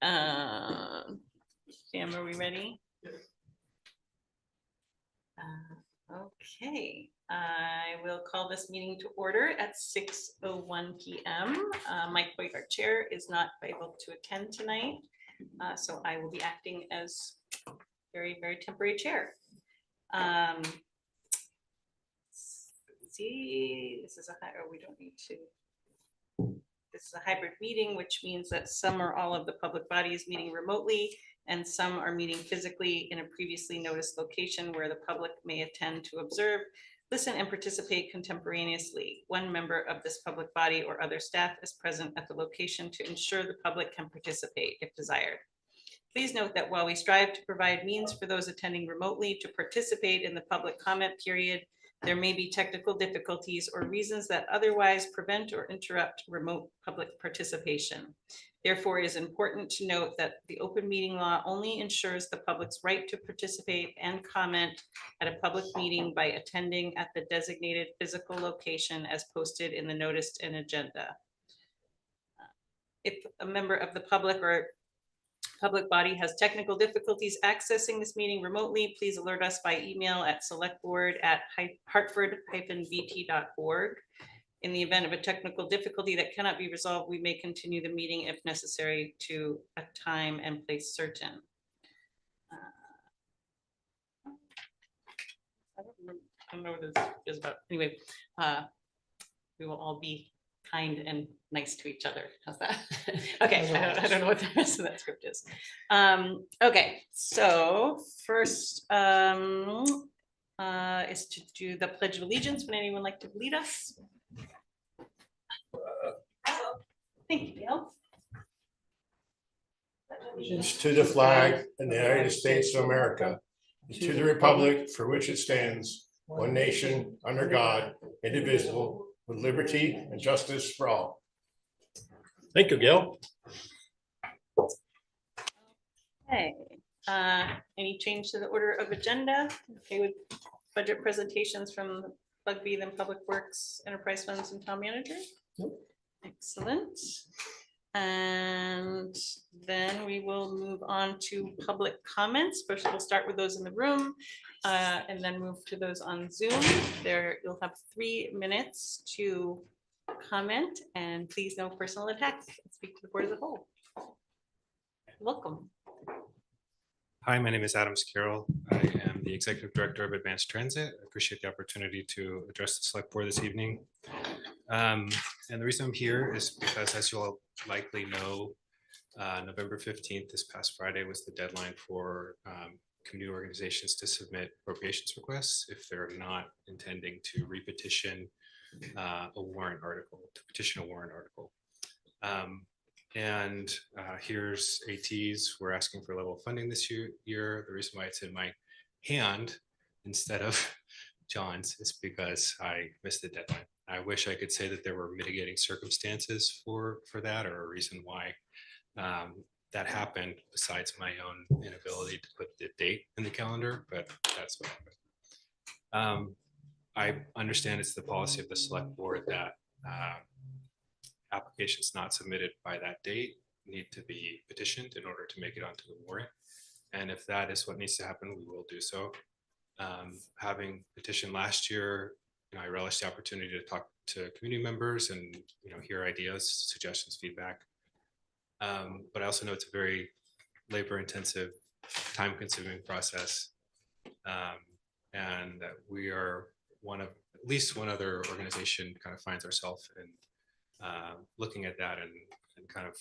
Sam, are we ready? Okay, I will call this meeting to order at 6:01 p.m. Mike White, our chair, is not able to attend tonight, so I will be acting as very temporary chair. See, this is we don't need to. This is a hybrid meeting, which means that some or all of the public bodies meeting remotely and some are meeting physically in a previously noticed location where the public may attend to observe, listen, and participate contemporaneously. One member of this public body or other staff is present at the location to ensure the public can participate if desired. Please note that while we strive to provide means for those attending remotely to participate in the public comment period, there may be technical difficulties or reasons that otherwise prevent or interrupt remote public participation. Therefore, it is important to note that the open meeting law only ensures the public's right to participate and comment at a public meeting by attending at the designated physical location as posted in the notice and agenda. If a member of the public or public body has technical difficulties accessing this meeting remotely, please alert us by email at selectboard@hartford-vt.org. In the event of a technical difficulty that cannot be resolved, we may continue the meeting if necessary to a time and place certain. I don't know what this is about. Anyway, we will all be kind and nice to each other. How's that? Okay, I don't know what the rest of that script is. Okay, so first is to do the Pledge of Allegiance. Would anyone like to lead us? Thank you, Gail. To the flag of the United States of America, to the republic for which it stands, one nation, under God, indivisible, with liberty and justice for all. Thank you, Gail. Okay, any change to the order of agenda? Okay, with budget presentations from Bugbee, then Public Works, Enterprise Funds, and Town Manager. Nope. Excellent. And then we will move on to public comments. First, we'll start with those in the room and then move to those on Zoom. There, you'll have 3 minutes to comment, and please no personal attacks. Speak to the board as a whole. Welcome. Hi, my name is Adam Carroll. I am the Executive Director of Advanced Transit. I appreciate the opportunity to address the Select Board this evening. And the reason I'm here is because, as you all likely know, November 15th, this past Friday, was the deadline for community organizations to submit appropriations requests if they're not intending to repetition a warrant article, to petition a warrant article. Here's ATs. We're asking for level of funding this year. The reason why it's in my hand instead of John's is because I missed the deadline. I wish I could say that there were mitigating circumstances for that, or a reason why that happened besides my own inability to put the date in the calendar, but that's what happened. I understand it's the policy of the Select Board that applications not submitted by that date need to be petitioned in order to make it onto the warrant. And if that is what needs to happen, we will do so. Having petitioned last year, I relished the opportunity to talk to community members and hear ideas, suggestions, feedback. But I also know it's a very labor-intensive, time-consuming process, and that we are one of at least one other organization kind of finds ourselves in looking at that and kind of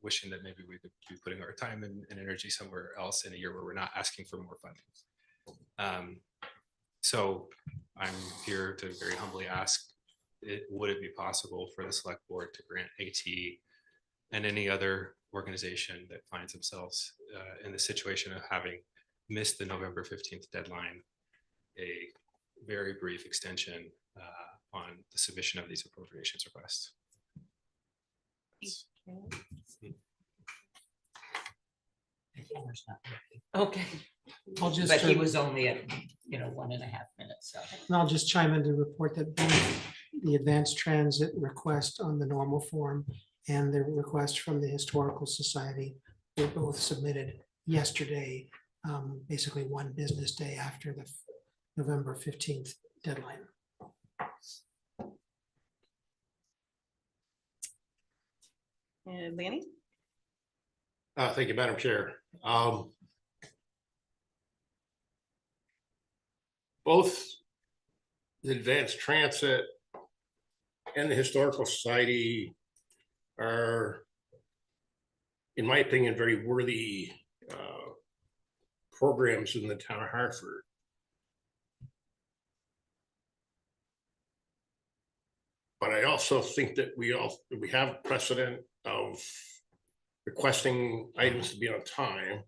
wishing that maybe we could be putting our time and energy somewhere else in a year where we're not asking for more funding. So I'm here to very humbly ask, would it be possible for the Select Board to grant AT and any other organization that finds themselves in the situation of having missed the November 15th deadline, a very brief extension on the submission of these appropriations requests? Okay. I'll just, But he was only at 1.5 minutes. So. and I'll just chime in to report that both the advanced transit request on the normal form and the request from the Historical Society were both submitted yesterday, basically one business day after the November 15th deadline. And Lanny? Thank you, Madam Chair. Both the Advanced Transit and the Historical Society are, in my opinion, very worthy programs in the town of Hartford. But I also think that we have precedent of requesting items to be on time.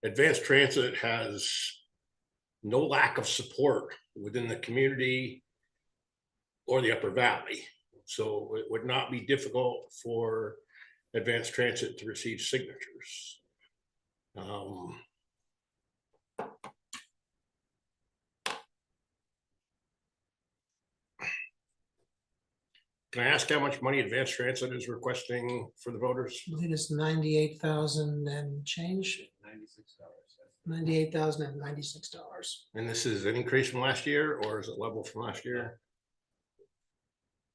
Advanced Transit has no lack of support within the community or the Upper Valley. So it would not be difficult for Advanced Transit to receive signatures. Can I ask how much money Advanced Transit is requesting for the voters? I believe it's 98,000 and change. $98,096. And this is an increase from last year, or is it level from last year?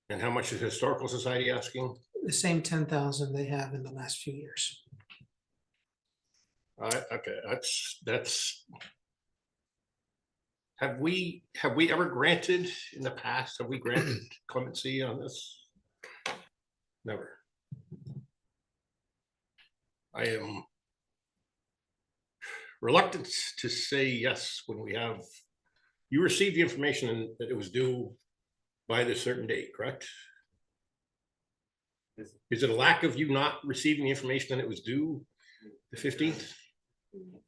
And how much is Historical Society asking? The same 10,000 they have in the last few years. Okay, that's. Have we ever granted in the past, have we granted clemency on this? Never. I am reluctant to say yes when we have, you received the information that it was due by this certain date, correct? Is it a lack of you not receiving the information that it was due the 15th?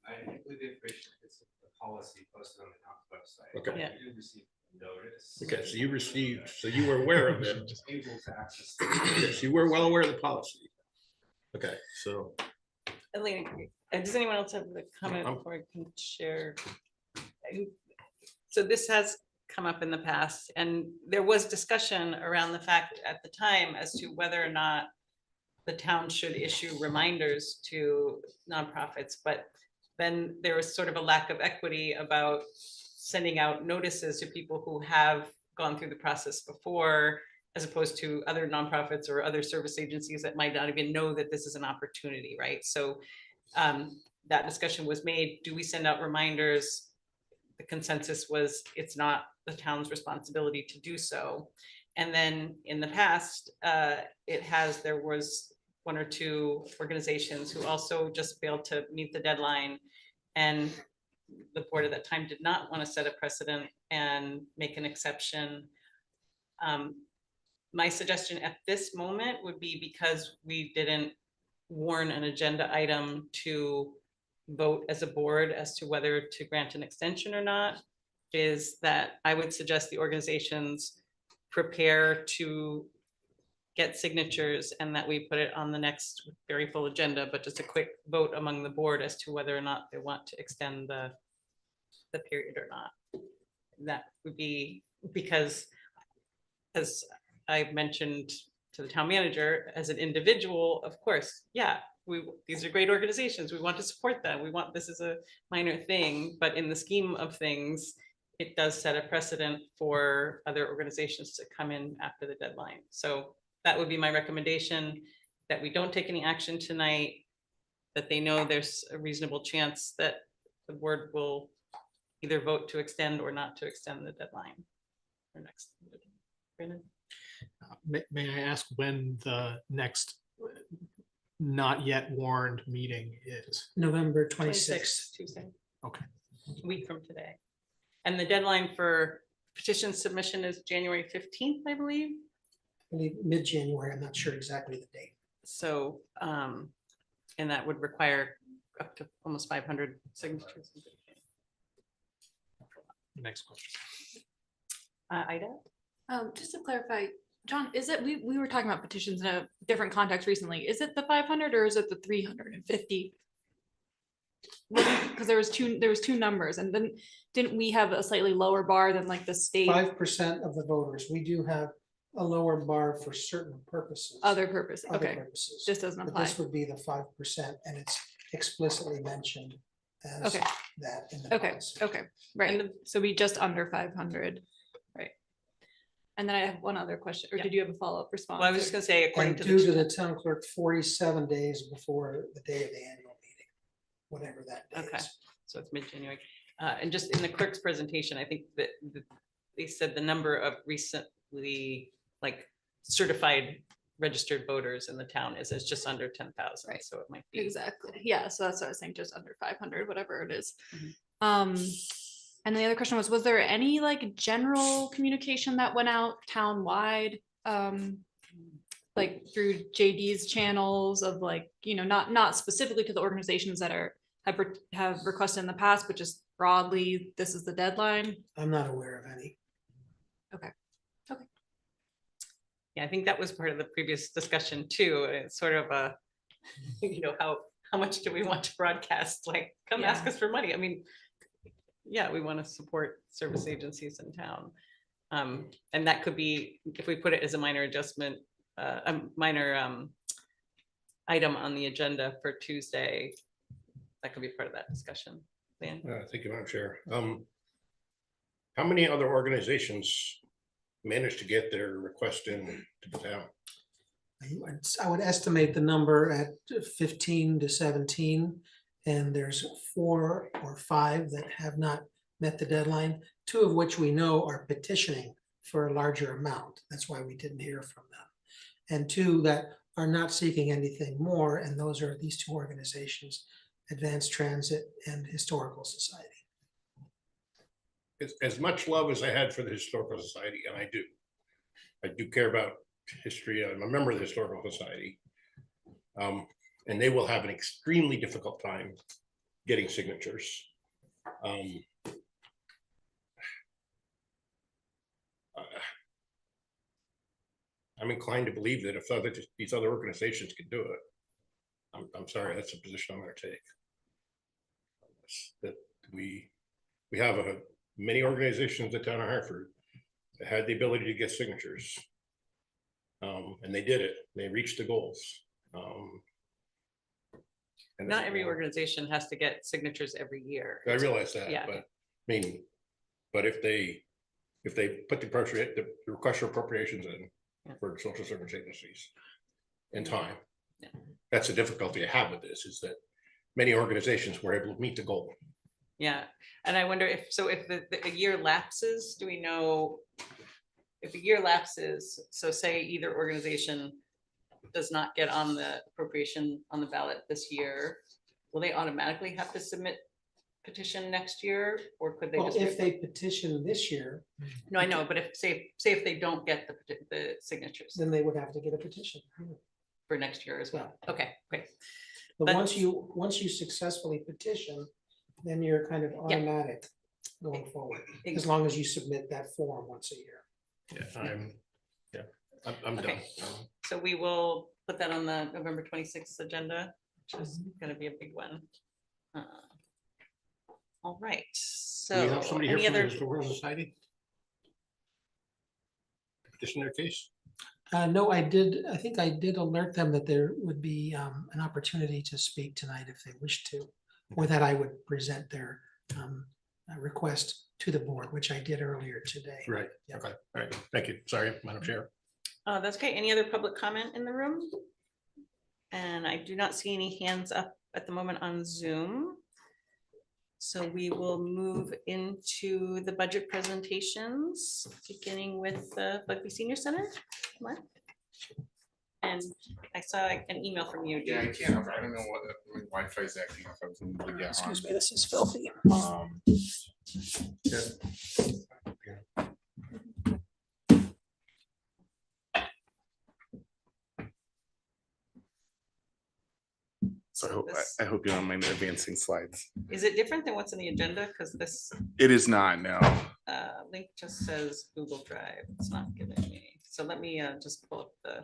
I include the information, it's a policy posted on the town's website. Okay. Yeah. You did receive notice. Okay, so you received, so you were aware of it. Able to access. Yes, you were well aware of the policy. Okay, so Elaine, does anyone else have a comment I'm- before I can share? So this has come up in the past, and there was discussion around the fact at the time as to whether or not the town should issue reminders to nonprofits, but then there was sort of a lack of equity about sending out notices to people who have gone through the process before, as opposed to other nonprofits or other service agencies that might not even know that this is an opportunity, right? So that discussion was made. Do we send out reminders? The consensus was it's not the town's responsibility to do so. And then in the past, there was one or two organizations who also just failed to meet the deadline. And the board at that time did not want to set a precedent and make an exception. My suggestion at this moment would be, because we didn't warn an agenda item to vote as a board as to whether to grant an extension or not, is that I would suggest the organizations prepare to get signatures and that we put it on the next very full agenda, but just a quick vote among the board as to whether or not they want to extend the period or not. That would be, because as I mentioned to the town manager, as an individual, of course, yeah, these are great organizations. We want to support them. This is a minor thing, but in the scheme of things, it does set a precedent for other organizations to come in after the deadline. So that would be my recommendation, that we don't take any action tonight, that they know there's a reasonable chance that the board will either vote to extend or not to extend the deadline. Or next. Brandon? May I ask when the next not yet warned meeting is? November 26th. Tuesday. Okay. A week from today. And the deadline for petition submission is January 15th, I believe. I believe mid-January. I'm not sure exactly the date. So, and that would require up to almost 500 signatures. Next question. Ida? Just to clarify, John, is it, we were talking about petitions in a different context recently. Is it the 500 or is it the 350? Because there was two numbers, and then didn't we have a slightly lower bar than like the state? 5% of the voters. We do have a lower bar for certain purposes. Other purpose, other okay, purposes. this doesn't But apply. this would be the 5%, and it's explicitly mentioned as Okay. that in the Okay, policy. okay, right, so be just under 500, right? And then I have one other question, or Yeah. did you have a follow-up response? Well, I was just gonna say, according And to due to the, the town clerk 47 days before the day of the annual meeting, whatever that day Okay. is. so it's mid-January. And just in the clerk's presentation, I think that they said the number of recently like certified registered voters in the town is just under 10,000. Right. So it might be. Exactly, yeah, so that's what I was saying, just under 500, whatever it is. Mhm. And the other question was there any like general communication that went out town-wide? Like through JD's channels of like, not specifically to the organizations that have requested in the past, but just broadly, this is the deadline. I'm not aware of any. Yeah, I think that was part of the previous discussion too. It's sort of a, how much do we want to broadcast? Like, come ask Yeah. us for money. I mean, yeah, we want to support service agencies in town. And that could be, if we put it as a minor adjustment, a minor item on the agenda for Tuesday, that could be part of that discussion. Dan? Thank you, Madam Chair. How many other organizations managed to get their request in to the town? I would estimate the number at 15 to 17, and there's 4 or 5 that have not met the deadline, 2 of which we know are petitioning for a larger amount. That's why we didn't hear from them. And 2 that are not seeking anything more, and those are these 2 organizations, Advanced Transit and Historical Society. As much love as I had for the Historical Society, and I do care about history. I'm a member of the Historical Society. And they will have an extremely difficult time getting signatures. I'm inclined to believe that if these other organizations can do it, I'm sorry, that's a position I'm going to take. That we have many organizations at town of Hartford that had the ability to get signatures. And they did it. They reached the goals. And Not every organization has to get signatures every year. I realize that, Yeah. but I mean, but if they put the request for appropriations in for social service agencies in time, Yeah. that's the difficulty I have with this, is that many organizations were able to meet the goal. Yeah, and I wonder if a year lapses, do we know? If a year lapses, so say either organization does not get on the appropriation on the ballot this year, will they automatically have to submit petition next year, or could they Well, just? if they petition this year, No, I know, but if if they don't get the signatures then they would have to get a petition. for next year as well. Okay, great. But But- once you successfully petition, then you're kind of automatic going forward, as long as you submit that form once a year. I'm done. Okay. So we will put that on the November 26th agenda, which is gonna be a big one. All right, Do we so have somebody here any from the other, Historical Society? Petition their case? No, I think I did alert them that there would be an opportunity to speak tonight if they wish to, or that I would present their request to the board, which I did earlier today. Right, Yeah. okay, all right, thank you, sorry, Madam Chair. that's okay. Any other public comment in the room? And I do not see any hands up at the moment on Zoom. So we will move into the budget presentations, beginning with the Bugbee Senior Center. Mark? And I saw an email from you. Yeah, I can't. I don't know what my Wi-Fi's acting up. I was able to get on. Excuse me, this is filthy. So I hope you don't mind advancing slides. Is it different than what's in the agenda? Because this It is not, no. link just says Google Drive. It's not giving me. So let me just pull up the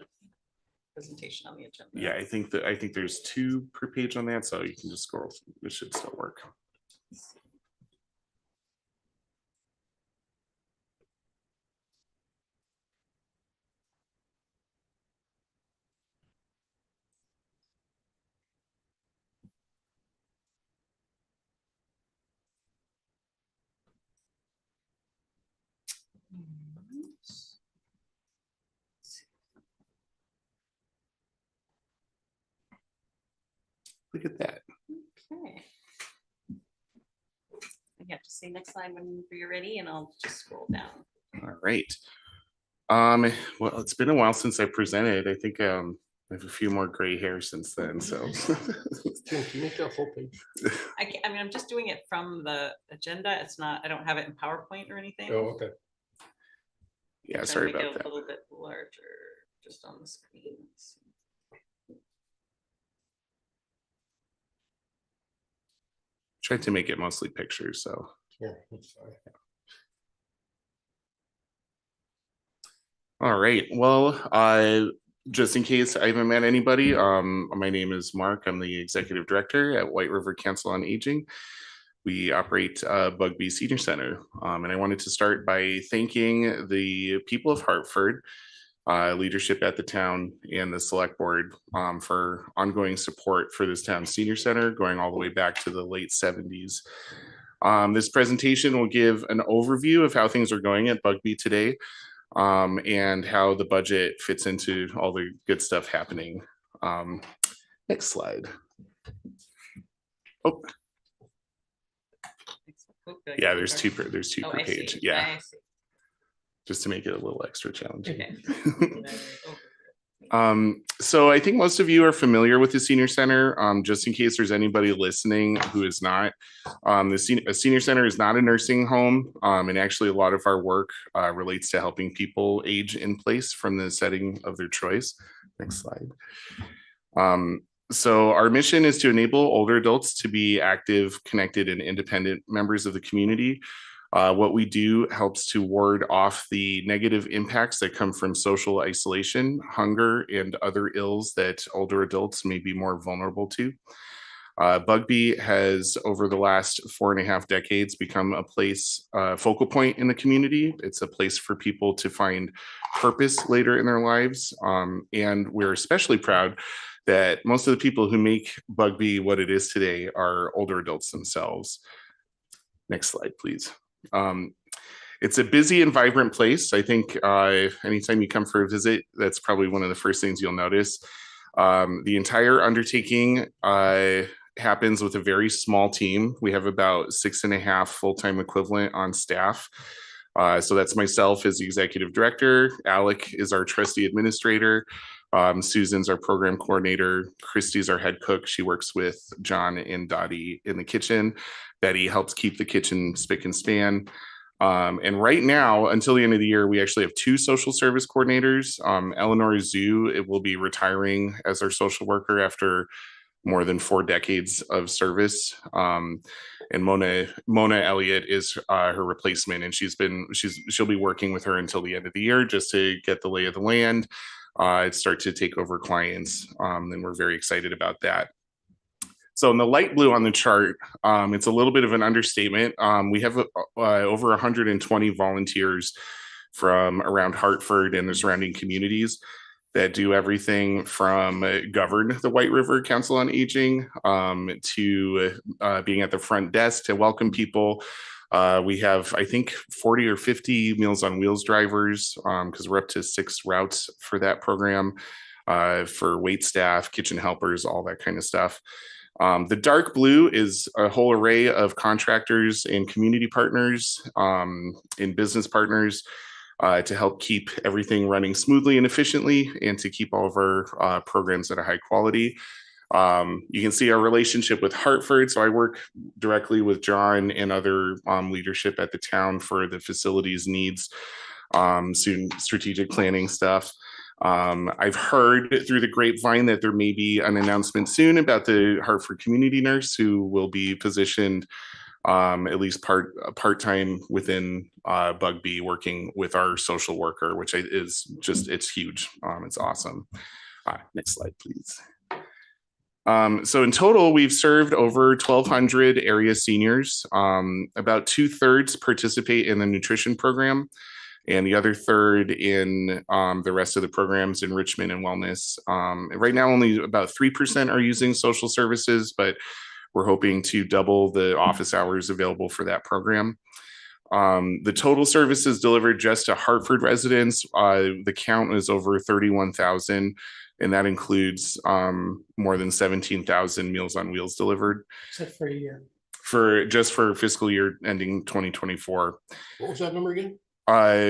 presentation on the agenda. Yeah, I think there's 2 per page on that, so you can just scroll. It should still work. Look at that. Okay. You have to say next slide when you're ready, and I'll just scroll down. All right. Well, it's been a while since I presented. I think I have a few more gray hairs since then. So Jim, can you make that full page? I mean, I'm just doing it from the agenda. It's not, I don't have it in PowerPoint or anything. Oh, okay. yeah, Trying to sorry make it about that. A little bit larger, just on the screen. Let's see. Tried to make it mostly pictures. So Yeah, that's fine. all right. Well, just in case I haven't met anybody, my name is Mark. I'm the executive director at White River Council on Aging. We operate Bugbee Senior Center. And I wanted to start by thanking the people of Hartford, leadership at the town and the select board for ongoing support for this town senior center going all the way back to the late 70s. This presentation will give an overview of how things are going at Bugbee today, and how the budget fits into all the good stuff happening. Next slide. Oh, yeah, there's two per Oh, per I see. page. Yeah, I see. just to make it a little extra challenging. Okay. So I think most of you are familiar with the senior center. Just in case there's anybody listening who is not, a senior center is not a nursing home, and actually a lot of our work relates to helping people age in place from the setting of their choice. Next slide. So our mission is to enable older adults to be active, connected, and independent members of the community. What we do helps to ward off the negative impacts that come from social isolation, hunger, and other ills that older adults may be more vulnerable to. Bugbee has, over the last 4.5 decades, become a place, focal point in the community. It's a place for people to find purpose later in their lives. And we're especially proud that most of the people who make Bugbee what it is today are older adults themselves. Next slide, please. It's a busy and vibrant place. I think anytime you come for a visit, that's probably one of the first things you'll notice. The entire undertaking happens with a very small team. We have about 6.5 full-time equivalent on staff. So that's myself as the executive director. Alec is our trustee administrator. Susan's our program coordinator. Christy's our head cook. She works with John and Dottie in the kitchen. Betty helps keep the kitchen spick and span. And right now, until the end of the year, we actually have 2 social service coordinators. Eleanor Zhu will be retiring as our social worker after more than 4 decades of service. And Mona Elliott is her replacement, and she'll be working with her until the end of the year just to get the lay of the land, start to take over clients. And we're very excited about that. So in the light blue on the chart, it's a little bit of an understatement. We have over 120 volunteers from around Hartford and the surrounding communities that do everything from govern the White River Council on Aging to being at the front desk to welcome people. We have, I think, 40 or 50 Meals on Wheels drivers because we're up to 6 routes for that program, for wait staff, kitchen helpers, all that kind of stuff. The dark blue is a whole array of contractors and community partners and business partners to help keep everything running smoothly and efficiently and to keep all of our programs at a high quality. You can see our relationship with Hartford. So I work directly with John and other leadership at the town for the facilities needs, strategic planning stuff. I've heard through the grapevine that there may be an announcement soon about the Hartford community nurse who will be positioned at least part-time within Bugbee, working with our social worker, which is just, it's huge. It's awesome. Next slide, please. So in total, we've served over 1,200 area seniors. About 2/3 participate in the nutrition program, and the other third in the rest of the programs, enrichment and wellness. Right now, only about 3% are using social services, but we're hoping to double the office hours available for that program. The total services delivered just to Hartford residents, the count is over 31,000. And that includes more than 17,000 Meals on Wheels delivered Except for a year. for fiscal year ending 2024. What was that number again?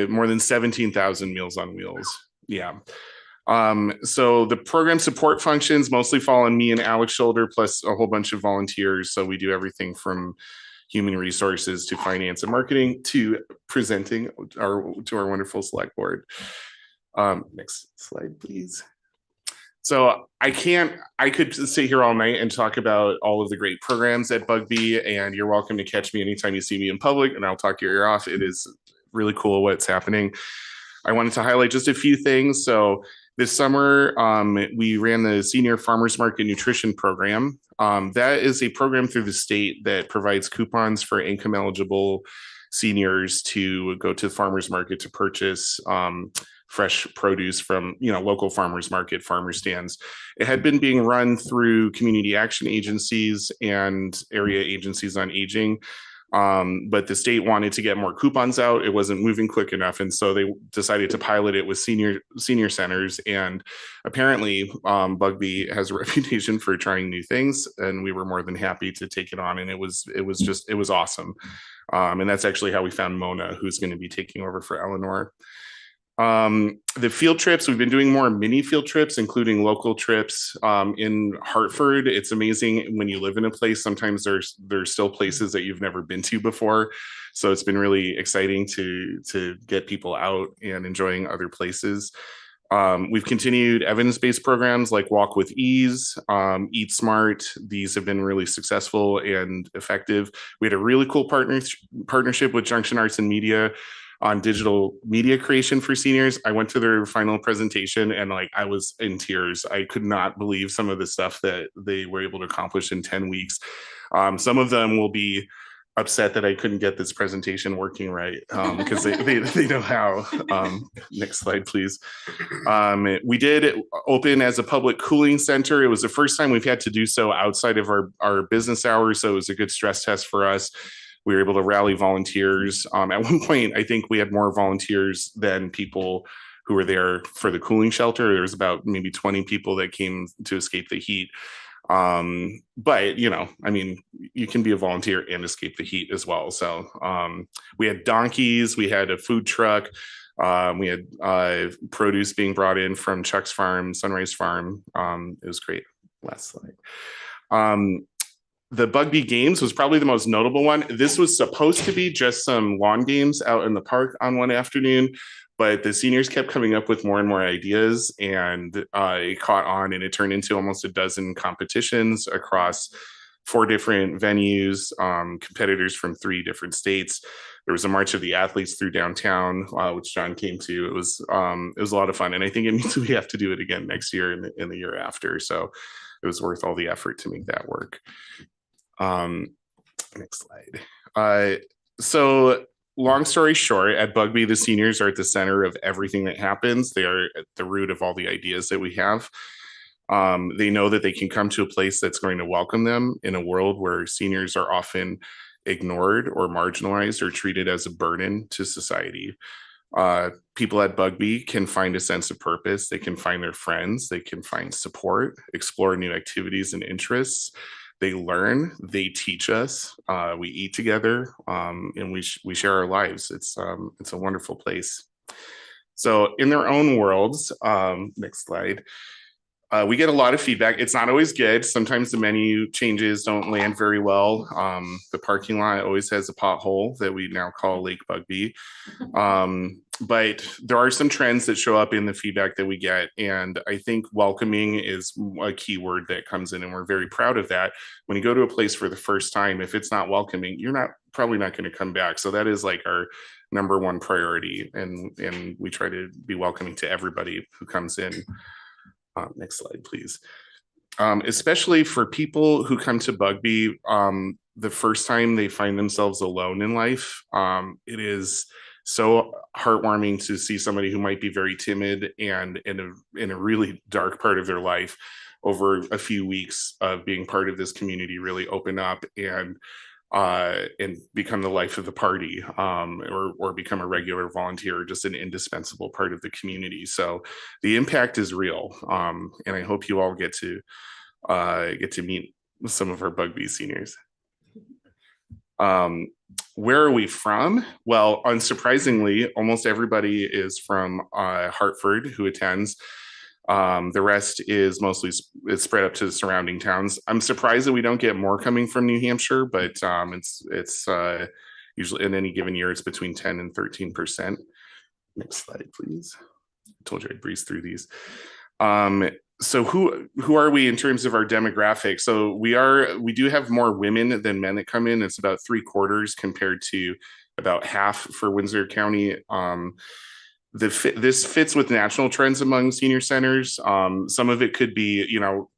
More than 17,000 Meals on Wheels. Yeah. So the program support functions mostly fall on me and Alex shoulder, plus a whole bunch of volunteers. So we do everything from human resources to finance and marketing to presenting to our wonderful select board. Next slide, please. So I could sit here all night and talk about all of the great programs at Bugbee, and you're welcome to catch me anytime you see me in public and I'll talk your ear off. It is really cool what's happening. I wanted to highlight just a few things. So this summer, we ran the Senior Farmers Market Nutrition Program. That is a program through the state that provides coupons for income eligible seniors to go to the farmers market to purchase fresh produce from local farmers market, farmer stands. It had been being run through community action agencies and area agencies on aging. But the state wanted to get more coupons out. It wasn't moving quick enough. And so they decided to pilot it with senior centers. And apparently Bugbee has a reputation for trying new things. And we were more than happy to take it on. And it was awesome. And that's actually how we found Mona, who's going to be taking over for Eleanor. The field trips, we've been doing more mini field trips, including local trips in Hartford. It's amazing when you live in a place, sometimes there's still places that you've never been to before. So it's been really exciting to get people out and enjoying other places. We've continued evidence-based programs like Walk with Ease, Eat Smart. These have been really successful and effective. We had a really cool partnership with Junction Arts and Media on digital media creation for seniors. I went to their final presentation and I was in tears. I could not believe some of the stuff that they were able to accomplish in 10 weeks. Some of them will be upset that I couldn't get this presentation working right because they know how. Next slide, please. We did open as a public cooling center. It was the first time we've had to do so outside of our business hours. So it was a good stress test for us. We were able to rally volunteers. At one point, I think we had more volunteers than people who were there for the cooling shelter. There was about maybe 20 people that came to escape the heat. But you can be a volunteer and escape the heat as well. So we had donkeys, we had a food truck, we had produce being brought in from Chuck's farm, Sunrise Farm. It was great. Last slide. The Bugbee Games was probably the most notable one. This was supposed to be just some lawn games out in the park on one afternoon, but the seniors kept coming up with more and more ideas, and it caught on, and it turned into almost a dozen competitions across 4 different venues, competitors from 3 different states. There was a March of the Athletes through downtown, which John came to. It was a lot of fun, and I think it means we have to do it again next year and the year after. So it was worth all the effort to make that work. Next slide. So long story short, at Bugbee, the seniors are at the center of everything that happens. They are at the root of all the ideas that we have. They know that they can come to a place that's going to welcome them in a world where seniors are often ignored or marginalized or treated as a burden to society. People at Bugbee can find a sense of purpose. They can find their friends. They can find support, explore new activities and interests. They learn, they teach us, we eat together, and we share our lives. It's a wonderful place. So in their own worlds, next slide, we get a lot of feedback. It's not always good. Sometimes the menu changes don't land very well. The parking lot always has a pothole that we now call Lake Bugbee. But there are some trends that show up in the feedback that we get. And I think welcoming is a key word that comes in, and we're very proud of that. When you go to a place for the first time, if it's not welcoming, you're probably not going to come back. So that is our number one priority. And we try to be welcoming to everybody who comes in. Next slide, please. Especially for people who come to Bugbee, the first time they find themselves alone in life, it is so heartwarming to see somebody who might be very timid and in a really dark part of their life over a few weeks of being part of this community really open up and and become the life of the party, or become a regular volunteer, just an indispensable part of the community. So the impact is real, and I hope you all get to meet some of our Bugbee seniors. Where are we from? Well, unsurprisingly, almost everybody is from Hartford who attends. The rest is mostly it's spread up to the surrounding towns. I'm surprised that we don't get more coming from New Hampshire, but it's usually in any given year it's between 10 and 13%. Next slide, please. I told you I'd breeze through these. So who are we in terms of our demographic? So we do have more women than men that come in. It's about 3/4 compared to about half for Windsor County. This fits with national trends among senior centers. Some of it could be,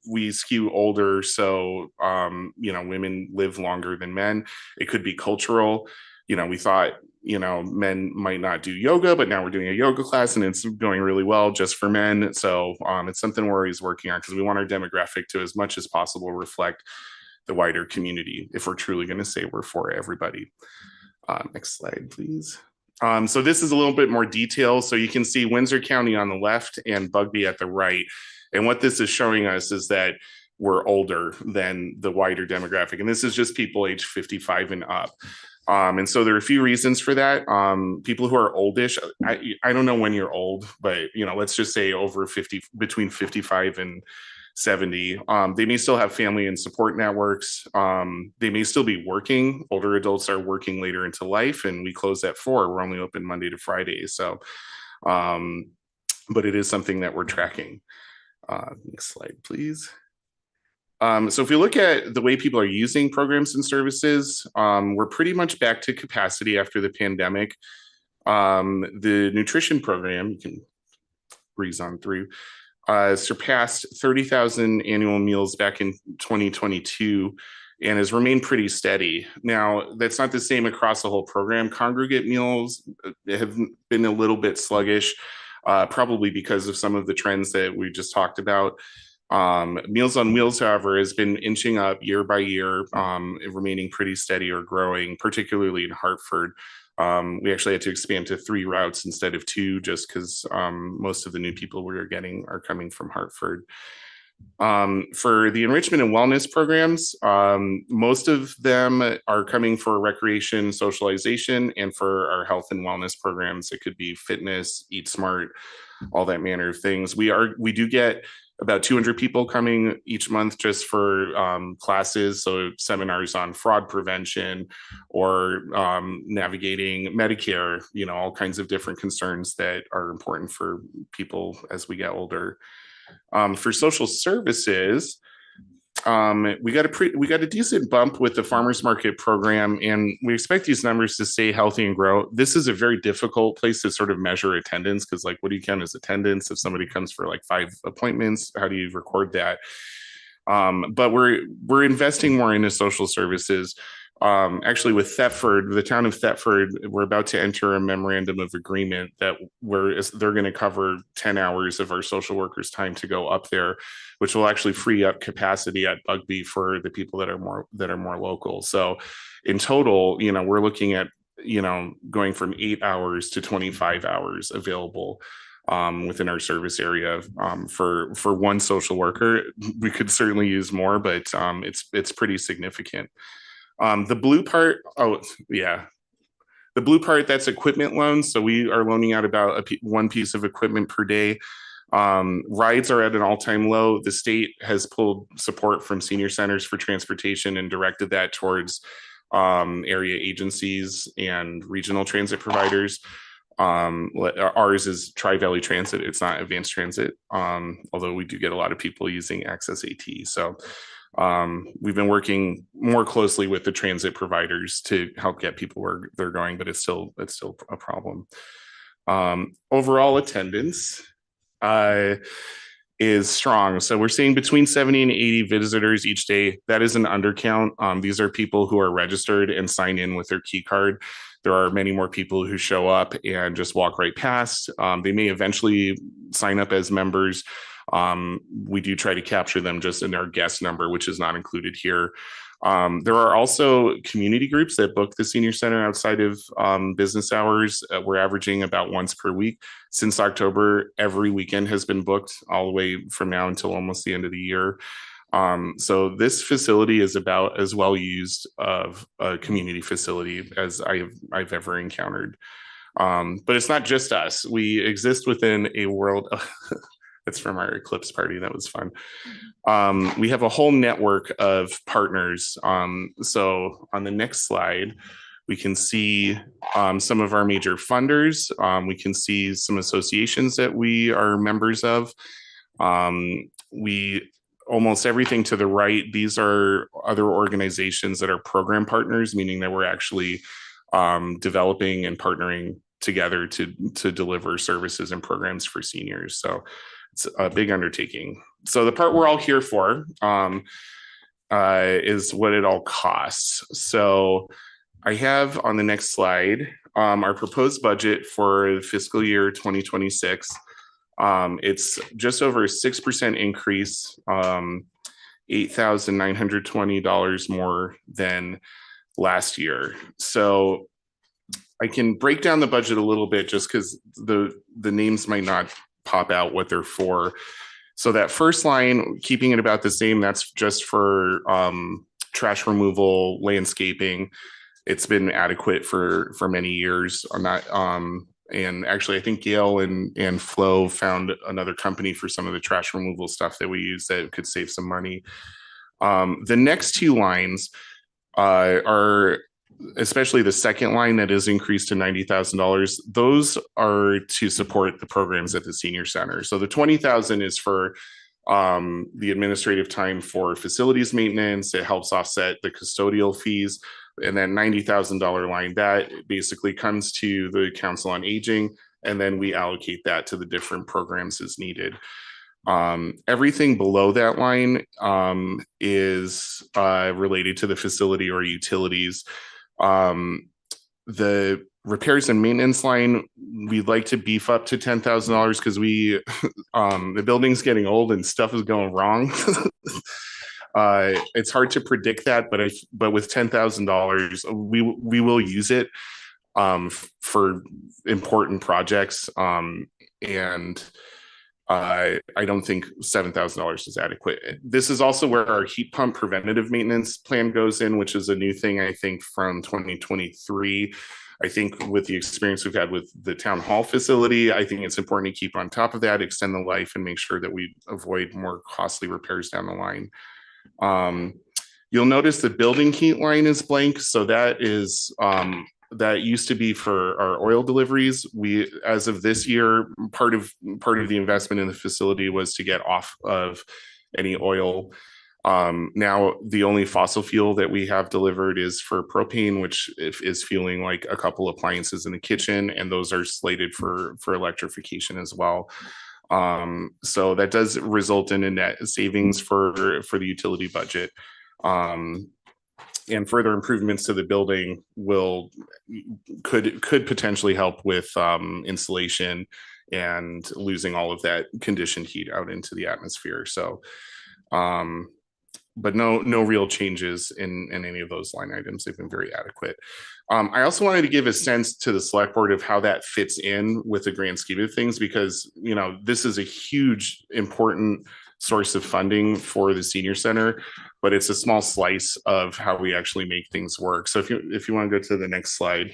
we skew older, so women live longer than men. It could be cultural. We thought men might not do yoga, but now we're doing a yoga class and it's going really well just for men. So it's something we're always working on, because we want our demographic to, as much as possible, reflect the wider community if we're truly going to say we're for everybody. Next slide, please. So this is a little bit more detail. So you can see Windsor County on the left and Bugbee at the right. And what this is showing us is that we're older than the wider demographic. And this is just people age 55 and up. And so there are a few reasons for that. People who are oldish, I don't know when you're old, but let's just say over 50, between 55 and 70. They may still have family and support networks. They may still be working. Older adults are working later into life, and we close at 4. We're only open Monday to Friday. So, but it is something that we're tracking. Next slide, please. So if we look at the way people are using programs and services, we're pretty much back to capacity after the pandemic. The nutrition program, you can breeze on through, surpassed 30,000 annual meals back in 2022 and has remained pretty steady. Now, that's not the same across the whole program. Congregate meals have been a little bit sluggish, probably because of some of the trends that we just talked about. Meals on Wheels, however, has been inching up year by year, remaining pretty steady or growing, particularly in Hartford. We actually had to expand to 3 routes instead of 2, just because most of the new people we are getting are coming from Hartford. For the enrichment and wellness programs, most of them are coming for recreation, socialization, and for our health and wellness programs. It could be fitness, eat smart, all that manner of things. We do get about 200 people coming each month just for classes, so seminars on fraud prevention or navigating Medicare, all kinds of different concerns that are important for people as we get older. For social services, we got a decent bump with the farmers market program, and we expect these numbers to stay healthy and grow. This is a very difficult place to sort of measure attendance, because what do you count as attendance? If somebody comes for 5 appointments, how do you record that? But we're investing more into social services. Actually, with Thetford, the town of Thetford, we're about to enter a memorandum of agreement that they're going to cover 10 hours of our social workers' time to go up there, which will actually free up capacity at Bugbee for the people that are more local. So in total, we're looking at, going from 8 hours to 25 hours available within our service area for one social worker. We could certainly use more, but it's pretty significant. The blue part, the blue part, that's equipment loans. So we are loaning out about one piece of equipment per day. Rides are at an all-time low. The state has pulled support from senior centers for transportation and directed that towards area agencies and regional transit providers. Ours is Tri-Valley Transit. It's not Advanced Transit, although we do get a lot of people using Access AT. So we've been working more closely with the transit providers to help get people where they're going, but it's still a problem. Overall attendance is strong. So we're seeing between 70 and 80 visitors each day. That is an undercount. These are people who are registered and sign in with their key card. There are many more people who show up and just walk right past. They may eventually sign up as members. We do try to capture them just in our guest number, which is not included here. There are also community groups that book the senior center outside of business hours. We're averaging about once per week. Since October, every weekend has been booked all the way from now until almost the end of the year. So this facility is about as well used of a community facility as I've ever encountered. But it's not just us. We exist within a world of that's from our eclipse party. That was fun. We have a whole network of partners. So on the next slide, we can see some of our major funders. We can see some associations that we are members of. Almost everything to the right, these are other organizations that are program partners, meaning that we're actually developing and partnering together to deliver services and programs for seniors. So it's a big undertaking. So the part we're all here for is what it all costs. So I have on the next slide our proposed budget for the fiscal year 2026. It's just over a 6% increase, $8,920 more than last year. So I can break down the budget a little bit just because the names might not pop out what they're for. So that first line, keeping it about the same, that's just for trash removal, landscaping. It's been adequate for many years on that. And actually, I think Gail and Flo found another company for some of the trash removal stuff that we use that could save some money. The next two lines are, especially the second line that is increased to $90,000. Those are to support the programs at the senior center. So the $20,000 is for the administrative time for facilities maintenance. It helps offset the custodial fees. And then $90,000 line, that basically comes to the Council on Aging, and then we allocate that to the different programs as needed. Everything below that line is related to the facility or utilities. The repairs and maintenance line, we'd like to beef up to $10,000 because the building's getting old and stuff is going wrong. It's hard to predict that, but with $10,000, we will use it for important projects. And I don't think $7,000 is adequate. This is also where our heat pump preventative maintenance plan goes in, which is a new thing, I think, from 2023. I think with the experience we've had with the town hall facility, I think it's important to keep on top of that, extend the life, and make sure that we avoid more costly repairs down the line. You'll notice the building heat line is blank. So that is, that used to be for our oil deliveries. We, as of this year, part of the investment in the facility was to get off of any oil. Now the only fossil fuel that we have delivered is for propane, which is fueling like a couple appliances in the kitchen, and those are slated for electrification as well. So that does result in a net savings for the utility budget. And further improvements to the building could potentially help with insulation and losing all of that conditioned heat out into the atmosphere. So, but no real changes in any of those line items. They've been very adequate. I also wanted to give a sense to the select board of how that fits in with the grand scheme of things, because, you know, this is a huge, important source of funding for the senior center, but it's a small slice of how we actually make things work. So if you want to go to the next slide.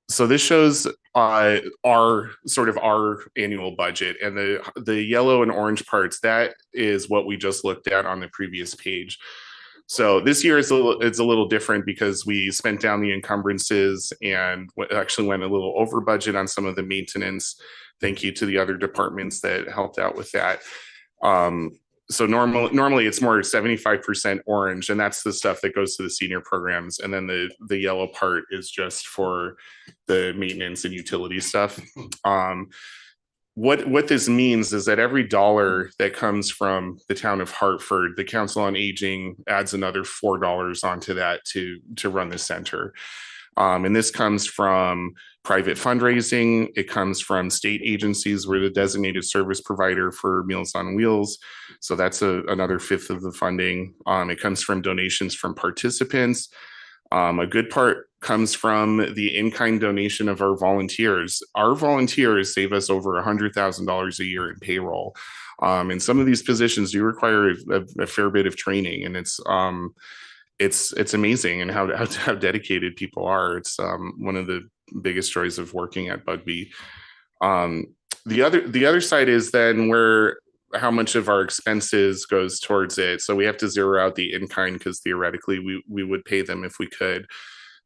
So this shows our annual budget, and the yellow and orange parts, that is what we just looked at on the previous page. So this year it's a little different because we spent down the encumbrances and actually went a little over budget on some of the maintenance. Thank you to the other departments that helped out with that. So normally it's more 75% orange, and that's the stuff that goes to the senior programs. And then the yellow part is just for the maintenance and utility stuff. What this means is that every dollar that comes from the town of Hartford, the Council on Aging adds another $4 onto that to run the center. And this comes from private fundraising. It comes from state agencies. We're the designated service provider for Meals on Wheels. So that's another fifth of the funding. It comes from donations from participants. A good part comes from the in-kind donation of our volunteers. Our volunteers save us over $100,000 a year in payroll. And some of these positions do require a fair bit of training, and it's amazing and how dedicated people are. It's one of the biggest joys of working at Bugbee. The other side is then how much of our expenses goes towards it. So we have to zero out the in-kind because theoretically we would pay them if we could.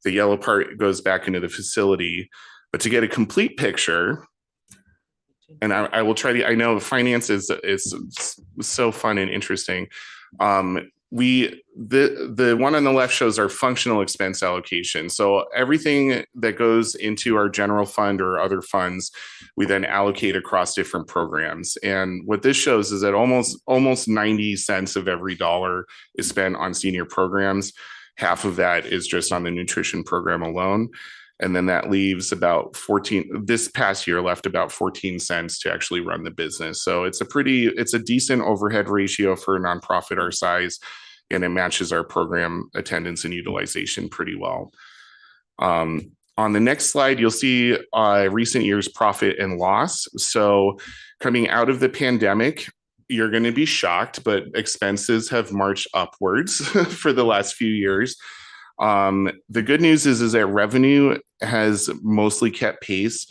The yellow part goes back into the facility. But to get a complete picture, and I will try to, I know finance is so fun and interesting. The one on the left shows our functional expense allocation. So everything that goes into our general fund or other funds, we then allocate across different programs. And what this shows is that almost 90 cents of every dollar is spent on senior programs. Half of that is just on the nutrition program alone. And then that leaves about 14, this past year left about 14 cents to actually run the business. So it's a decent overhead ratio for a nonprofit our size, and it matches our program attendance and utilization pretty well. On the next slide, you'll see recent years profit and loss. So coming out of the pandemic, you're going to be shocked, but expenses have marched upwards for the last few years. The good news is that revenue has mostly kept pace.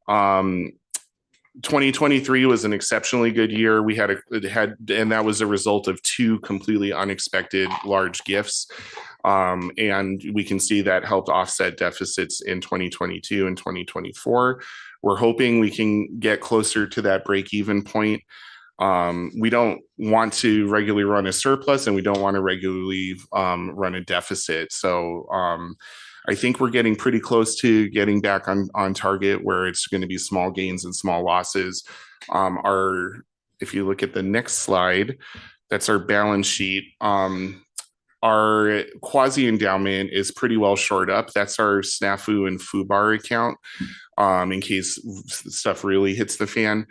2023 was an exceptionally good year. And that was a result of two completely unexpected large gifts. And we can see that helped offset deficits in 2022 and 2024. We're hoping we can get closer to that break-even point. We don't want to regularly run a surplus, and we don't want to regularly run a deficit. So I think we're getting pretty close to getting back on target, where it's going to be small gains and small losses. If you look at the next slide, that's our balance sheet. Our quasi endowment is pretty well shored up. That's our snafu and FUBAR account, in case stuff really hits the fan.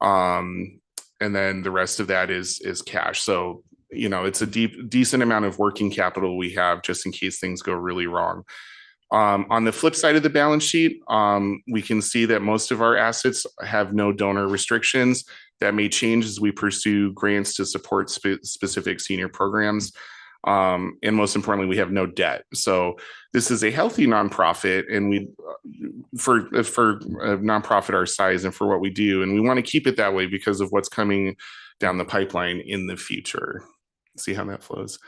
And then the rest of that is cash. So, it's a decent amount of working capital we have just in case things go really wrong. On the flip side of the balance sheet, we can see that most of our assets have no donor restrictions. That may change as we pursue grants to support specific senior programs. And most importantly, we have no debt. So this is a healthy nonprofit, and for a nonprofit our size and for what we do, and we want to keep it that way because of what's coming down the pipeline in the future. See how that flows.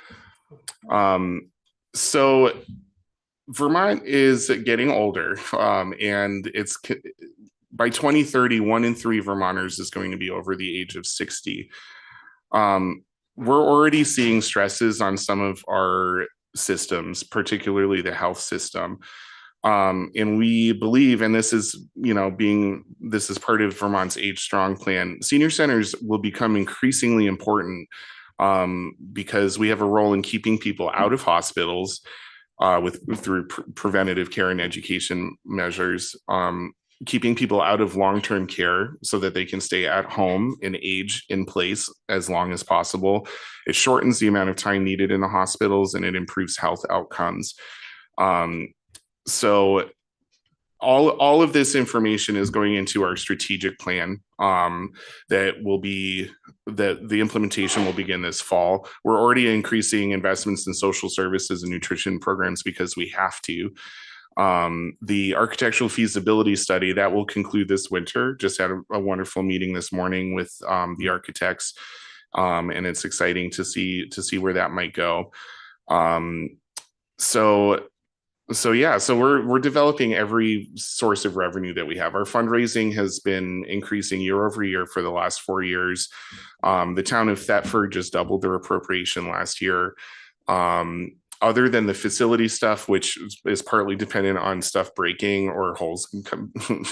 So Vermont is getting older, and it's by 2030, 1 in 3 Vermonters is going to be over the age of 60. We're already seeing stresses on some of our systems, particularly the health system. And we believe, and this is part of Vermont's Age Strong plan, senior centers will become increasingly important because we have a role in keeping people out of hospitals through preventative care and education measures, keeping people out of long-term care so that they can stay at home and age in place as long as possible. It shortens the amount of time needed in the hospitals, and it improves health outcomes. So all of this information is going into our strategic plan that the implementation will begin this fall. We're already increasing investments in social services and nutrition programs because we have to. The architectural feasibility study that will conclude this winter. Just had a wonderful meeting this morning with the architects, and it's exciting to see where that might go. So we're developing every source of revenue that we have. Our fundraising has been increasing year over year for the last 4 years. The town of Thetford just doubled their appropriation last year. Other than the facility stuff, which is partly dependent on stuff breaking or holes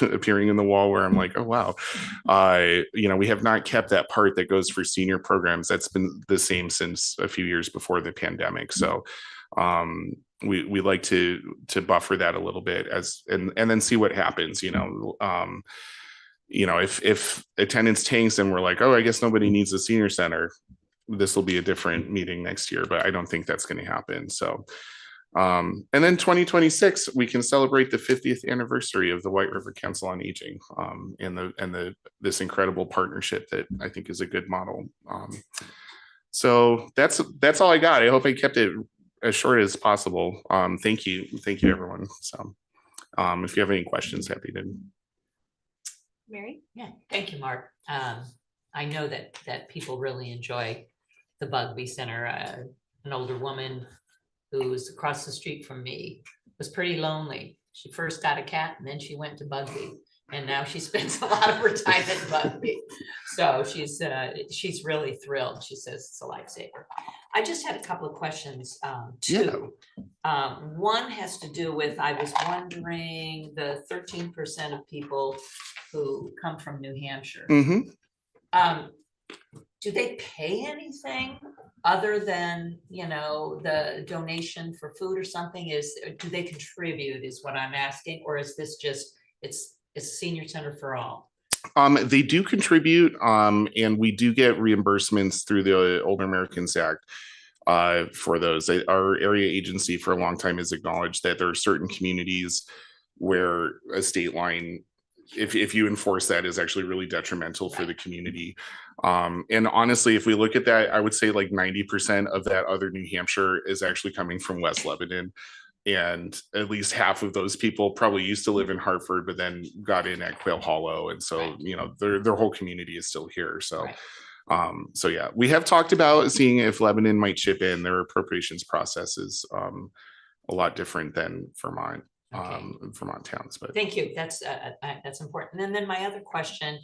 appearing in the wall, where I'm like, oh, wow. We have not kept that part that goes for senior programs. That's been the same since a few years before the pandemic. So we like to buffer that a little bit and then see what happens, if attendance tanks and we're like, oh, I guess nobody needs a senior center, this will be a different meeting next year, but I don't think that's going to happen. So, and then 2026, we can celebrate the 50th anniversary of the White River Council on Aging, and this incredible partnership that I think is a good model. So that's all I got. I hope I kept it as short as possible. Thank you, everyone. So, if you have any questions, happy to. Mary? Yeah, thank you, Mark. I know that people really enjoy the Bugbee Center. An older woman who was across the street from me was pretty lonely. She first got a cat and then she went to Bugbee, and now she spends a lot of her time at Bugbee. So she's really thrilled. She says it's a lifesaver. I just had a couple of questions, too. One has to do with, I was wondering, the 13% of people who come from New Hampshire. Do they pay anything other than, the donation for food or something? Do they contribute is what I'm asking, or is this just, it's a senior center for all? They do contribute, and we do get reimbursements through the Older Americans Act for those. Our area agency for a long time has acknowledged that there are certain communities where a state line, if you enforce that, is actually really detrimental for the community. And honestly, if we look at that, I would say like 90% of that other New Hampshire is actually coming from West Lebanon. And at least half of those people probably used to live in Hartford, but then got in at Quail Hollow. And so, their whole community is still here. So, so yeah, we have talked about seeing if Lebanon might chip in. Their appropriations process is a lot different than Vermont. Vermont towns, but thank you. That's important. And then my other question,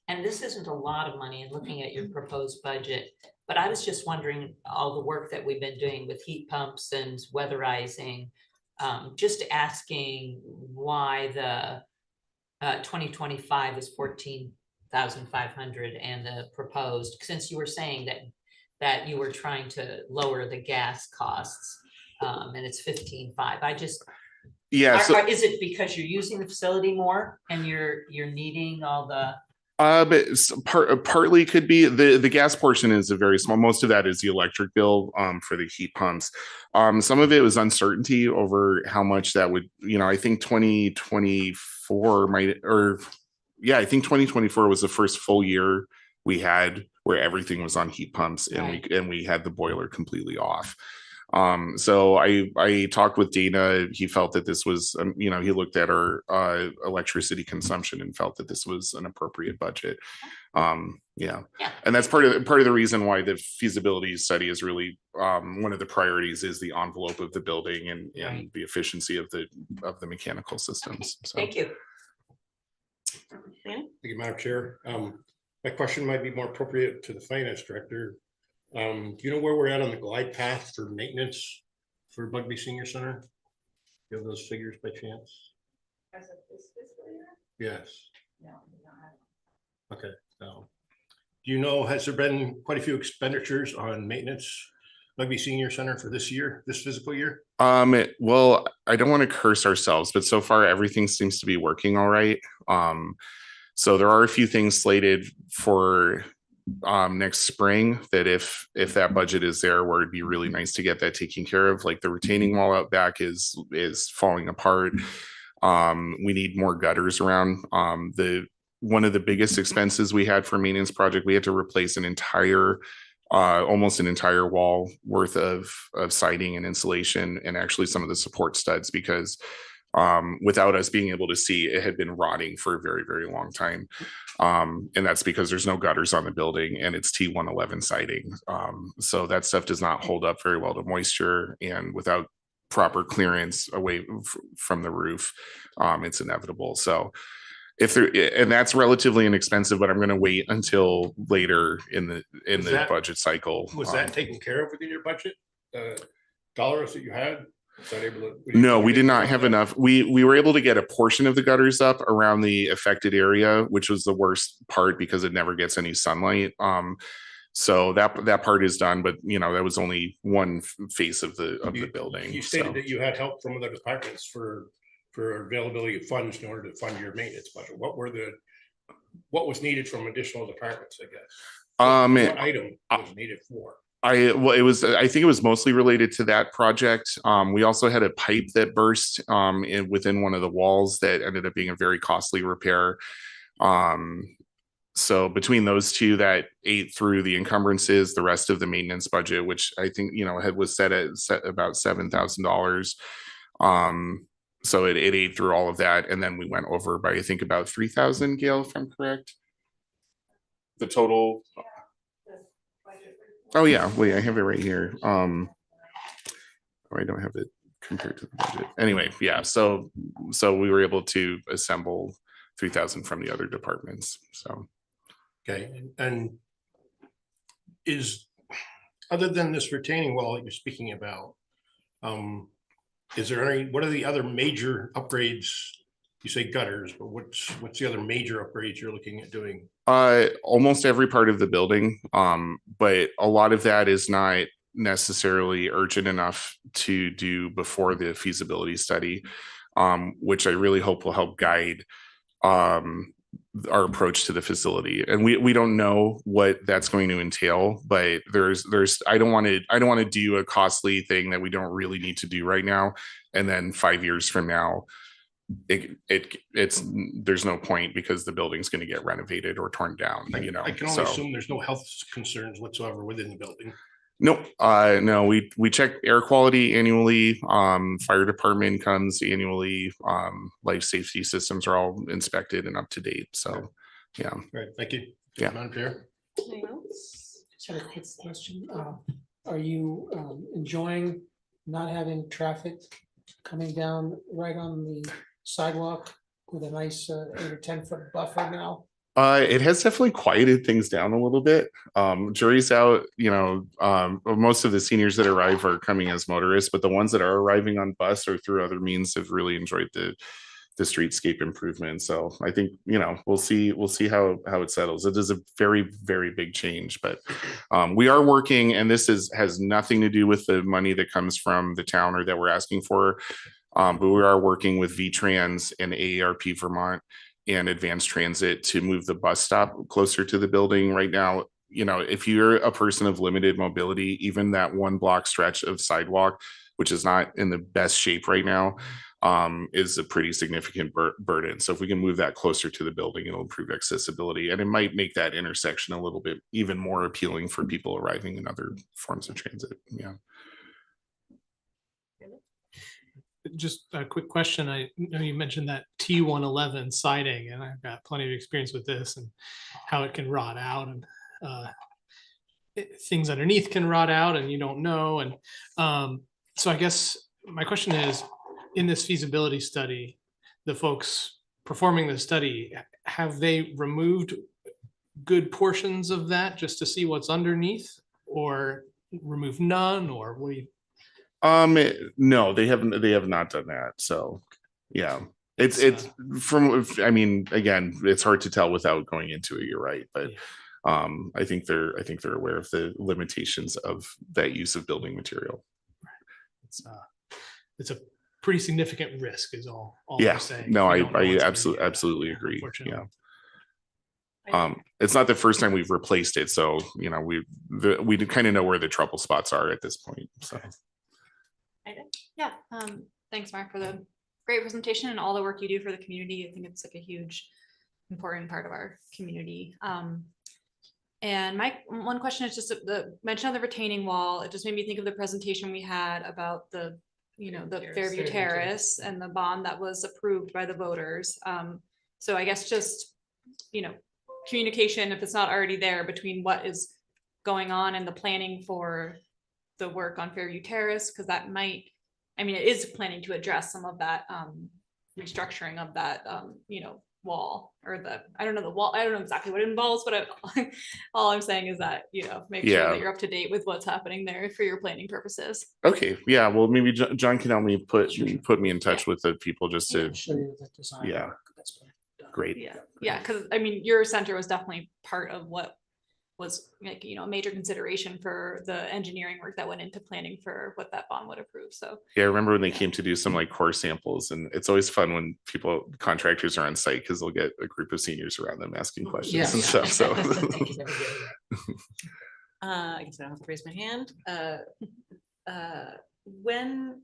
and this isn't a lot of money in looking at your proposed budget, but I was just wondering all the work that we've been doing with heat pumps and weatherizing, just asking why the 2025 is 14,500 and the proposed, since you were saying that you were trying to lower the gas costs, and it's 15,500. I just, is it because you're using the facility more and you're needing all the? But partly could be the gas portion is a very small. Most of that is the electric bill for the heat pumps. Some of it was uncertainty over how much that would. I think 2024 I think 2024 was the first full year we had where everything was on heat pumps and we had the boiler completely off. So I talked with Dana. He felt that this was, he looked at our electricity consumption and felt that this was an appropriate budget. And that's part of the reason why the feasibility study is really one of the priorities is the envelope of the building and the efficiency of the mechanical systems. So. Thank you. Thank you, Madam Chair. My question might be more appropriate to the finance director. Do you know where we're at on the glide path for maintenance for Bugbee Senior Center? Do you have those figures by chance? As of this fiscal year? Yes. No, we don't have. Okay. So, do you know, has there been quite a few expenditures on maintenance Bugbee Senior Center for this fiscal year? Well, I don't want to curse ourselves, but so far everything seems to be working all right. So there are a few things slated for next spring that if that budget is there, where it'd be really nice to get that taken care of, like the retaining wall out back is falling apart. We need more gutters around. One of the biggest expenses we had for a maintenance project, we had to replace almost an entire wall worth of siding and insulation, and actually some of the support studs, because without us being able to see, it had been rotting for a very, very long time. And that's because there's no gutters on the building and it's T111 siding. So that stuff does not hold up very well to moisture, and without proper clearance away from the roof, it's inevitable. So and that's relatively inexpensive, but I'm going to wait until later in the budget cycle. Was that taken care of within your budget? Dollars that you had? No, we did not have enough. We were able to get a portion of the gutters up around the affected area, which was the worst part because it never gets any sunlight. So that part is done, but that was only one face of the building. You stated so. that you had help from other departments for availability of funds in order to fund your maintenance budget. What was needed from additional departments, I guess? What item was needed for? I think it was mostly related to that project. We also had a pipe that burst within one of the walls that ended up being a very costly repair. So between those two, that ate through the encumbrances, the rest of the maintenance budget, which I think was set at about $7,000. So it ate through all of that, and then we went over by I think about 3,000, Gail, if I'm correct. The total. Oh yeah, wait, I have it right here. I don't have it compared to the budget. Anyway, yeah, so we were able to assemble 3,000 from the other departments. So okay, and is other than this retaining wall that you're speaking about, is there what are the other major upgrades? You say gutters, but what's the other major upgrades you're looking at doing? Almost every part of the building, but a lot of that is not necessarily urgent enough to do before the feasibility study, which I really hope will help guide our approach to the facility. And we don't know what that's going to entail, but I don't want to do a costly thing that we don't really need to do right now, and then 5 years from now there's no point because the building's going to get renovated or torn down. I can only assume there's no health concerns whatsoever within the building. Nope. No, we check air quality annually. Fire department comes annually. Life safety systems are all inspected and up to date. So yeah. All right, thank you. Yeah. Madam Chair. Anything else? Just had a quick question. Are you enjoying not having traffic coming down right on the sidewalk with a nice 8 or 10 foot buffer now? It has definitely quieted things down a little bit. Jury's out, most of the seniors that arrive are coming as motorists, but the ones that are arriving on bus or through other means have really enjoyed the streetscape improvement. So I think, we'll see how it settles. It is a very, very big change, but we are working, and this has nothing to do with the money that comes from the town or that we're asking for. But we are working with VTrans and AARP Vermont and Advanced Transit to move the bus stop closer to the building. Right now, if you're a person of limited mobility, even that 1 block stretch of sidewalk, which is not in the best shape right now, is a pretty significant burden. So if we can move that closer to the building, it'll improve accessibility, and it might make that intersection a little bit even more appealing for people arriving in other forms of transit. Yeah. Just a quick question. I know you mentioned that T111 siding, and I've got plenty of experience with this and how it can rot out, and things underneath can rot out and you don't know. And so I guess my question is, in this feasibility study, the folks performing the study, have they removed good portions of that just to see what's underneath, or remove none, or what do you? No, they have not done that. So yeah, it's from, again, it's hard to tell without going into it. You're right. But I think they're aware of the limitations of that use of building material. It's a pretty significant risk is all Yeah, I'm saying. no, I absolutely agree. Yeah. It's not the first time we've replaced it. So, we kind of know where the trouble spots are at this point. So. Yeah, thanks, Mark, for the great presentation and all the work you do for the community. I think it's like a huge, important part of our community. And my one question is just the mention of the retaining wall. It just made me think of the presentation we had about the Fairview Terrace and the bond that was approved by the voters. So I guess just, communication, if it's not already there, between what is going on and the planning for the work on Fairview Terrace, because that might, it is planning to address some of that restructuring of that, wall, or I don't know exactly what it involves, but all I'm saying is that, make sure that you're up to date with what's happening there for your planning purposes. Okay. Yeah. Well, maybe John can help me put me in touch with the people just to show you the design. Yeah. Great. Yeah. Because your center was definitely part of what was like, a major consideration for the engineering work that went into planning for what that bond would approve. So Yeah, I remember when they came to do some like core samples, and it's always fun when contractors are on site because they'll get a group of seniors around them asking questions Yeah. and stuff. So I guess I don't have to raise my hand.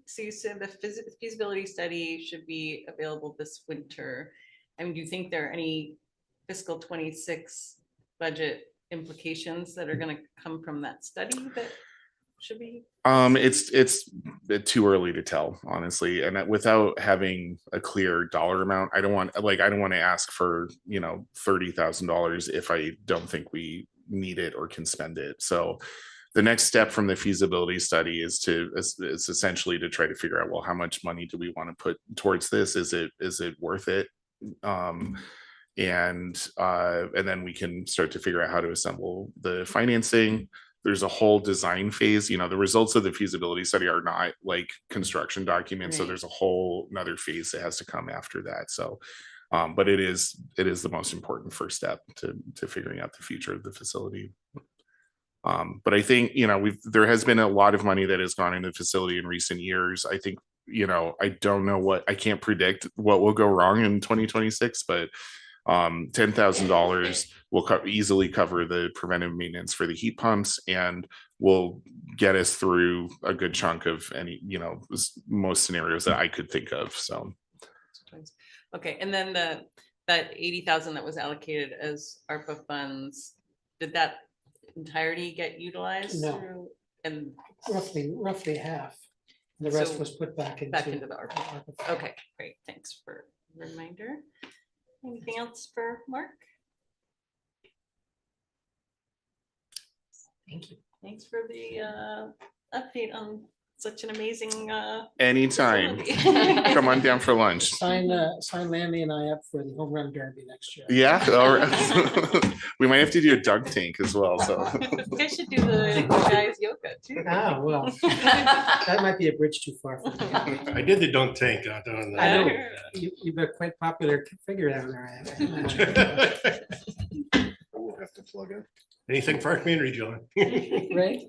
So you said the feasibility study should be available this winter. I mean, do you think there are any fiscal 26 budget implications that are going to come from that study that should be? it's a bit too early to tell, honestly, and without having a clear dollar amount, I don't want to ask for $30,000 if I don't think we need it or can spend it. So the next step from the feasibility study is essentially to try to figure out, well, how much money do we want to put towards this? Is it worth it? And then we can start to figure out how to assemble the financing. There's a whole design phase. The results of the feasibility study are not like construction documents. So Right. there's a whole another phase that has to come after that. So, but it is the most important first step to figuring out the future of the facility. But I think, there has been a lot of money that has gone into the facility in recent years. I think, I can't predict what will go wrong in 2026, but $10,000 will easily cover the preventive maintenance for the heat pumps and will get us through a good chunk of any, most scenarios that I could think of. So. Okay, and then that 80,000 that was allocated as ARPA funds, did that entirety get utilized? No. And Roughly half. The rest So, was put back into. back into the ARPA. Okay, great. Thanks for the reminder. Anything else for Mark? Thank you. Thanks for the update on such an amazing Anytime. facility. Come on down for lunch. Sign Lanny and I up for the home run derby next year. Yeah. All right. We might have to do a dunk tank as well. So. You guys should do the guys yoga too. Ah, well, that might be a bridge too far for me. I did the dunk tank down there. I know. You've got quite popular figure down there. We'll have to plug in. Anything for our community, John? Right?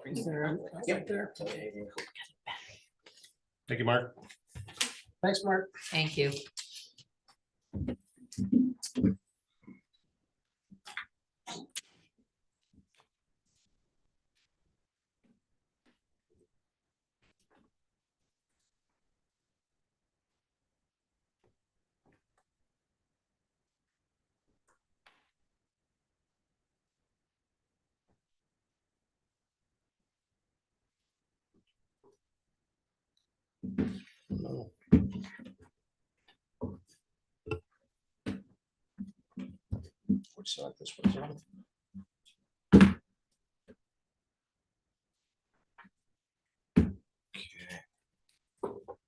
Is there, right there? Thank you, Mark. Thanks, Mark. Thank you. No. Which side this one's on?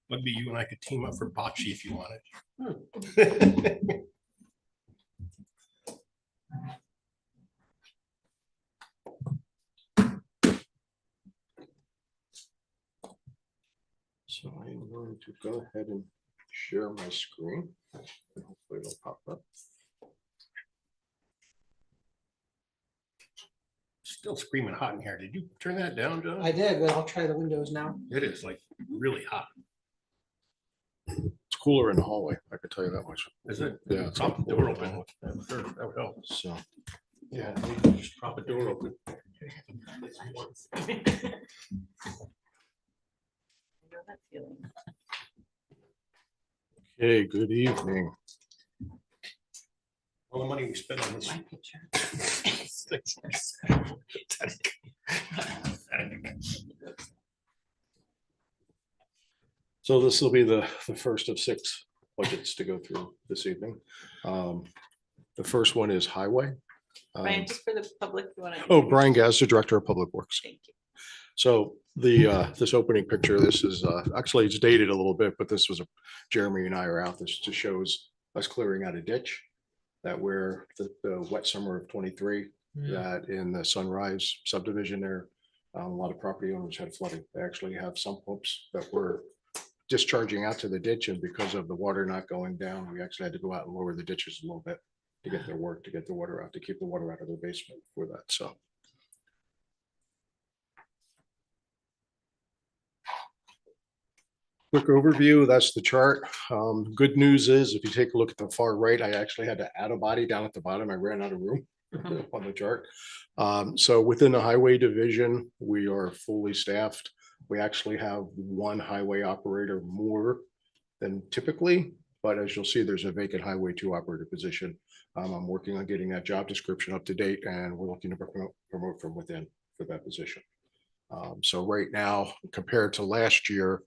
Bugbee, you and I could team up for bocce if you wanted. So I'm going to go ahead and share my screen. Hopefully it'll pop up. Still screaming hot in here. Did you turn that down, John? I did, but I'll try the windows now. It is like really hot. It's cooler in the hallway, I can tell you that much. Is it? Yeah. it's Prop the cooler. door open. Sure, that would help. So, Yeah, maybe just prop the door open. I know that feeling. hey, good evening. All the money we spent on this. My picture. So this will be the first of 6 budgets to go through this evening. The first one is highway. Brian, just for the public, you want to? Oh, Brian Gaz, the Director of Public Works. Thank you. So this opening picture, this is actually it's dated a little bit, but this was Jeremy and I are out. This just shows us clearing out a ditch that where the wet summer of 23, that in the Sunrise subdivision there, a lot of property owners had flooding. They actually have sump pumps that were discharging out to the ditch, and because of the water not going down, we actually had to go out and lower the ditches a little bit to get their work, to get the water out, to keep the water out of their basement for that, so. Quick overview, that's the chart. Good news is, if you take a look at the far right, I actually had to add a body down at the bottom. I ran out of room on the chart. So within the highway division, we are fully staffed. We actually have one highway operator more than typically, but as you'll see, there's a vacant highway 2 operator position. I'm working on getting that job description up to date, and we're looking to promote from within for that position. So right now, compared to last year,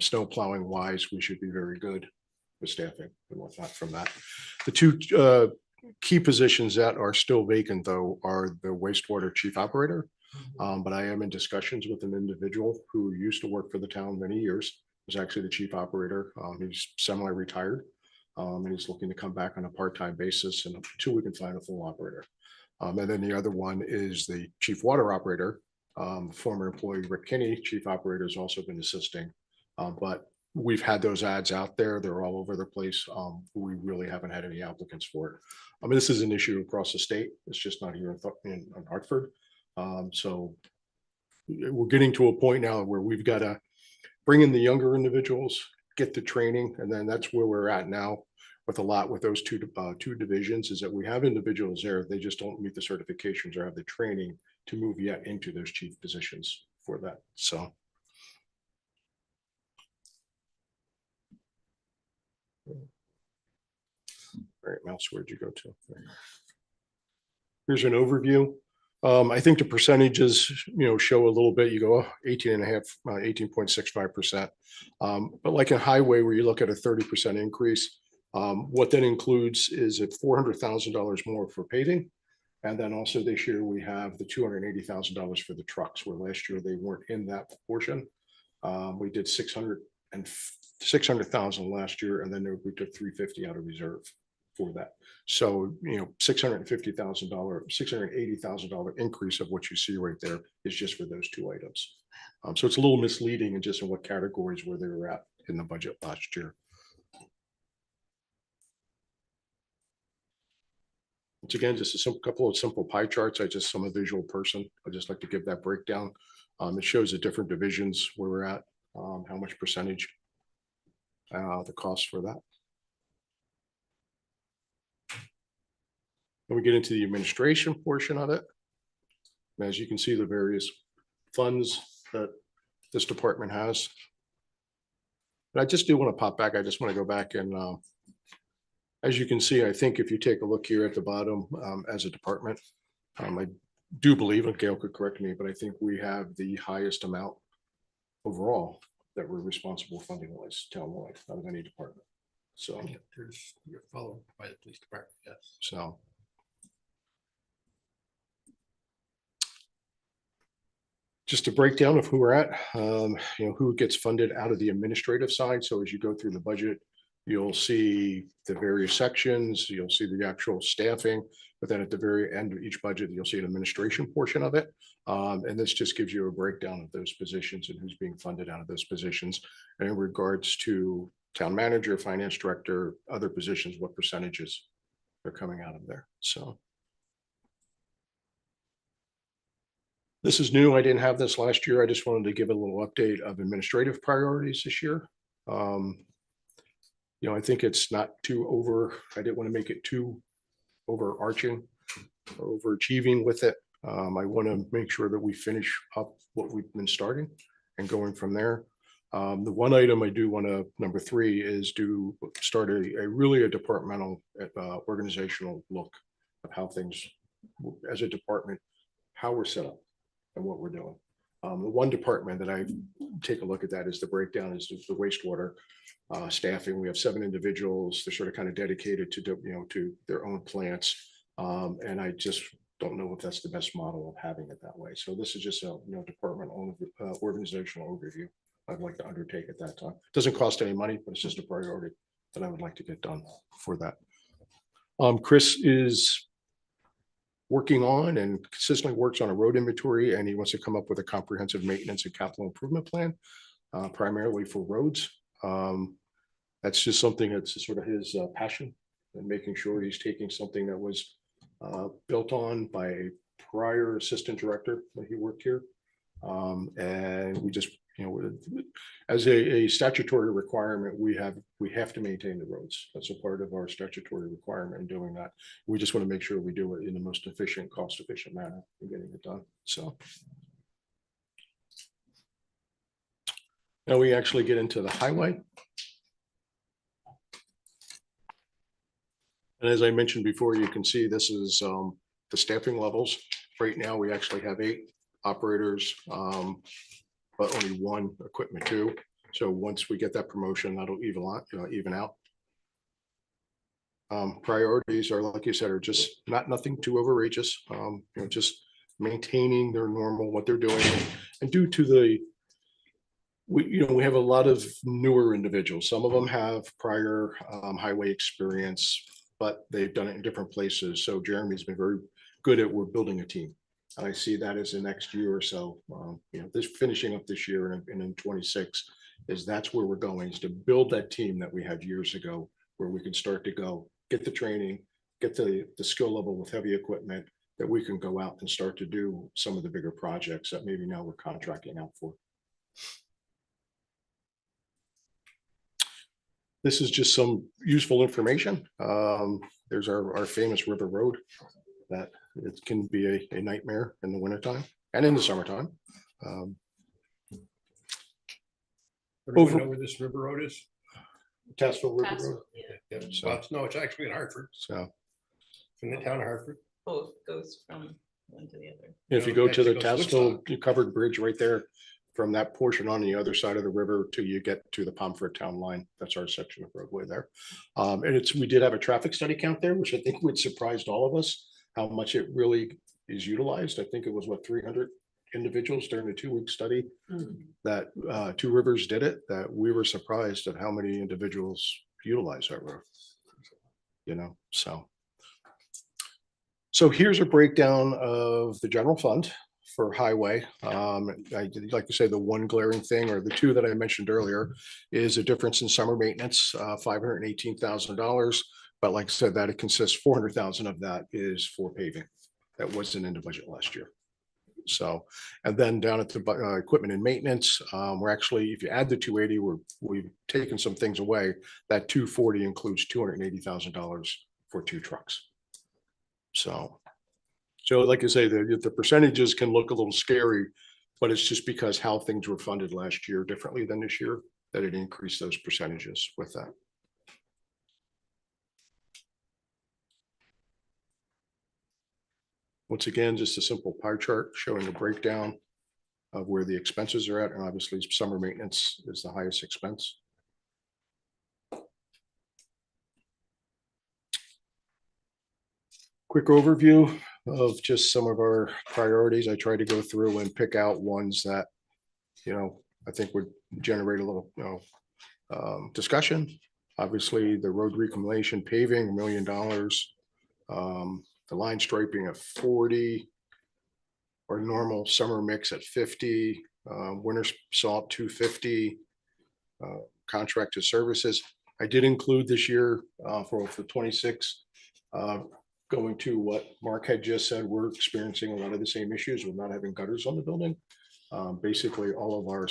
snow plowing wise, we should be very good with staffing and whatnot from that. The 2 key positions that are still vacant, though, are the wastewater chief operator. But I am in discussions with an individual who used to work for the town many years, was actually the chief operator. He's semi-retired, and he's looking to come back on a part-time basis and until we can find a full operator. And then the other one is the chief water operator. Former employee Rick Kinney, chief operator, has also been assisting. But we've had those ads out there. They're all over the place. We really haven't had any applicants for it. I mean, this is an issue across the state. It's just not here in Hartford. So we're getting to a point now where we've got to bring in the younger individuals, get the training, and then that's where we're at now with those two divisions, is that we have individuals there. They just don't meet the certifications or have the training to move yet into those chief positions for that. So. All right, Mouse, where'd you go to? Here's an overview. I think the percentages, show a little bit. You go 18.65%. But like in highway, where you look at a 30% increase, what that includes is at $400,000 more for paving. And then also this year we have the $280,000 for the trucks, where last year they weren't in that portion. We did 600,000 last year, and then we took 350 out of reserve for that. So, $680,000 increase of what you see right there is just for those 2 items. So it's a little misleading and just in what categories where they were at in the budget last year. Once again, just a couple of simple pie charts. I'm a visual person. I just like to give that breakdown. It shows the different divisions where we're at, how much percentage, the cost for that. Then we get into the administration portion of it. And as you can see, the various funds that this department has. But I just do want to pop back. I just want to go back and, as you can see, I think if you take a look here at the bottom, as a department, I do believe, and Gail could correct me, but I think we have the highest amount overall that we're responsible funding-wise, town-wide, out of any department. So You're followed by the police department, yes. So. Just a breakdown of who we're at, who gets funded out of the administrative side. So as you go through the budget, you'll see the various sections, you'll see the actual staffing, but then at the very end of each budget, you'll see an administration portion of it. And this just gives you a breakdown of those positions and who's being funded out of those positions. And in regards to town manager, finance director, other positions, what percentages are coming out of there. So. This is new. I didn't have this last year. I just wanted to give a little update of administrative priorities this year. I think it's not too I didn't want to make it too overarching or overachieving with it. I want to make sure that we finish up what we've been starting and going from there. The one item I do want to, number 3, is to start a departmental organizational look of how things as a department, how we're set up and what we're doing. The one department that I take a look at that is the breakdown is the wastewater staffing. We have 7 individuals. They're sort of kind of dedicated to their own plants. And I just don't know if that's the best model of having it that way. So this is just a department organizational overview I'd like to undertake at that time. Doesn't cost any money, but it's just a priority that I would like to get done for that. Chris is working on and consistently works on a road inventory, and he wants to come up with a comprehensive maintenance and capital improvement plan, primarily for roads. That's just something that's sort of his passion and making sure he's taking something that was built on by a prior assistant director when he worked here. And we just, as a statutory requirement, we have to maintain the roads. That's a part of our statutory requirement in doing that. We just want to make sure we do it in the most efficient, cost-efficient manner in getting it done. So. Now we actually get into the highway. And as I mentioned before, you can see this is the staffing levels. Right now, we actually have 8 operators, but only 1 equipment 2. So once we get that promotion, that'll even out. Priorities are, like you said, are just nothing too outrageous. Just maintaining their normal, what they're doing, and due to the we have a lot of newer individuals. Some of them have prior highway experience, but they've done it in different places. So Jeremy's been very good at we're building a team. I see that as the next year or so. This finishing up this year and in 26 is that's where we're going, is to build that team that we had years ago, where we can start to go get the training, get the skill level with heavy equipment that we can go out and start to do some of the bigger projects that maybe now we're contracting out for. This is just some useful information. There's our famous River Road that it can be a nightmare in the wintertime and in the summertime. Everyone know where this river road is? Tassville River Tassville, Road. yeah. Yeah, so no, it's actually in Hartford, So in the town of Hartford. Both goes from one to the other. if you go to the Actually goes to Tassville Woodstock. covered bridge right there, from that portion on the other side of the river till you get to the Pomfret town line, that's our section of roadway there. And we did have a traffic study count there, which I think would surprised all of us, how much it really is utilized. I think it was 300 individuals during the 2-week study that Two Rivers did it, that we were surprised at how many individuals utilize that road. So here's a breakdown of the general fund for highway. I'd like to say the one glaring thing, or the 2 that I mentioned earlier, is a difference in summer maintenance, $518,000. But like I said, that it consists $400,000 of that is for paving. That wasn't in the budget last year. So, and then down at the equipment and maintenance, we're actually, if you add the 280, we've taken some things away. That 240 includes $280,000 for 2 trucks. So like I say, the percentages can look a little scary, but it's just because how things were funded last year differently than this year, that it increased those percentages with that. Once again, just a simple pie chart showing a breakdown of where the expenses are at, and obviously summer maintenance is the highest expense. Quick overview of just some of our priorities. I tried to go through and pick out ones that, I think would generate a little, discussion. Obviously, the road reclamation paving, $1 million. The line striping at 40, or normal summer mix at 50, winter salt 250, contracted services. I did include this year for 26, going to what Mark had just said, we're experiencing a lot of the same issues with not having gutters on the building. Basically, all of our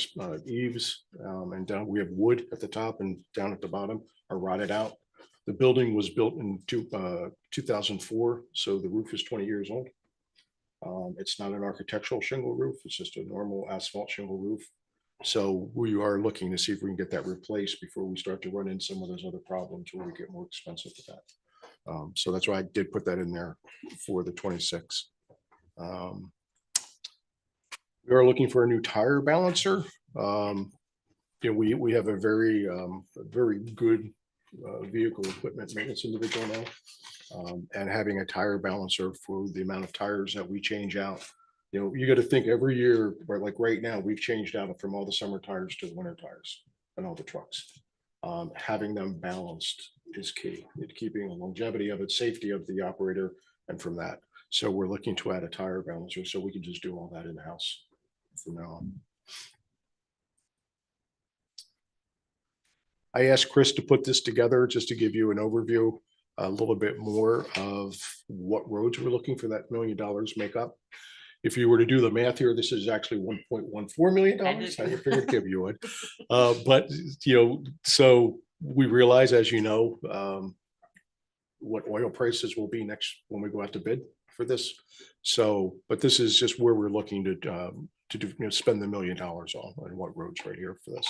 eaves and down, we have wood at the top and down at the bottom are rotted out. The building was built in 2004, so the roof is 20 years old. It's not an architectural shingle roof, it's just a normal asphalt shingle roof. So we are looking to see if we can get that replaced before we start to run into some of those other problems where we get more expensive with that. So that's why I did put that in there for the 26. We are looking for a new tire balancer. We have a very good vehicle equipment maintenance individual now, and having a tire balancer for the amount of tires that we change out. You got to think every year, but like right now, we've changed out from all the summer tires to the winter tires and all the trucks. Having them balanced is key in keeping the longevity of it, safety of the operator, and from that. So we're looking to add a tire balancer so we can just do all that in the house from now on. I asked Chris to put this together just to give you an overview a little bit more of what roads we're looking for that $1 million make up. If you were to do the math here, this is actually $1.14 million. I figured give you would. But, so we realize, as you know, what oil prices will be next when we go out to bid for this. So, but this is just where we're looking to do, spend the $1 million on and what roads right here for this.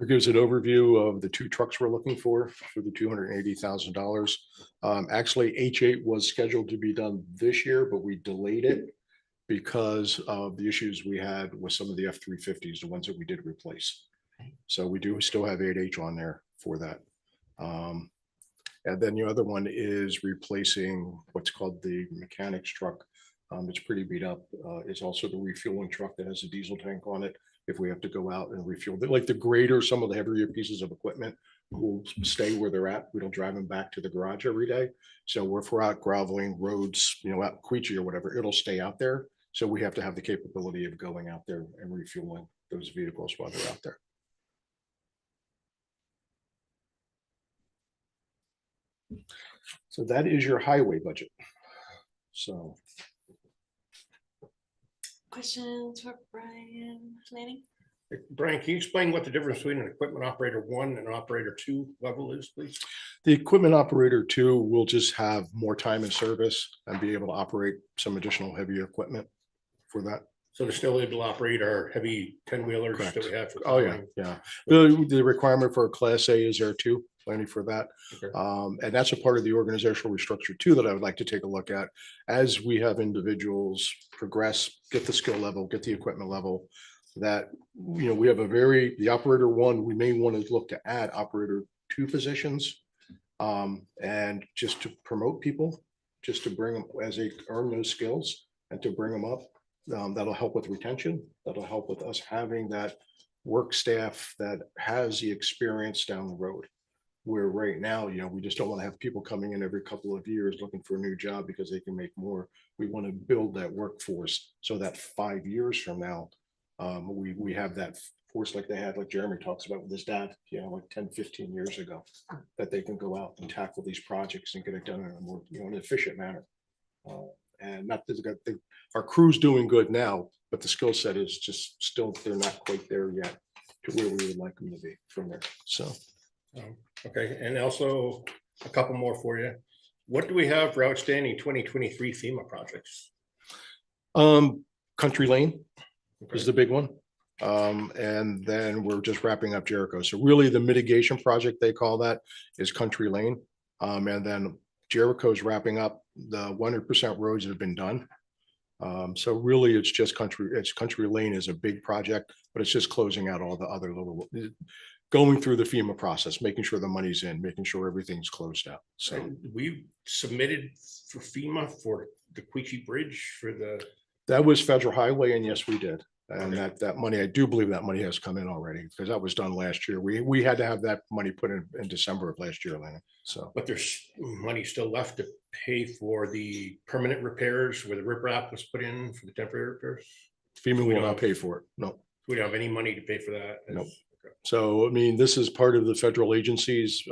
It gives an overview of the 2 trucks we're looking for the $280,000. Actually, H8 was scheduled to be done this year, but we delayed it because of the issues we had with some of the F-350s, the ones that we did replace. So we do still have 8H on there for that. And then the other one is replacing what's called the mechanic's truck. It's pretty beat up. It's also the refueling truck that has a diesel tank on it. If we have to go out and refuel, like the grader, some of the heavier pieces of equipment will stay where they're at. We don't drive them back to the garage every day. So if we're out graveling roads, out Queechee or whatever, it'll stay out there. So we have to have the capability of going out there and refueling those vehicles while they're out there. So that is your highway budget. So. Questions for Brian Lanning? Brian, can you explain what the difference between an equipment operator 1 and operator 2 level is, please? The equipment operator 2 will just have more time in service and be able to operate some additional heavy equipment for that. So they're still able to operate our heavy 10-wheelers that we have. For oh yeah, yeah. The requirement for a Class A is there too, plenty for that. Okay. And that's a part of the organizational restructure too that I would like to take a look at as we have individuals progress, get the skill level, get the equipment level. That we have the operator 1. We may want to look to add operator 2 positions, and just to promote people, just to bring them as they earn those skills and to bring them up. That'll help with retention. That'll help with us having that work staff that has the experience down the road. Where right now, we just don't want to have people coming in every couple of years looking for a new job because they can make more. We want to build that workforce so that 5 years from now, we have that force like they had, like Jeremy talks about with his dad, like 10, 15 years ago, that they can go out and tackle these projects and get it done in a more, an efficient manner. And not that our crew's doing good now, but the skill set is just still, they're not quite there yet to where we would like them to be from there. So. Okay, and also a couple more for you. What do we have for outstanding 2023 FEMA projects? Country Lane is the big one. And then we're just wrapping up Jericho. So really the mitigation project, they call that, is Country Lane. And then Jericho's wrapping up the 100% roads that have been done. So really it's just Country Lane is a big project, but it's just closing out all the other little, going through the FEMA process, making sure the money's in, making sure everything's closed out. So we submitted for FEMA for the Queechee Bridge for the. That was federal highway, and yes, we did. And that money, I do believe that money has come in already because that was done last year. We had to have that money put in December of last year, Lennon. So, but there's money still left to pay for the permanent repairs where the riprap was put in for the temporary repairs. FEMA will not pay for it. No, we don't have any money to pay for that. No. Okay. So, I mean, this is part of the federal agencies.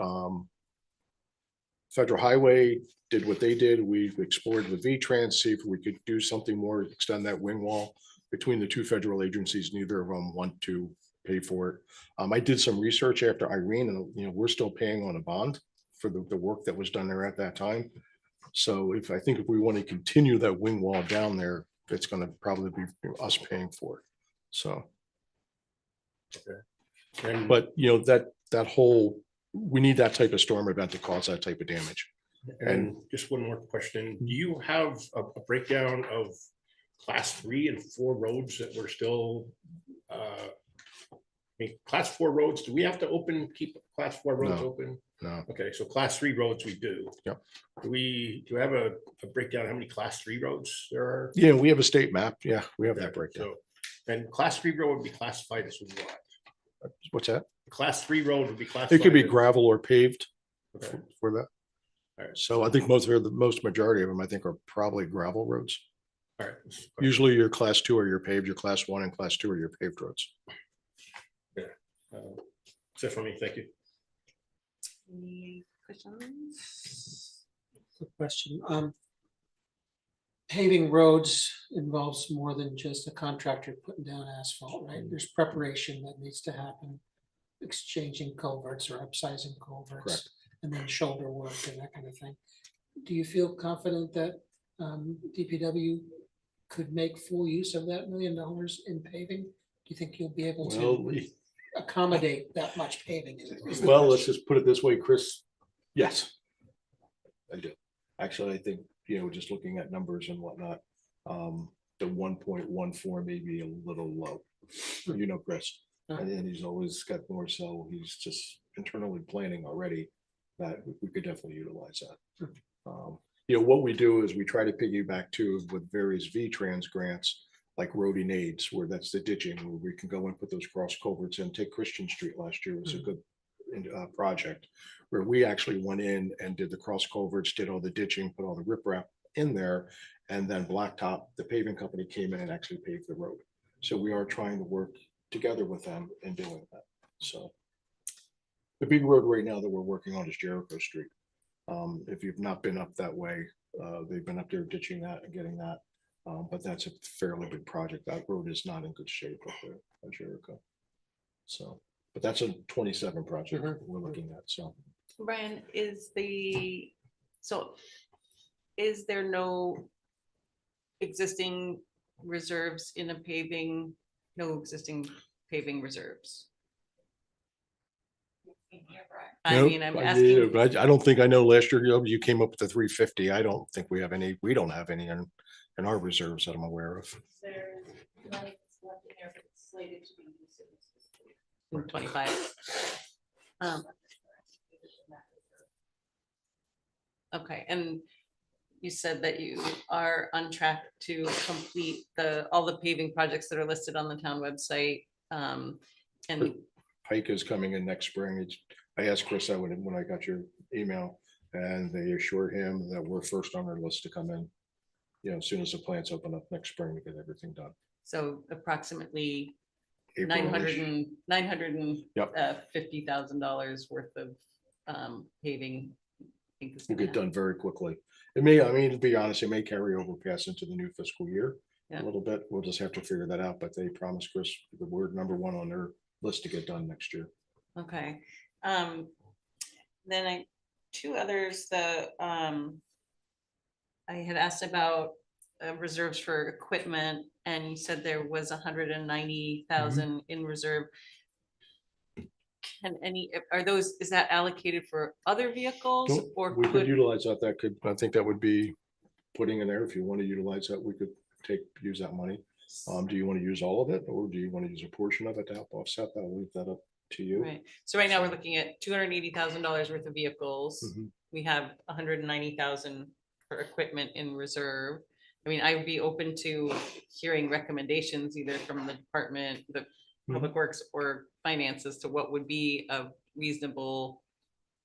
Federal Highway did what they did. We explored with V-Trans, see if we could do something more, extend that wing wall between the 2 federal agencies. Neither of them want to pay for it. I did some research after Irene, and we're still paying on a bond for the work that was done there at that time. So if we want to continue that wing wall down there, it's going to probably be us paying for it. So, okay. But that whole, we need that type of storm event to cause that type of damage. And just one more question. Do you have a breakdown of class 3 and 4 roads that we're still, class 4 roads, do we have to keep class 4 roads open? No. Okay, so class 3 roads we do. Yep. Do we have a breakdown of how many class 3 roads there are? Yeah, we have a state map. Yeah, we have that breakdown. So, and class 3 road would be classified as what? What's that? Class 3 road would be classified. It could be gravel or paved Okay. for that. All right. So I think the most majority of them, I think, are probably gravel roads. All right. Usually your class 2 are your paved, your class 1 and class 2 are your paved roads. Yeah. That's it for me. Thank you. Any questions? Quick question. Paving roads involves more than just a contractor putting down asphalt, right? There's preparation that needs to happen. Exchanging culverts or upsizing culverts. Correct. And then shoulder work and that kind of thing. Do you feel confident that DPW could make full use of that $1 million in paving? Do you think you'll be able to accommodate that much paving? Is the Well, question. let's just put it this way, Chris. Yes. I do. Actually, I think, just looking at numbers and whatnot, the 1.14 may be a little low. Chris, and he's always got more, so he's just internally planning already that we could definitely utilize that. What we do is we try to piggyback too with various V-Trans grants, like roading aids, where that's the ditching, where we can go and put those cross culverts in. Take Christian Street last year was a good project, where we actually went in and did the cross culverts, did all the ditching, put all the riprap in there, and then Blacktop, the paving company, came in and actually paved the road. So we are trying to work together with them in doing that. So the big road right now that we're working on is Jericho Street. If you've not been up that way, they've been up there ditching that and getting that. But that's a fairly big project. That road is not in good shape up there at Jericho. So, but that's a 27 project we're looking at. So, Brian, is there no existing reserves in a paving, no existing paving reserves? I mean, I'm asking. but I don't think I know. Last year, you came up with the 350. I don't think we have any. We don't have any in our reserves that I'm aware of. There's money left in there, but it's slated to be used in 25. Okay, and you said that you are on track to complete all the paving projects that are listed on the town website. And Pike is coming in next spring. I asked Chris that when I got your email, and they assured him that we're first on their list to come in, as soon as the plants open up next spring to get everything done. so approximately April-ish. $950,000 worth of paving. I think is Will gonna get done happen. very quickly. It may, to be honest, it may carry over past into the new fiscal year Yeah. a little bit. We'll just have to figure that out, but they promised Chris the word number one on their list to get done next year. Okay, then two others, I had asked about reserves for equipment, and you said there was 190,000 in reserve. Can is that allocated for other vehicles Nope, or we could could, utilize that. I think that would be putting in there. If you want to utilize that, we could use that money. Do you want to use all of it, or do you want to use a portion of it to help offset that? I'll leave that up to you. right, so right now we're looking at $280,000 worth of vehicles. Mhm. We have 190,000 for equipment in reserve. I mean, I would be open to hearing recommendations either from the department, the Public Works or Finance as to what would be a reasonable,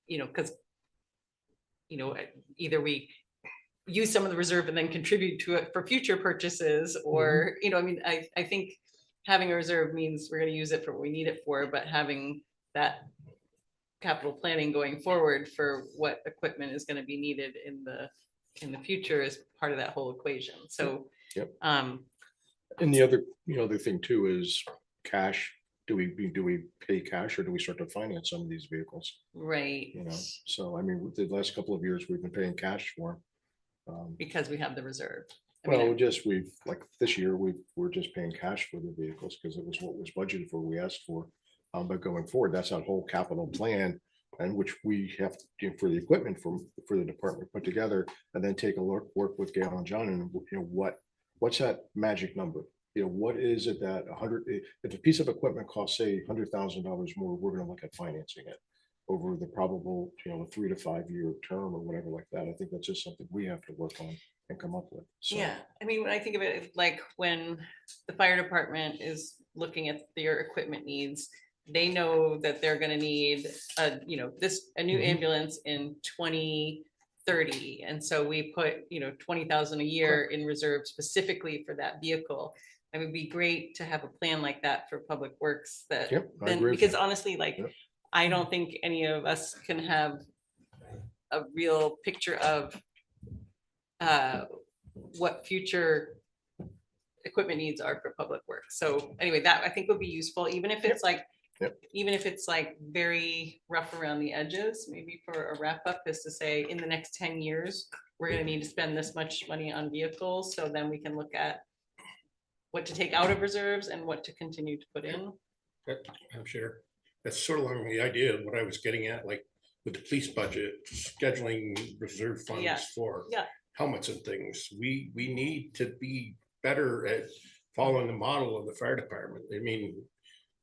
because either we use some of the reserve and then contribute to it for future purchases, or, I think having a reserve means we're going to use it for what we need it for, but having that capital planning going forward for what equipment is going to be needed in the future is part of that whole equation. So, Yep. And the other thing too is cash. Do we pay cash, or do we start to finance some of these vehicles? right, So the last couple of years we've been paying cash for. because we have the reserve. We've like this year, we're just paying cash for the vehicles because it was what was budgeted for, we asked for. But going forward, that's our whole capital plan, and which we have to do for the equipment for the department put together, and then take a look, work with Gail and John, and what's that magic number? What is it that if a piece of equipment costs, say, $100,000 more, we're gonna look at financing it over the probable, 3 to 5 year term or whatever like that. I think that's just something we have to work on and come up with. So, Yeah, when I think of it, like when the fire department is looking at their equipment needs, they know that they're gonna need a new ambulance in 2030. And so we put, 20,000 a year in reserve specifically for that vehicle. it would be great to have a plan like that for Public Works that Yep, I then, agree with because you. honestly, like, Yep. I don't think any of us can have a real picture of what future equipment needs are for Public Works. So anyway, that I think would be useful, even if it's like, Yep. even if it's like very rough around the edges, maybe for a wrap up is to say, in the next 10 years, we're gonna need to spend this much money on vehicles, so then we can look at what to take out of reserves and what to continue to put in. I'm sure. That's sort of along the idea of what I was getting at, like with the police budget, scheduling reserve Yeah. funds for Yeah. helmets and things. We need to be better at following the model of the fire department. I mean,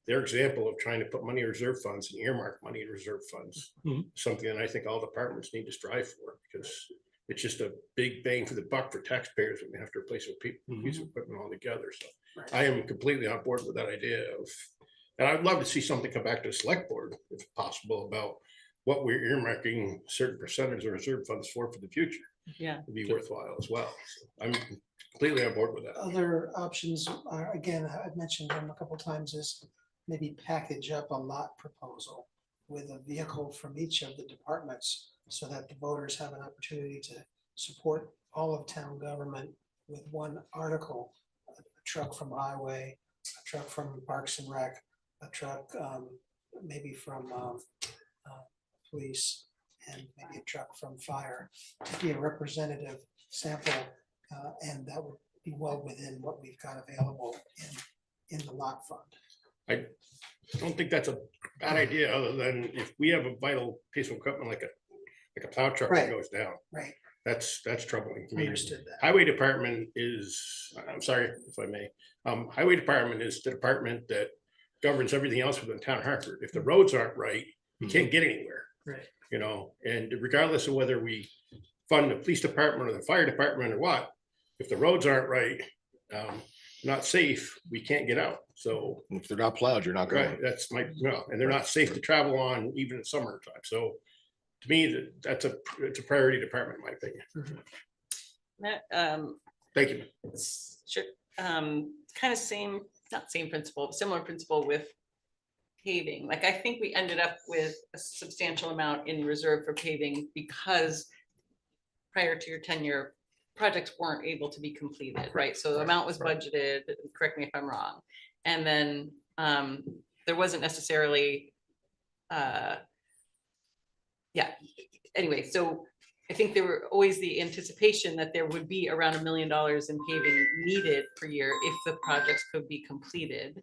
their example of trying to put money in reserve funds and earmark money in reserve funds, something that I think all departments need to strive for, because it's just a big bang for the buck for taxpayers when we have to replace a piece of equipment altogether. So I am completely on board with that idea of, and I'd love to see something come back to the select board, if possible, about what we're earmarking certain percentage of reserve funds for the future. Yeah. Would be worthwhile as well. So I'm completely on board with that. Other options are, again, I've mentioned them a couple times, is maybe package up a lot proposal with a vehicle from each of the departments so that the voters have an opportunity to support all of town government with one article, a truck from highway, a truck from Parks and Rec, a truck maybe from police, and maybe a truck from fire, to be a representative sample, and that would be well within what we've got available in the lot fund. I don't think that's a bad idea, other than if we have a vital piece of equipment like a plow truck that Right. goes down, Right, that's troubling to me. understood that. Highway department is, I'm sorry if I may, highway department is the department that governs everything else within town of Hartford. If the roads aren't right, you can't get anywhere. Right. You know, and regardless of whether we fund the police department or the fire department or what, if the roads aren't right, not safe, we can't get out. So, If they're not plowed, you're not right, going. that's my, no, and they're not safe to travel on even in summertime. So to me, it's a priority department, in my opinion. That, Thank you. sure, kind of same, not same principle, similar principle with paving. Like, I think we ended up with a substantial amount in reserve for paving because prior to your tenure, projects weren't able to be completed, right? So the amount was budgeted, correct me if I'm wrong. And then there wasn't necessarily, anyway, so I think there were always the anticipation that there would be around $1 million in paving needed per year if the projects could be completed.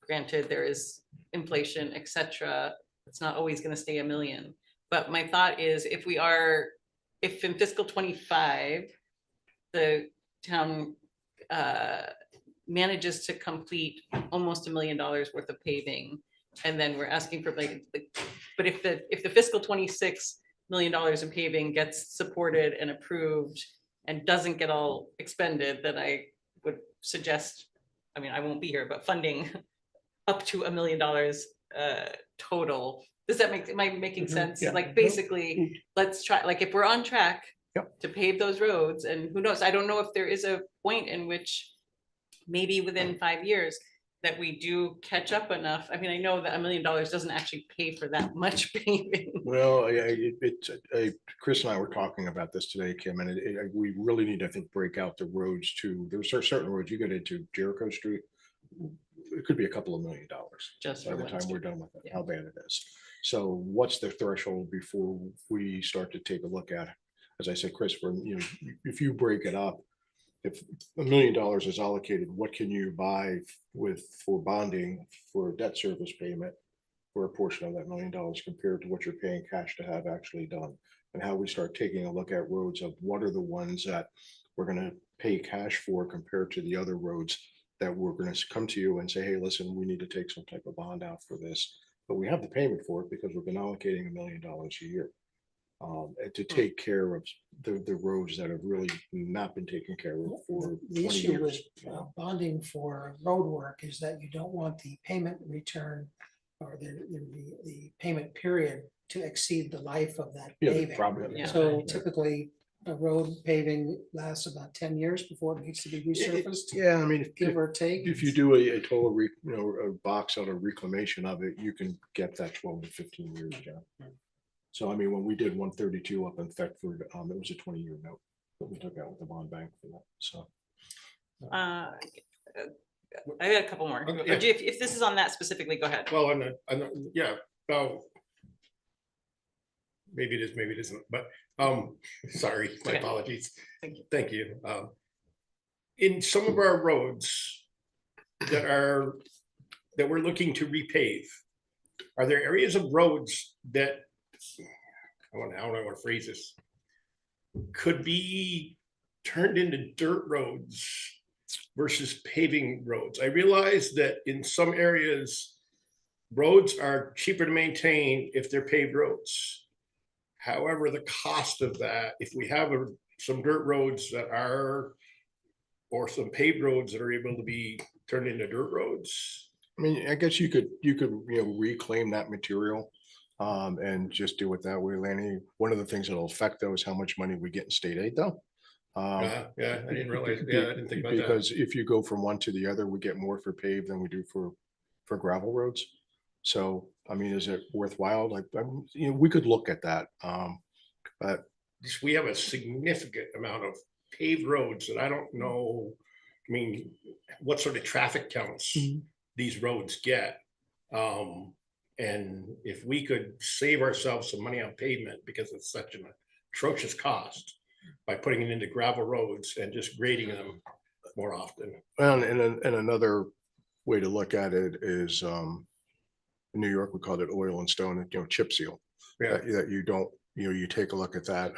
Granted, there is inflation, et cetera. It's not always going to stay $1 million. But my thought is, if in fiscal 25, the town manages to complete almost $1 million worth of paving, and then we're asking for but if the fiscal 26 $1 million in paving gets supported and approved and doesn't get all expended, then I would suggest, I mean, I won't be here, but funding up to $1 million total. Does that am I making sense? Yeah. Like, basically, let's try, like, if we're on track Yep. to pave those roads, and who knows, I don't know if there is a point in which maybe within 5 years that we do catch up enough. I mean, I know that $1 million doesn't actually pay for that much paving. Well, yeah, Chris and I were talking about this today, Kim, and we really need to, I think, break out the roads to, there's certain roads you get into Jericho Street. It could be a couple of $1 million Just by for the one time we're street. done with it, Yeah. how bad it is. So what's the threshold before we start to take a look at, as I said, Chris, if you break it up, if $1 million is allocated, what can you buy for bonding for debt service payment for a portion of that $1 million compared to what you're paying cash to have actually done? And how we start taking a look at roads of what are the ones that we're going to pay cash for compared to the other roads that we're going to come to you and say, hey, listen, we need to take some type of bond out for this, but we have the payment for it because we've been allocating $1 million a year. And to take care of the roads that have really not been taken care of for The 20 issue with years. bonding for road work is that you don't want the payment return or the payment period to exceed the life of that Yeah, paving. probably. Yeah. So typically, a road paving lasts about 10 years before it needs to be resurfaced, Yeah, I mean, give or take. if you do a total, a box out of reclamation of it, you can get that 12 to 15 years, yeah. So I mean, when we did 132 up in Thetford, it was a 20-year note that we took out with the bond bank for that, so. I got a couple more. Okay. If this is on that specifically, go ahead. Well, yeah, well. Maybe it is, maybe it isn't, but, sorry, my Okay. apologies. Thank you. Thank you. In some of our roads that we're looking to repave, are there areas of roads that, how do I want to phrase this? Could be turned into dirt roads versus paving roads? I realize that in some areas, roads are cheaper to maintain if they're paved roads. However, the cost of that, if we have some dirt roads that are, or some paved roads that are able to be turned into dirt roads. I mean, I guess you could, reclaim that material and just do it that way, Lanny. One of the things that'll affect though is how much money we get in state aid though. Yeah, I didn't realize, I didn't think about that. Because if you go from one to the other, we get more for paved than we do for gravel roads. So, I mean, is it worthwhile? Like, we could look at that. But We have a significant amount of paved roads that I don't know, I mean, what sort of traffic counts these roads get. And if we could save ourselves some money on pavement because it's such an atrocious cost by putting it into gravel roads and just grading them more often. and another way to look at it is in New York, we call it oil and stone, chip seal. Yeah. That you don't, you take a look at that.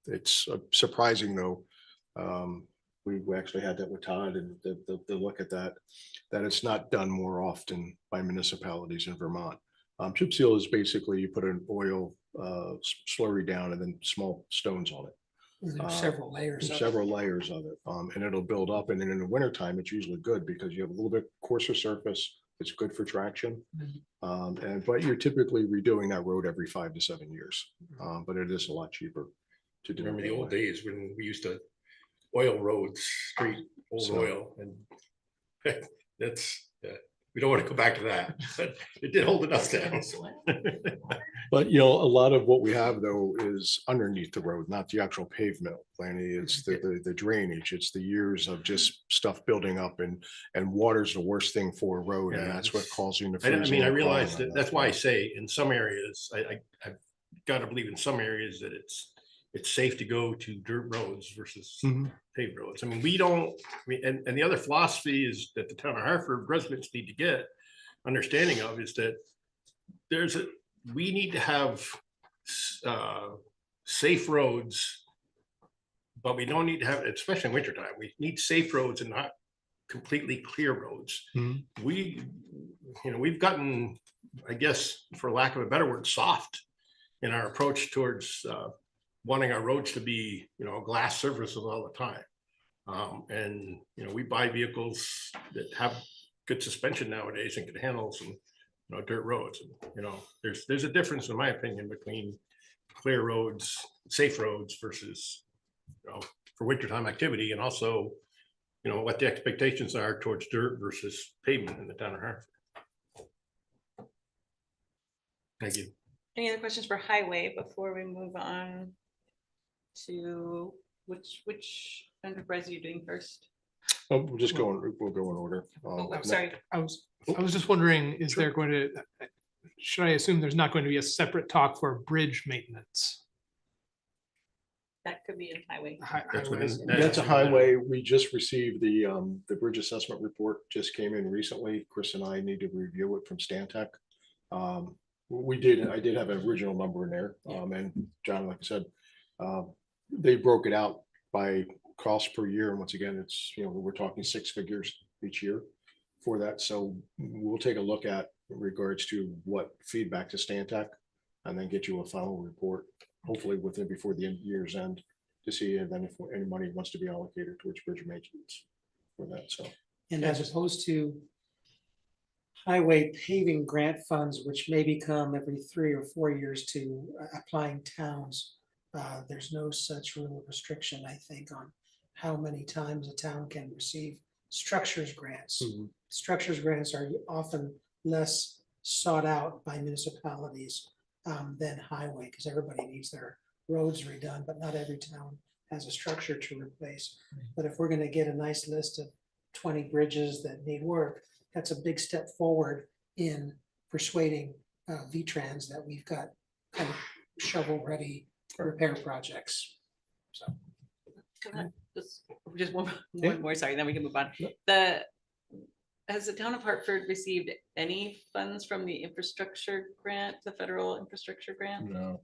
It's surprising though. We actually had that with Todd and the look at that it's not done more often by municipalities in Vermont. Chip seal is basically you put an oil slurry down and then small stones on it. There's several layers. Several layers of it, and it'll build up. And then in the wintertime, it's usually good because you have a little bit coarser surface. It's good for traction. But you're typically redoing that road every 5 to 7 years. But it is a lot cheaper to do. Remember the old days when we used to oil roads, straight old oil, and that's, we don't want to go back to that, but it did hold us down. But a lot of what we have though is underneath the road, not the actual pavement, Lanny. It's the drainage. It's the years of just stuff building up, and water's the worst thing for a road, and that's what causing the. I mean, I realize that that's why I say in some areas, I've got to believe in some areas that it's safe to go to dirt roads versus paved roads. I mean, and the other philosophy is that the town of Hartford residents need to get understanding of is that we need to have safe roads, but we don't need to have, especially in wintertime, we need safe roads and not completely clear roads. We've gotten, I guess, for lack of a better word, soft in our approach towards wanting our roads to be, glass surfaces all the time. And we buy vehicles that have good suspension nowadays and can handle some, dirt roads. And, there's a difference, in my opinion, between clear roads, safe roads versus, for wintertime activity, and also, what the expectations are towards dirt versus pavement in the town of Hartford. Thank you. Any other questions for highway before we move on to which enterprise are you doing first? Oh, we'll go in order. I'm sorry. I was just wondering, should I assume there's not going to be a separate talk for bridge maintenance? That could be in highway. That's a highway. We just received the bridge assessment report, just came in recently. Chris and I need to review it from Stantec. I did have an original number in there. And John, like I said, they broke it out by cost per year. And once again, it's, we're talking 6 figures each year for that. So we'll take a look at in regards to what feedback to Stantec and then get you a final report, hopefully before the year's end, to see and then if any money wants to be allocated towards bridge maintenance for that. So, And as opposed to highway paving grant funds, which maybe come every 3 or 4 years to applying towns, there's no such real restriction, I think, on how many times a town can receive structures grants. Structures grants are often less sought out by municipalities than highway, because everybody needs their roads redone, but not every town has a structure to replace. But if we're gonna get a nice list of 20 bridges that need work, that's a big step forward in persuading V-Trans that we've got kind of shovel-ready repair projects. So. Go ahead. Just one more, sorry, then we can move on. Has the town of Hartford received any funds from the infrastructure grant, the federal infrastructure grant? No.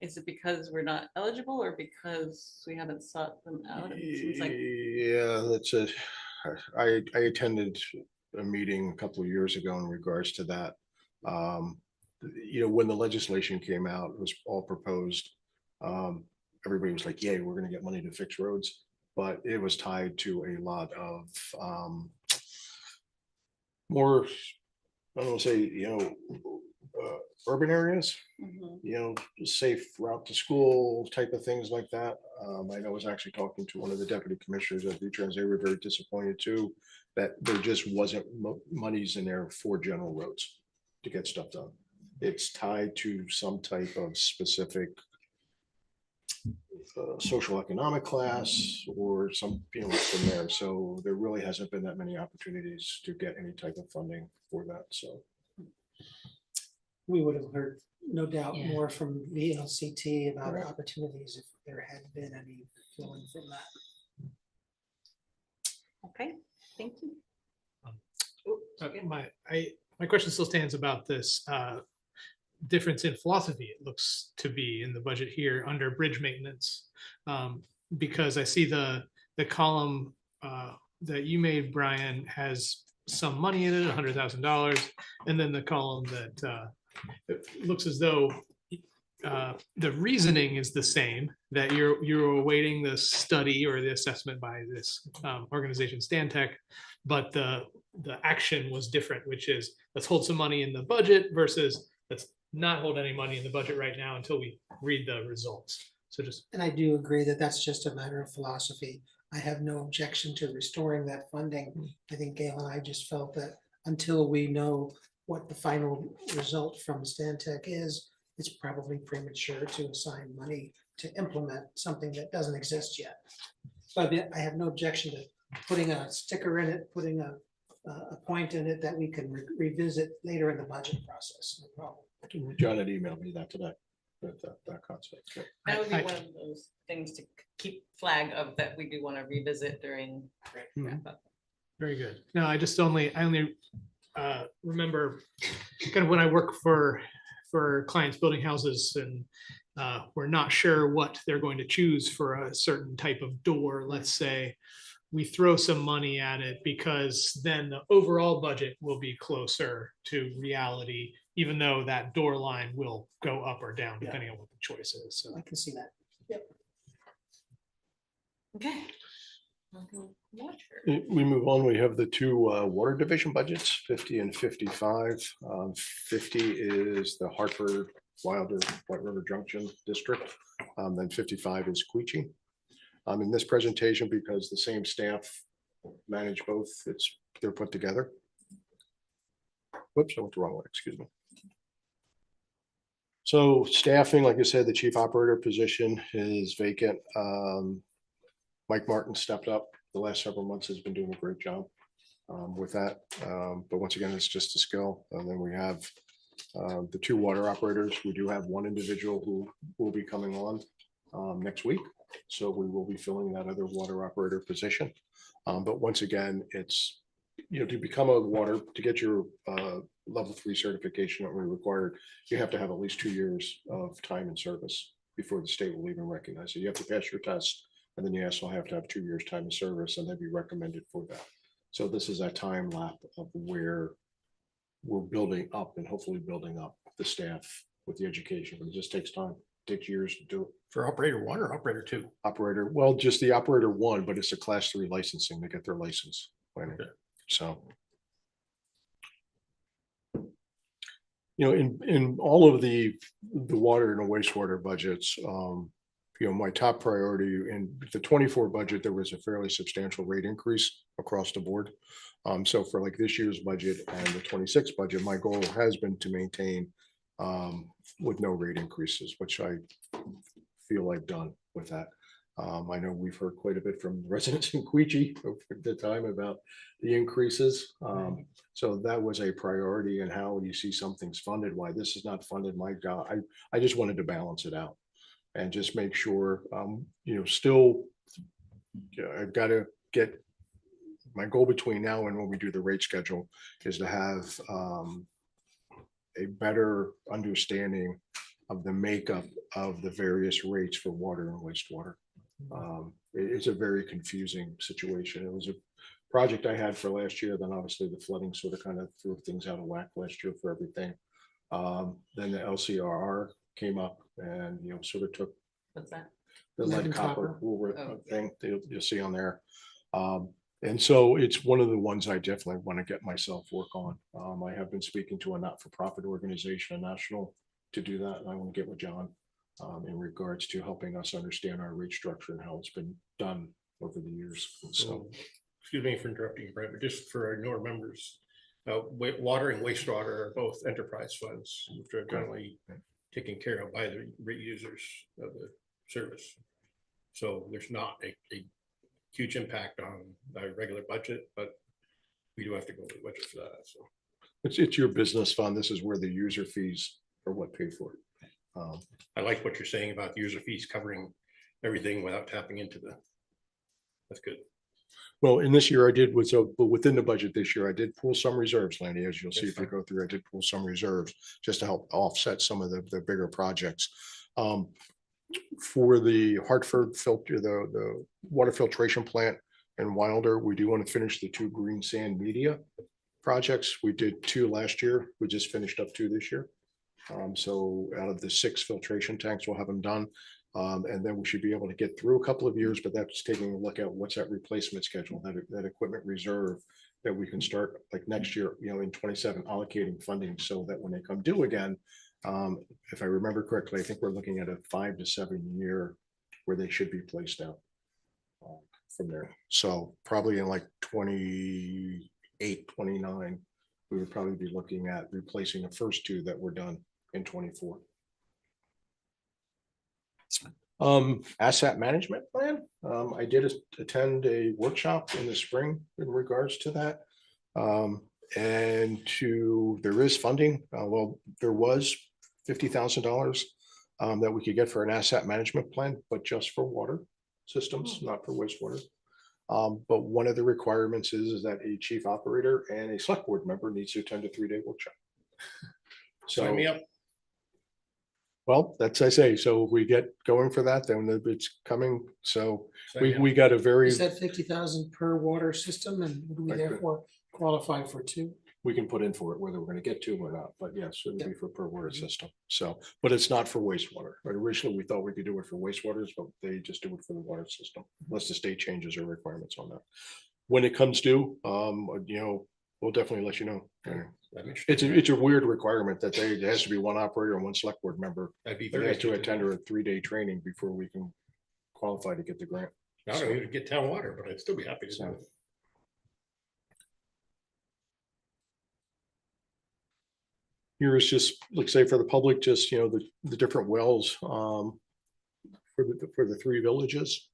Is it because we're not eligible or because we haven't sought them out? It seems like Yeah, that's it. I attended a meeting a couple of years ago in regards to that. When the legislation came out, it was all proposed. Everybody was like, "Yay, we're going to get money to fix roads," but it was tied to a lot of more, I don't want to say, urban areas. Safe route to school type of things like that. I was actually talking to one of the deputy commissioners at V-Trans. They were very disappointed too, that there just wasn't monies in there for general roads to get stuff done. It's tied to some type of specific social economic class or some, from there. So there really hasn't been that many opportunities to get any type of funding for that. So We would have heard, no doubt, Yeah. more from VLCT about Right. opportunities if there had been any flowing from that. okay, thank you. My question still stands about this difference in philosophy. It looks to be in the budget here under bridge maintenance. Because I see the column that you made, Brian, has some money in it, $100,000. And then the column that it looks as though the reasoning is the same, that you're awaiting the study or the assessment by this organization, Stantec, but the action was different, which is let's hold some money in the budget versus let's not hold any money in the budget right now until we read the results. So just. And I do agree that that's just a matter of philosophy. I have no objection to restoring that funding. I think Gail and I just felt that until we know what the final result from Stantec is, it's probably premature to assign money to implement something that doesn't exist yet. But I have no objection to putting a sticker in it, putting a point in it that we can revisit later in the budget process. No problem. John had emailed me that today, that concept. So, That would be one of those things to keep flag of that we do want to revisit during. wrap up. Very good. No, I only remember kind of when I work for clients building houses and we're not sure what they're going to choose for a certain type of door. Let's say we throw some money at it because then the overall budget will be closer to reality, even though that door line will go up or down depending on what the choice is. So I can see that. Yep. Okay. we move on. We have the two water division budgets, 50 and 55. 50 is the Hartford, Wilder, White River Junction District. Then 55 is Queechee. In this presentation, because the same staff manage both, they're put together. Whoops, I went the wrong way, excuse me. So staffing, like I said, the chief operator position is vacant. Mike Martin stepped up the last several months, has been doing a great job with that. But once again, it's just a skill. And then we have the two water operators. We do have one individual who will be coming on next week. So we will be filling that other water operator position. But once again, it's, to become a water, to get your level 3 certification that we required, you have to have at least 2 years of time in service before the state will even recognize it. You have to pass your test, and then you also have to have 2 years time of service, and they'd be recommended for that. So this is a time lap of where we're building up and hopefully building up the staff with the education, but it just takes time. Takes years to do it. For operator 1 or operator 2? Operator, well, just the operator 1, but it's a class 3 licensing. They get their license. So, in all of the the water and the wastewater budgets, my top priority in the 24 budget, there was a fairly substantial rate increase across the board. So for like this year's budget and the 26 budget, my goal has been to maintain with no rate increases, which I feel I've done with that. I know we've heard quite a bit from residents in Queechee at the time about the increases. So that was a priority, and how you see something's funded, why this is not funded. My God, I just wanted to balance it out and just make sure, still, I've got to get, my goal between now and when we do the rate schedule is to have a better understanding of the makeup of the various rates for water and wastewater. It's a very confusing situation. It was a project I had for last year, then obviously the flooding sort of kind of threw things out of whack last year for everything. Then the LCRR came up and, sort of took What's that? the Lead lead and copper copper. Oh. thing that you'll see on there. And so it's one of the ones I definitely want to get myself work on. I have been speaking to a not-for-profit organization, a national, to do that. And I want to get with John in regards to helping us understand our rate structure and how it's been done over the years. So, Excuse me for interrupting, Brett, but just for our newer members, water and wastewater are both enterprise funds, which are generally taken care of by the rate users of the service. So there's not a huge impact on our regular budget, but we do have to go to the budget for that. So it's your business fund. This is where the user fees are what pay for it. I like what you're saying about the user fees covering everything without tapping into that's good. Well, in this year I did but within the budget this year, I did pull some reserves, Lanny, as you'll see if you go through, I did pull some reserves just to help offset some of the bigger projects. For the Hartford filter, the water filtration plant in Wilder, we do want to finish the 2 green sand media projects. We did 2 last year. We just finished up 2 this year. So out of the 6 filtration tanks, we'll have them done. And then we should be able to get through a couple of years, but that's taking a look at what's that replacement schedule, that equipment reserve that we can start like next year, in 27 allocating funding so that when they come due again, if I remember correctly, I think we're looking at a 5 to 7 year where they should be placed out from there. So probably in like 28, 29, we would probably be looking at replacing the first 2 that were done in 24. Asset management plan. I did attend a workshop in the spring in regards to that. And there is funding. There was $50,000 that we could get for an asset management plan, but just for water systems, not for wastewater. But one of the requirements is that a chief operator and a select board member needs to attend a 3-day workshop. Sign me up. Well, that's I say. So if we get going for that, then it's coming. So Sign me up. we got a very, Is that 50,000 per water system, and would we Right, good. therefore qualify for 2? we can put in for it, whether we're going to get 2 or not. But yes, it would be for per water Mhm. system. So, but it's not for wastewater. Right? Originally, we thought we could do it for wastewaters, but they just do it for the water system, unless the state changes their requirements on that. When it comes due, we'll definitely let you know. I'm interested. It's a weird requirement that there has to be 1 operator and 1 select board member. I'd be They very have to interested. attend a 3-day training before we can qualify to get the grant. I don't even get town water, but I'd still be happy to do So- it. Here is just, like say for the public, just, the different wells for the 3 villages.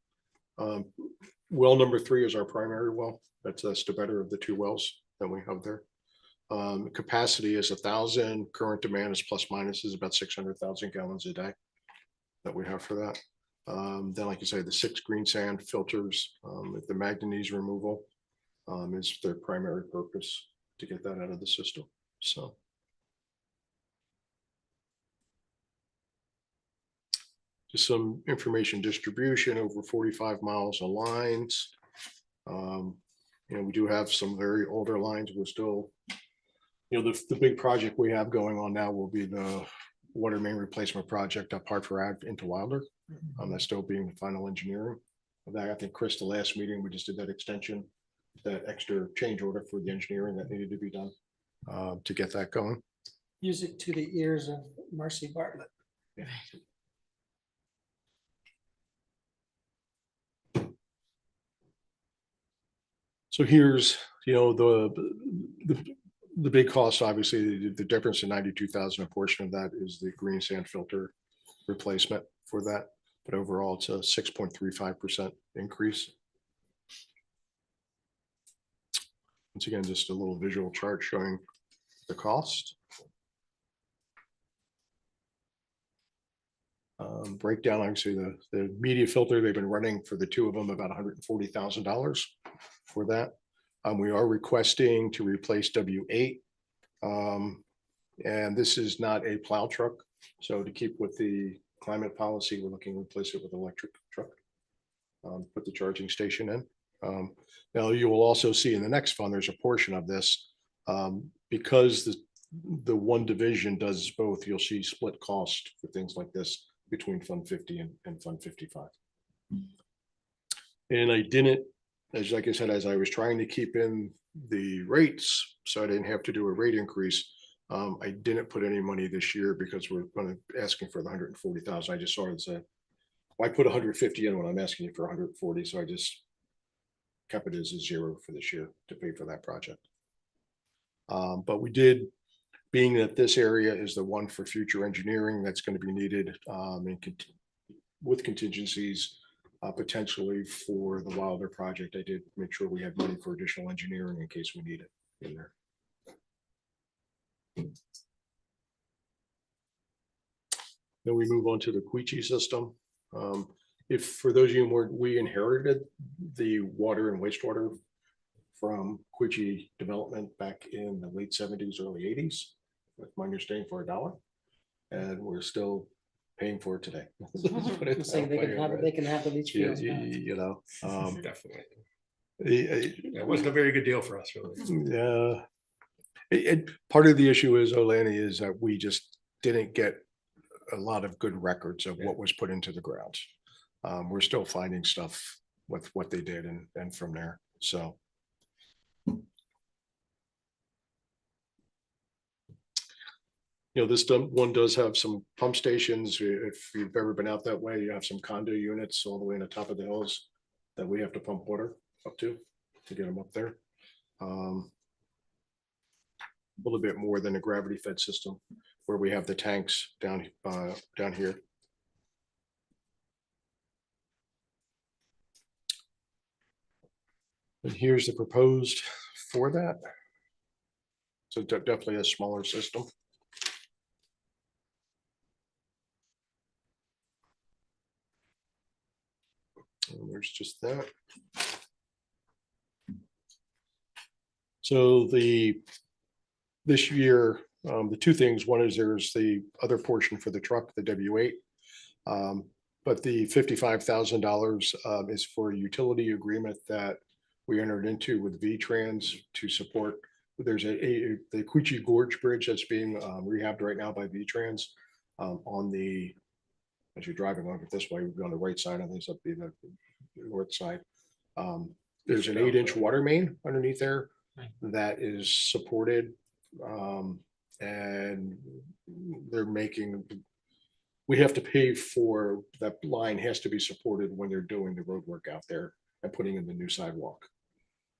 Well number 3 is our primary well. That's the better of the 2 wells that we have there. Capacity is 1,000. Current demand is plus minus is about 600,000 gallons a day that we have for that. Then, like you say, the 6 green sand filters, the manganese removal is their primary purpose to get that out of the system. So. Just some information distribution over 45 miles of lines. We do have some very older lines. We're still, the big project we have going on now will be the water main replacement project up Hartford Ave into Wilder. That's still being the final engineering of that. I think Chris, the last meeting, we just did that extension, that extra change order for the engineering that needed to be done to get that going. Music to the ears of Marcy Bartlett. So here's, the big cost, obviously, the difference in 92,000, a portion of that is the green sand filter replacement for that. But overall, it's a 6.35% increase. Once again, just a little visual chart showing the cost. Breakdown, obviously, the media filter, they've been running for the two of them about $140,000 for that. We are requesting to replace W8. And this is not a plow truck. So to keep with the climate policy, we're looking to replace it with electric truck. Put the charging station in. Now you will also see in the next fund, there's a portion of this. Because the one division does both, you'll see split cost for things like this between Fund 50 and Fund 55. And I didn't, like I said, as I was trying to keep in the rates, so I didn't have to do a rate increase. I didn't put any money this year because we're going to asking for the 140,000. I just saw it said, why put 150 in when I'm asking you for 140? So I just kept it as a zero for this year to pay for that project. But we did, being that this area is the one for future engineering that's going to be needed with contingencies, potentially for the Wilder project, I did make sure we had money for additional engineering in case we need it in there. Then we move on to the Queechee system. If for those of you we inherited the water and wastewater from Queechee development back in the late 70s, early 80s, with my understanding for $1, and we're still paying for it today. Saying they can have the leach fields. Definitely. It It wasn't a very good deal for us, really. Yeah. Part of the issue is, Olani, is that we just didn't get a lot of good records of what was put into the ground. We're still finding stuff with what they did and from there. So. This one does have some pump stations. If you've ever been out that way, you have some condo units all the way on the top of the hills that we have to pump water up to get them up there. A little bit more than a gravity fed system where we have the tanks down here. And here's the proposed for that. So definitely a smaller system. And there's just that. So this year, the two things, one is there's the other portion for the truck, the W8. But the $55,000 is for a utility agreement that we entered into with V-Trans to support. There's the Queechee Gorge Bridge that's being rehabbed right now by V-Trans as you're driving over this way, we'll be on the right side of this, up the north side. There's an 8-inch water main underneath there that is supported. And we have to pay for that line has to be supported when they're doing the road work out there and putting in the new sidewalk.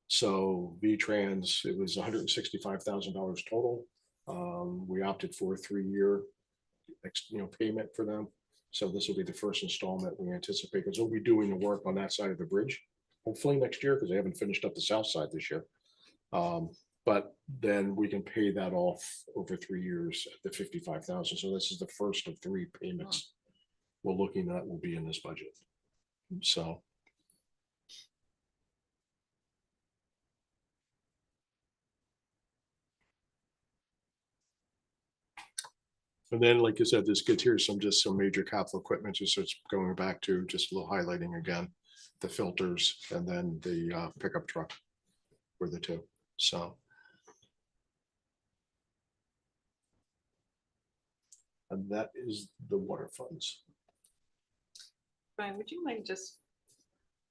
So V-Trans, it was $165,000 total. We opted for a 3-year payment for them. So this will be the first installment we anticipate, because we'll be doing the work on that side of the bridge, hopefully next year, because they haven't finished up the south side this year. But then we can pay that off over 3 years at the $55,000. So this is the first of 3 payments we're looking at will be in this budget. So. And then, like I said, this gets here some major capital equipment. Just it's going back to just a little highlighting again, the filters and then the pickup truck were the two. So. And that is the water funds. Brian, would you mind is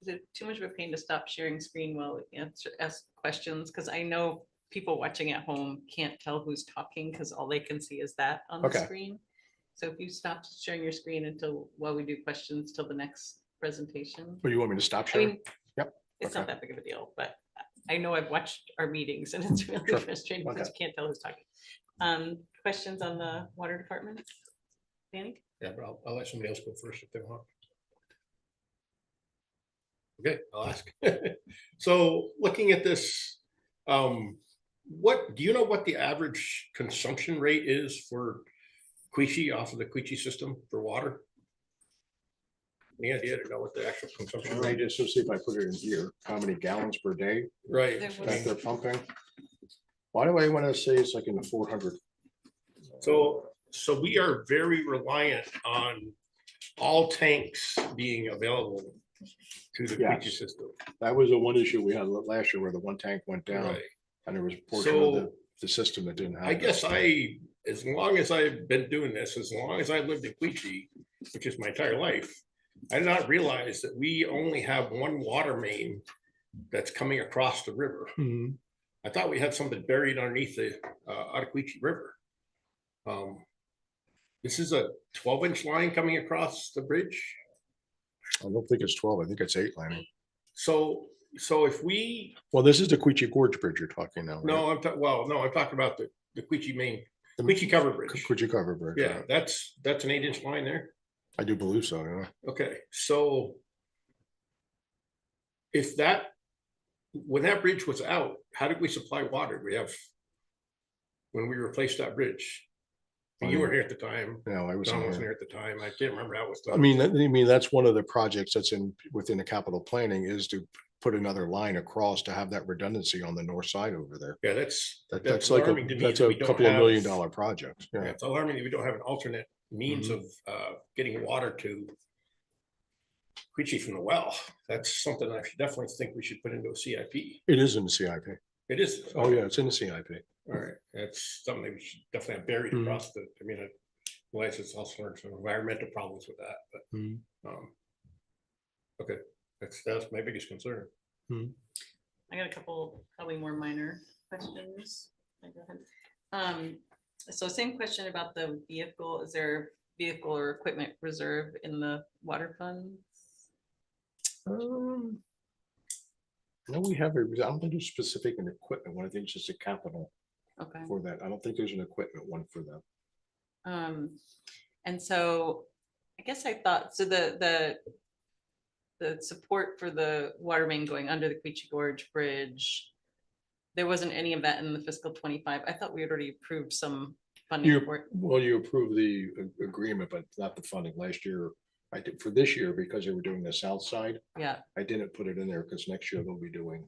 it too much of a pain to stop sharing screen while we ask questions? Because I know people watching at home can't tell who's talking because all they can see is that on the screen. So if you stop sharing your screen until, while we do questions till the next presentation. But you want me to stop I sharing? mean, Yep, it's not okay. that big of a deal, but I know I've watched our meetings and it's really Sure. frustrating because Okay. you can't tell who's talking. Questions on the water department? Danny? Yeah, but I'll let somebody else go first if they want. Okay, I'll ask. So looking at this, what, do you know what the average consumption rate is for Queechee off of the Queechee system for water? Any idea to know what the actual consumption All right, rate is? just to see if I put it in here, how many gallons per day Right. There I was- mean, that they're pumping? Why do I want to say it's like in the 400? So we are very reliant on all tanks being available to the Queechee Yes. system. That was the one issue we had last year where the one tank went down Right. and there was a portion of So, the system that didn't have. I it. guess as long as I've been doing this, as long as I lived in Queechee, which is my entire life, I did not realize that we only have one water main that's coming across the river. Mhm. I thought we had something buried underneath the Ottaquechee River. This is a 12-inch line coming across the bridge. I don't think it's 12, I think it's 8, Lanny. So if we, Well, this is the Queechee Gorge Bridge you're talking now, right? no, I'm talking about the Queechee main, Queechee Cover Bridge. Queechee Cover Bridge. Yeah, right. that's an 8-inch line there. I do believe so, yeah. Okay, so when that bridge was out, how did we supply water? When we replaced that bridge? And you weren't here at the time. No, I was John in wasn't here. here at the time. I can't remember how it was done. I mean, that's one of the projects that's within the capital planning is to put another line across to have that redundancy on the north side over there. Yeah, that's That's like alarming to me that's that a we don't couple of have- $1 million project. Yeah, Yeah. it's alarming that we don't have an alternate means Mhm. of getting water to Queechee from the well. That's something I definitely think we should put into a CIP. It is in the CIP. It is. Oh, yeah, it's in the CIP. All right, that's something that we should definitely have buried Mhm. across the, I mean, I realize it's also learned some environmental problems with that, but, Mhm. okay, that's my biggest concern. I got a couple, probably more minor questions. Go ahead. So same question about the vehicle. Is there vehicle or equipment reserve in the water fund? No, we have, I don't think it's specific in equipment one. I think it's just a capital Okay. for that. I don't think there's an equipment one for them. And so I guess I thought, so the support for the water main going under the Queechee Gorge Bridge, there wasn't any of that in the fiscal 25. I thought we had already approved some funding for it. Well, you approved the agreement, but not the funding. Last year, I did for this year because they were doing the south side. Yeah, I didn't put it in there because next year they'll be doing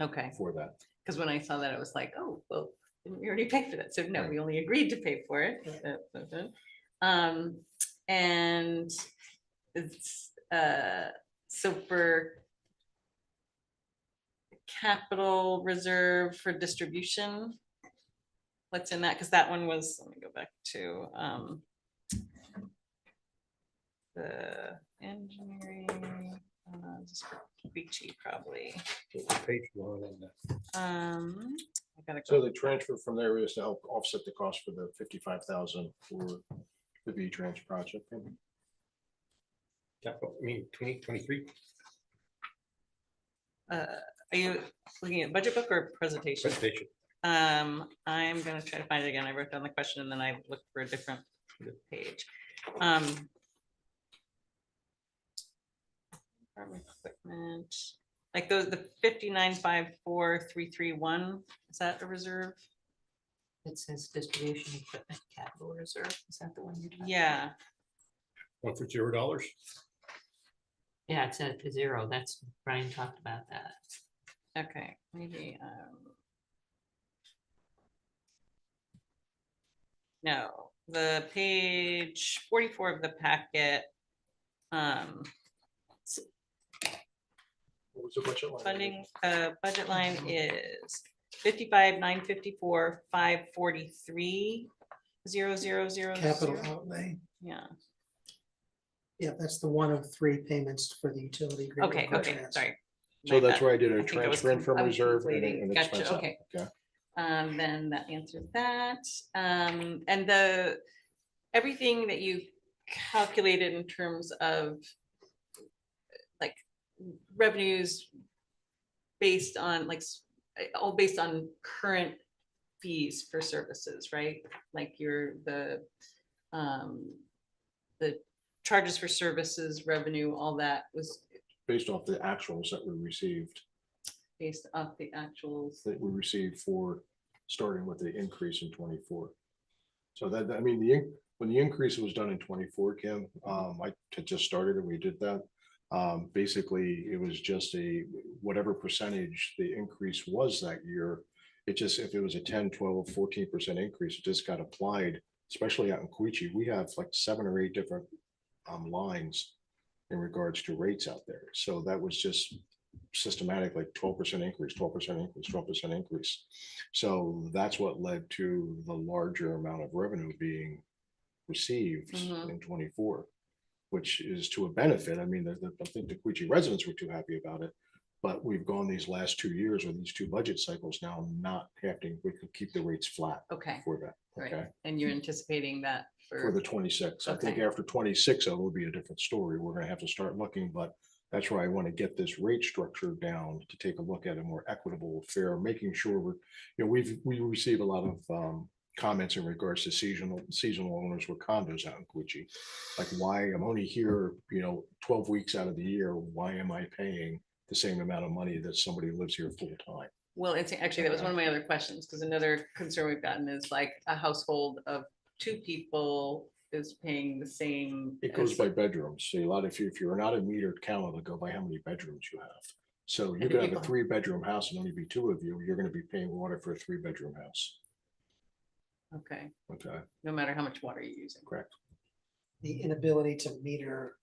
okay. for that. Because when I saw that, I was like, oh, well, didn't we already pay for that? So no, Right. we only agreed to pay for it. And it's, so for capital reserve for distribution, what's in that? Because that one was, let me go back to the engineering, just for Queechee probably. Page one and I gotta So go. the transfer from there is to help offset the cost for the 55,000 for the V-Trans project. capital, I mean, 2023 Are you looking at budget book or presentation? presentation. I'm gonna try to find it again. I wrote down the question and then I looked for a different page. Farm equipment, like those, the 59,54331, is that a reserve? It says distribution equipment capital reserve. Is that the one you're talking about? Yeah, One for $0. Yeah, it's at 0. That's, Brian talked about that. okay, maybe, no, the page 44 of the packet. What was the budget line? Funding, budget line is 55,954, 543, 000. Capital outlay. Yeah, Yeah, that's the one of 3 payments for the utility. agreement okay, for okay, trans. sorry. So My that's bad. where I did I a think I was transfer in from I was reserve and conflating. an Gotcha, expense. out. okay. Okay. Then that answered that. And the everything that you calculated in terms of like revenues based on all based on current fees for services, right? Like the charges for services, revenue, all that was Based off the actuals that we received, based off the actuals. that we received for starting with the increase in 24. So that, I mean, when the increase was done in 24, Kim, I had just started and we did that. Basically, it was just whatever percentage the increase was that year. It just, if it was a 10, 12, 14% increase, it just got applied, especially out in Queechee. We have like 7 or 8 different lines in regards to rates out there. So that was just systematic, like 12% increase, 12% increase, 12% increase. So that's what led to the larger amount of revenue being received in 24, which is to a benefit. I mean, I think the Queechee residents were too happy about it, but we've gone these last 2 years or these 2 budget cycles now, not having, we could keep the rates flat Okay, for that. right. Okay. And you're anticipating that For the 26. I think Okay. after 26, it will be a different story. We're gonna have to start looking, but that's where I want to get this rate structure down to take a look at a more equitable, fair, making sure we're, we receive a lot of comments in regards to seasonal owners with condos out in Queechee. Like, why I'm only here, 12 weeks out of the year, why am I paying the same amount of money that somebody lives here full time? Well, it's actually, that was one of my other questions, because another concern we've gotten is like a household of 2 people is paying the same. It goes as- by bedrooms. So if you're not a metered count, it'll go by how many bedrooms you have. So you And could have a people- 3-bedroom house and only be 2 of you, you're gonna be paying water for a 3-bedroom house. Okay, Okay, no matter how much water you're using. correct. The inability to meter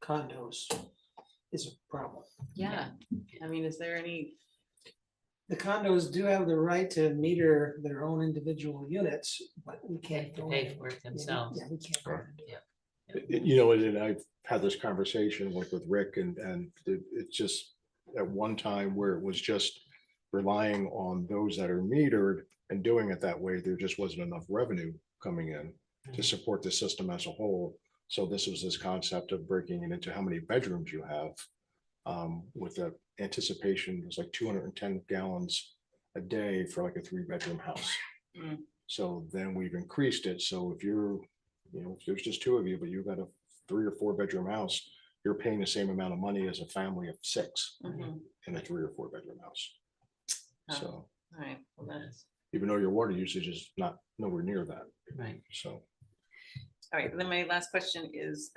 condos is a problem. Yeah, I mean, is there any, The condos do have the right to meter their own individual units, but we They can't. have to go pay in. for it Yeah, themselves. Yeah, we can't. go in and do it. And I've had this conversation with Rick and it's just at one time where it was just relying on those that are metered and doing it that way, there just wasn't enough revenue coming in to support the system as a whole. So this was this concept of breaking it into how many bedrooms you have. With the anticipation, it was like 210 gallons a day for like a 3-bedroom house. Mm. So then we've increased it. So if you're, if there's just 2 of you, but you've got a 3 or 4-bedroom house, you're paying the same amount of money as a family of 6 Mhm. in a 3 or 4-bedroom house. Oh. So all right, well, that's, even though your water usage is not nowhere near that. Right. So all right, then my last question is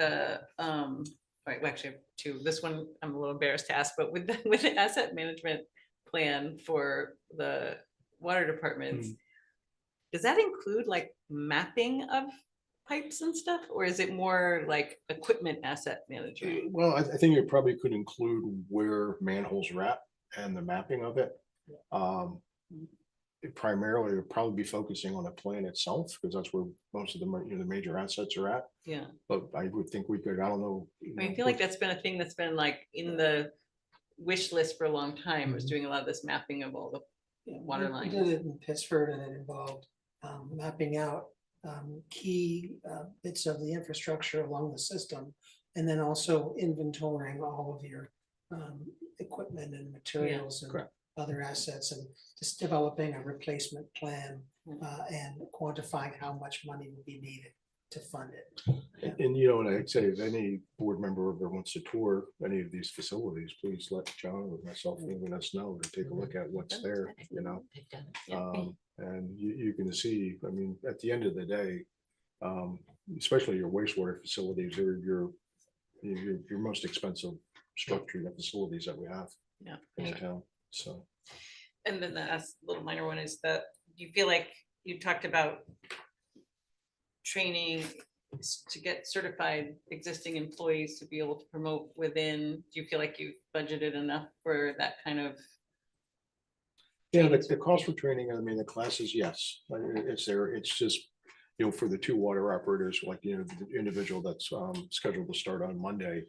all right, we actually have 2. This one, I'm a little embarrassed to ask, but with the asset management plan for the water departments, does that include like mapping of pipes and stuff, or is it more like equipment asset management? well, I think it probably could include where manholes are at and the mapping of it. It primarily would probably be focusing on the plan itself, because that's where most of the the major assets are at. Yeah, But I would think we could, I don't know. I feel like that's been a thing that's been like in the wish list for a long time, was doing a lot of this mapping of all the Yeah, water we did lines. it in Pittsford, and it involved mapping out key bits of the infrastructure along the system, and then also inventorying all of your equipment and materials and correct. other assets, and just developing a replacement plan Mhm. and quantifying how much money would be needed to fund it. And and I'd say if any board member ever wants to tour any of these facilities, please let John or myself, let us know to take a look at what's there, They've done it. Yeah. And you can see, I mean, at the end of the day, especially your wastewater facilities, they're your most expensive structure and facilities that we have Yeah. in the town, so. And then the last little minor one is that you feel like you talked about training to get certified existing employees to be able to promote within. Do you feel like you've budgeted enough for that kind of? Yeah, training the cost for training, I mean, the classes, yes, it's there, it's just, for the 2 water operators, like, the individual that's scheduled to start on Monday.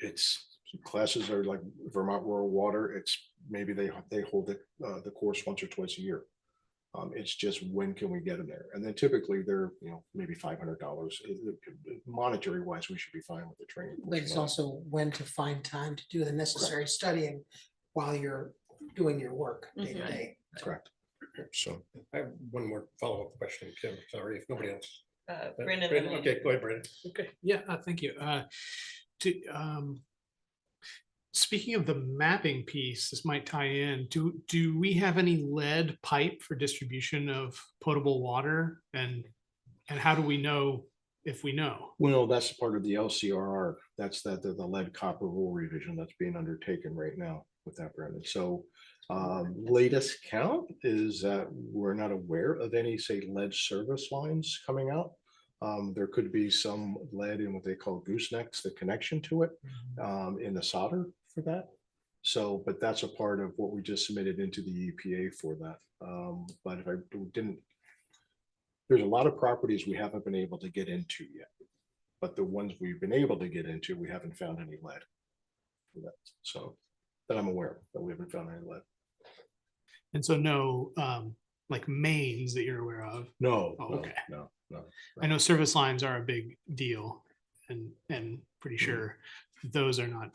It's classes are like Vermont Rural Water, it's maybe they hold the course once or twice a year. It's just when can we get them there? And then typically they're, maybe $500. Monetary wise, we should be fine with the training. But it's also when to find time to do the necessary studying while you're doing your work day to Mhm. day. Correct. So I have one more follow-up question, Kim, sorry, if nobody else. Brandon, Brandon, okay, go ahead, Brandon. Okay, yeah, thank you. Speaking of the mapping piece, this might tie in. Do we have any lead pipe for distribution of potable water? And how do we know if we know? Well, that's part of the LCRR. That's the lead copper rule revision that's being undertaken right now with that, Brandon. So latest count is that we're not aware of any, say, lead service lines coming out. There could be some lead in what they call goosenecks, the connection to it, in the solder for that. So, but that's a part of what we just submitted into the EPA for that. But if I didn't, there's a lot of properties we haven't been able to get into yet. But the ones we've been able to get into, we haven't found any lead for that. So that I'm aware of, that we haven't found any lead. And so no, like mains that you're aware of. No, Oh, no, okay. no. I know service lines are a big deal, and pretty sure those are not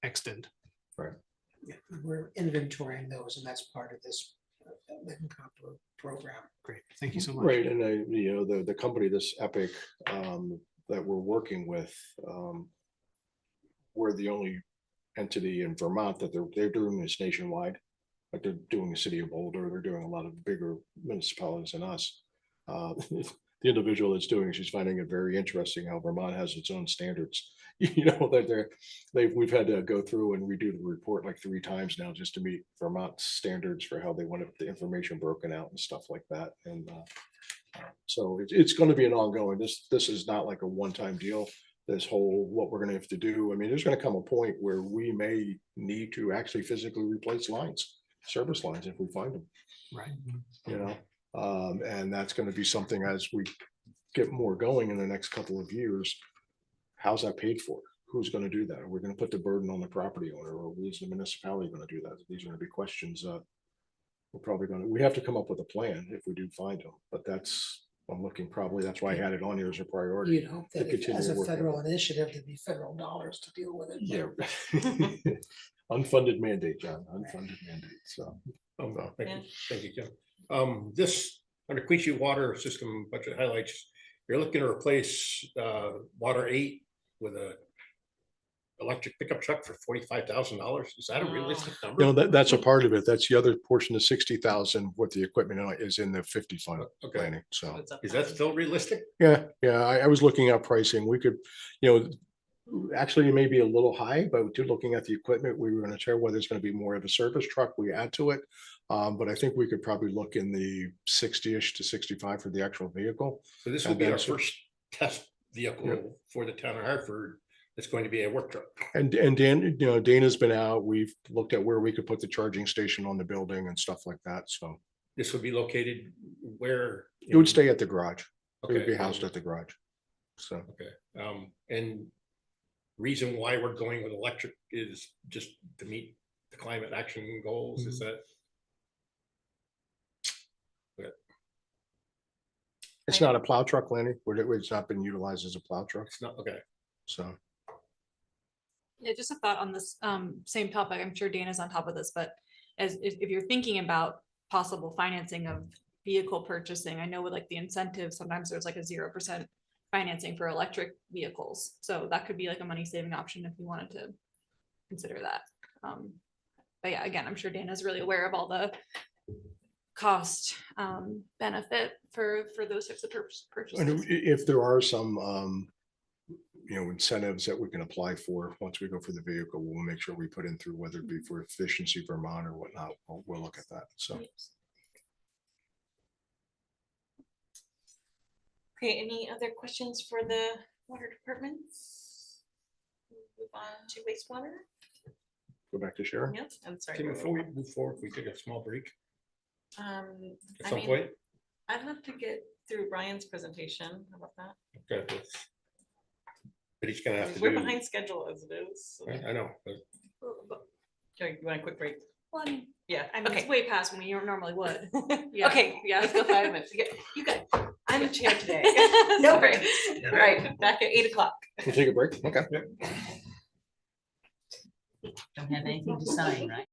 extant. Right. Yeah, we're inventorying those, and that's part of this lead and copper program. Great, thank you so much. Right, and the company, this Epic, that we're working with, we're the only entity in Vermont that they're doing this nationwide. Like they're doing the city of Boulder, they're doing a lot of bigger municipalities than us. The individual that's doing, she's finding it very interesting how Vermont has its own standards. That we've had to go through and redo the report like 3 times now just to meet Vermont standards for how they want the information broken out and stuff like that. And so it's going to be an ongoing. This is not like a one-time deal. This whole what we're going to have to do. I mean, there's going to come a point where we may need to actually physically replace lines, service lines, if we find them. Right. And that's going to be something as we get more going in the next couple of years. How's that paid for? Who's going to do that? Are we going to put the burden on the property owner, or is the municipality going to do that? These are going to be questions we're probably going to, we have to come up with a plan if we do find them, but I'm looking, probably that's why I had it on here as a priority. You'd hope that To if, as continue a working federal on initiative, there'd be federal dollars to deal with it. Yeah. Unfunded mandate, John, unfunded mandate, so. Thank you, Kim. This under Quechua water system budget highlights, you're looking to replace water 8 with a electric pickup truck for $45,000. Is that a realistic number? That's a part of it. That's the other portion of 60,000 with the equipment is in the 50 fund planning, so. Is that still realistic? Yeah, I was looking at pricing. We could, actually it may be a little high, but looking at the equipment, we were going to try whether it's going to be more of a service truck we add to it. But I think we could probably look in the 60-ish to 65 for the actual vehicle. So this will be our first test vehicle for the town of Hartford. It's going to be a work truck. And Dan, Dana's been out. We've looked at where we could put the charging station on the building and stuff like that. So this would be located where? It would stay at the garage. It would be Okay. housed at the garage. So. Okay. And reason why we're going with electric is just to meet the climate action goals. Is that? It's not a plow truck, Lenny. It's not been utilized as a plow truck. It's not, okay. So. Yeah, just a thought on this same topic. I'm sure Dana's on top of this, but if you're thinking about possible financing of vehicle purchasing, I know with like the incentive, sometimes there's like a 0% financing for electric vehicles. So that could be like a money saving option if you wanted to consider that. But yeah, again, I'm sure Dana's really aware of all the cost benefit for those types of purchases. And if there are some incentives that we can apply for once we go for the vehicle, we'll make sure we put in through, whether it be for efficiency Vermont or whatnot. We'll look at that. So. Okay, any other questions for the water departments? Move on to wastewater. Go back to Sharon. Yes, I'm sorry. Tim, before we move forward, we take a small break I at some mean, point. I'd love to get through Brian's presentation. How about that? Okay. But he's gonna have to We're do. behind schedule as it is. So. I know, but Okay, you want a quick break? Well, I mean, Yeah, I mean, it's okay. way past when we normally would. Yeah. Okay, Yeah. let's go 5 minutes. You got, I'm the chair today. No Sorry. worries. All right, back at 8 o'clock. We'll take a break. Okay. Don't have anything to sign, right?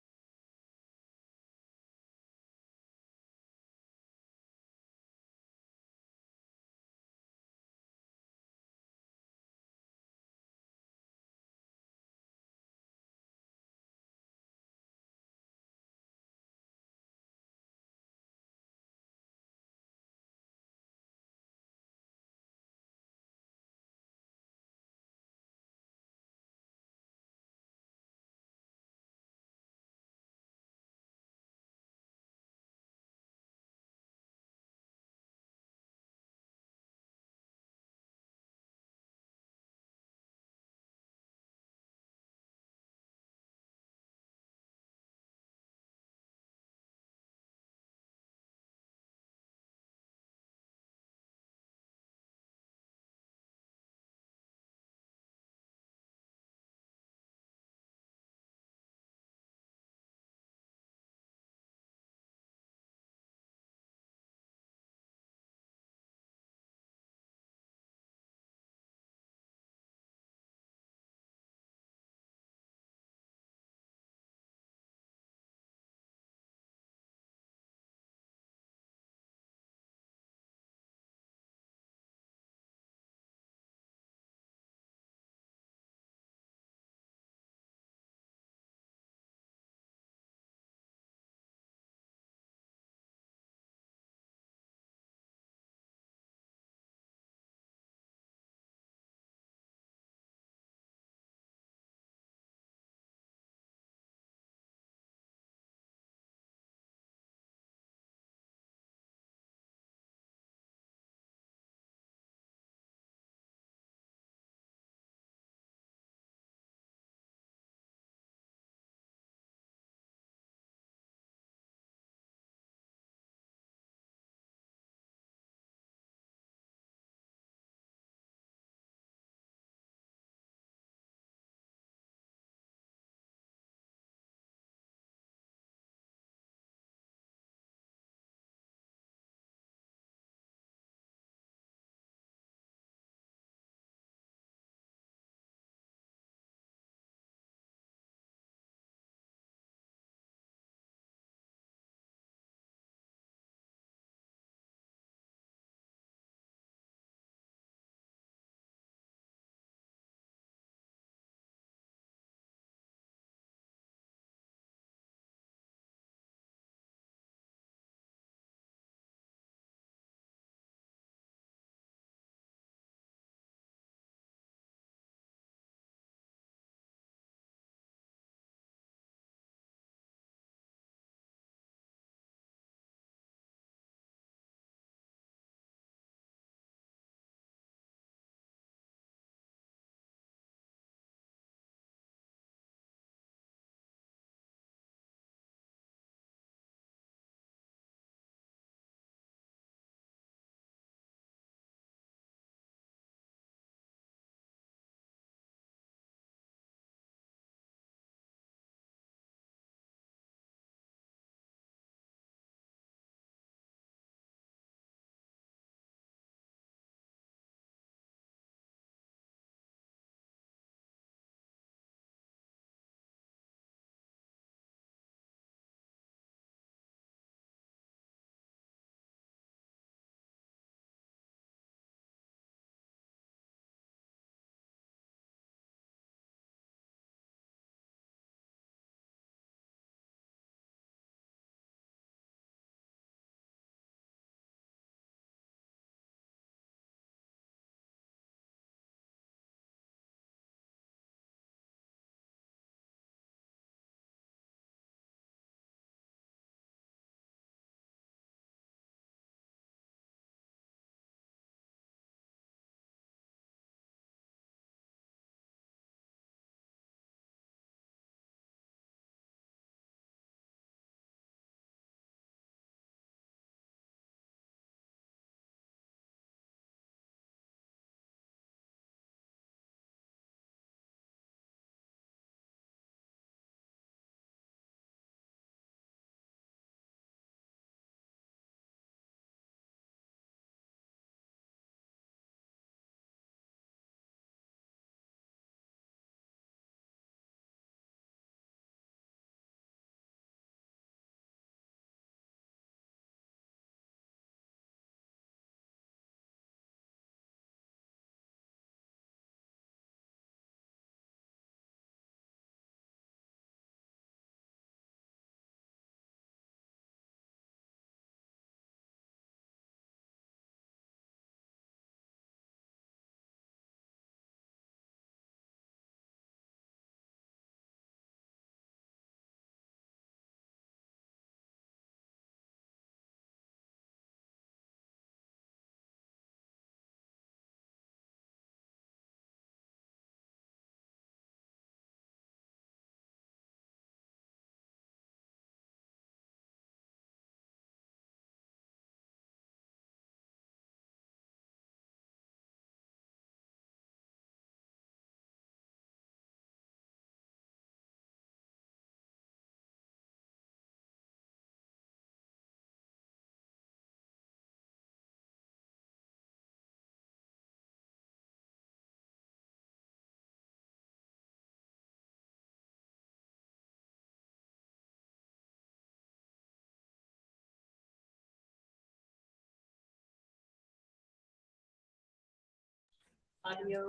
audio.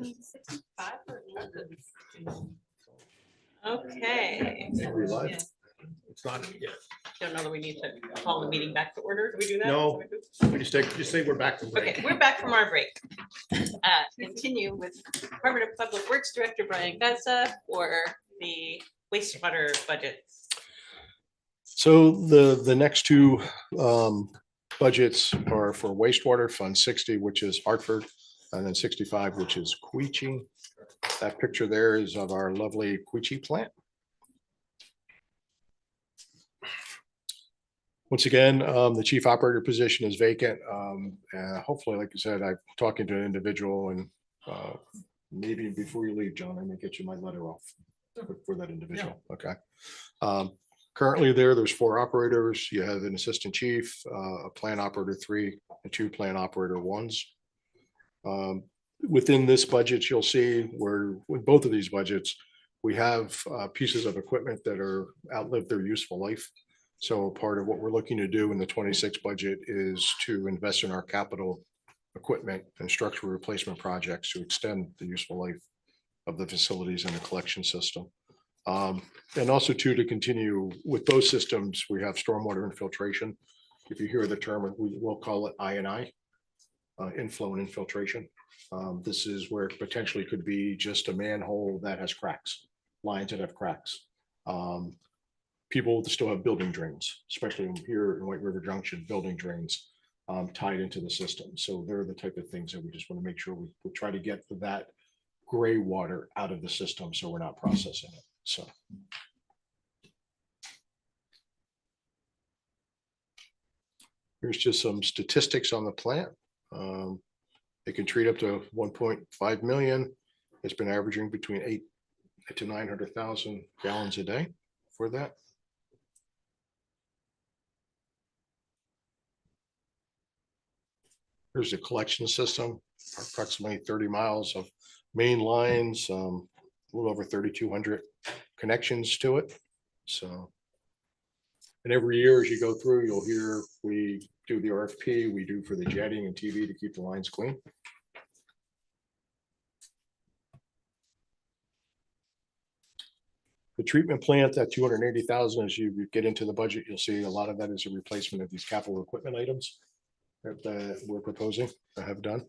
65 or 11? Okay. We're live. It's not yet. Don't know that we need to call the meeting back to order. Do we do that? No. Just say we're back from break. Okay, we're back from our break. Continue with Department of Public Works Director Brian Gaza for the wastewater budget. So the next two budgets are for wastewater, Fund 60, which is Hartford, and then 65, which is Queechee. That picture there is of our lovely Queechee plant. Once again, the chief operator position is vacant. Hopefully, like I said, I'm talking to an individual, and maybe before you leave, John, I may get you my letter off for that individual. Okay. Currently there's 4 operators. You have an assistant chief, a plant operator 3, and 2 plant operator 1s. Within this budget, you'll see where with both of these budgets, we have pieces of equipment that are outlived their useful life. So part of what we're looking to do in the 26 budget is to invest in our capital equipment and structural replacement projects to extend the useful life of the facilities and the collection system. And also to continue with those systems, we have stormwater infiltration. If you hear the term, we will call it I&I, inflow and infiltration. This is where it potentially could be just a manhole that has cracks, lines that have cracks. People still have building drains, especially here in White River Junction, building drains tied into the system. So they're the type of things that we just want to make sure we try to get that gray water out of the system so we're not processing it. So. Here's just some statistics on the plant. It can treat up to 1.5 million. It's been averaging between 8 to 900,000 gallons a day for that. Here's the collection system, approximately 30 miles of main lines, a little over 3,200 connections to it. So, and every year as you go through, you'll hear we do the RFP, we do for the jetting and TV to keep the lines clean. The treatment plant at 280,000, as you get into the budget, you'll see a lot of that is a replacement of these capital equipment items that we're proposing to have done.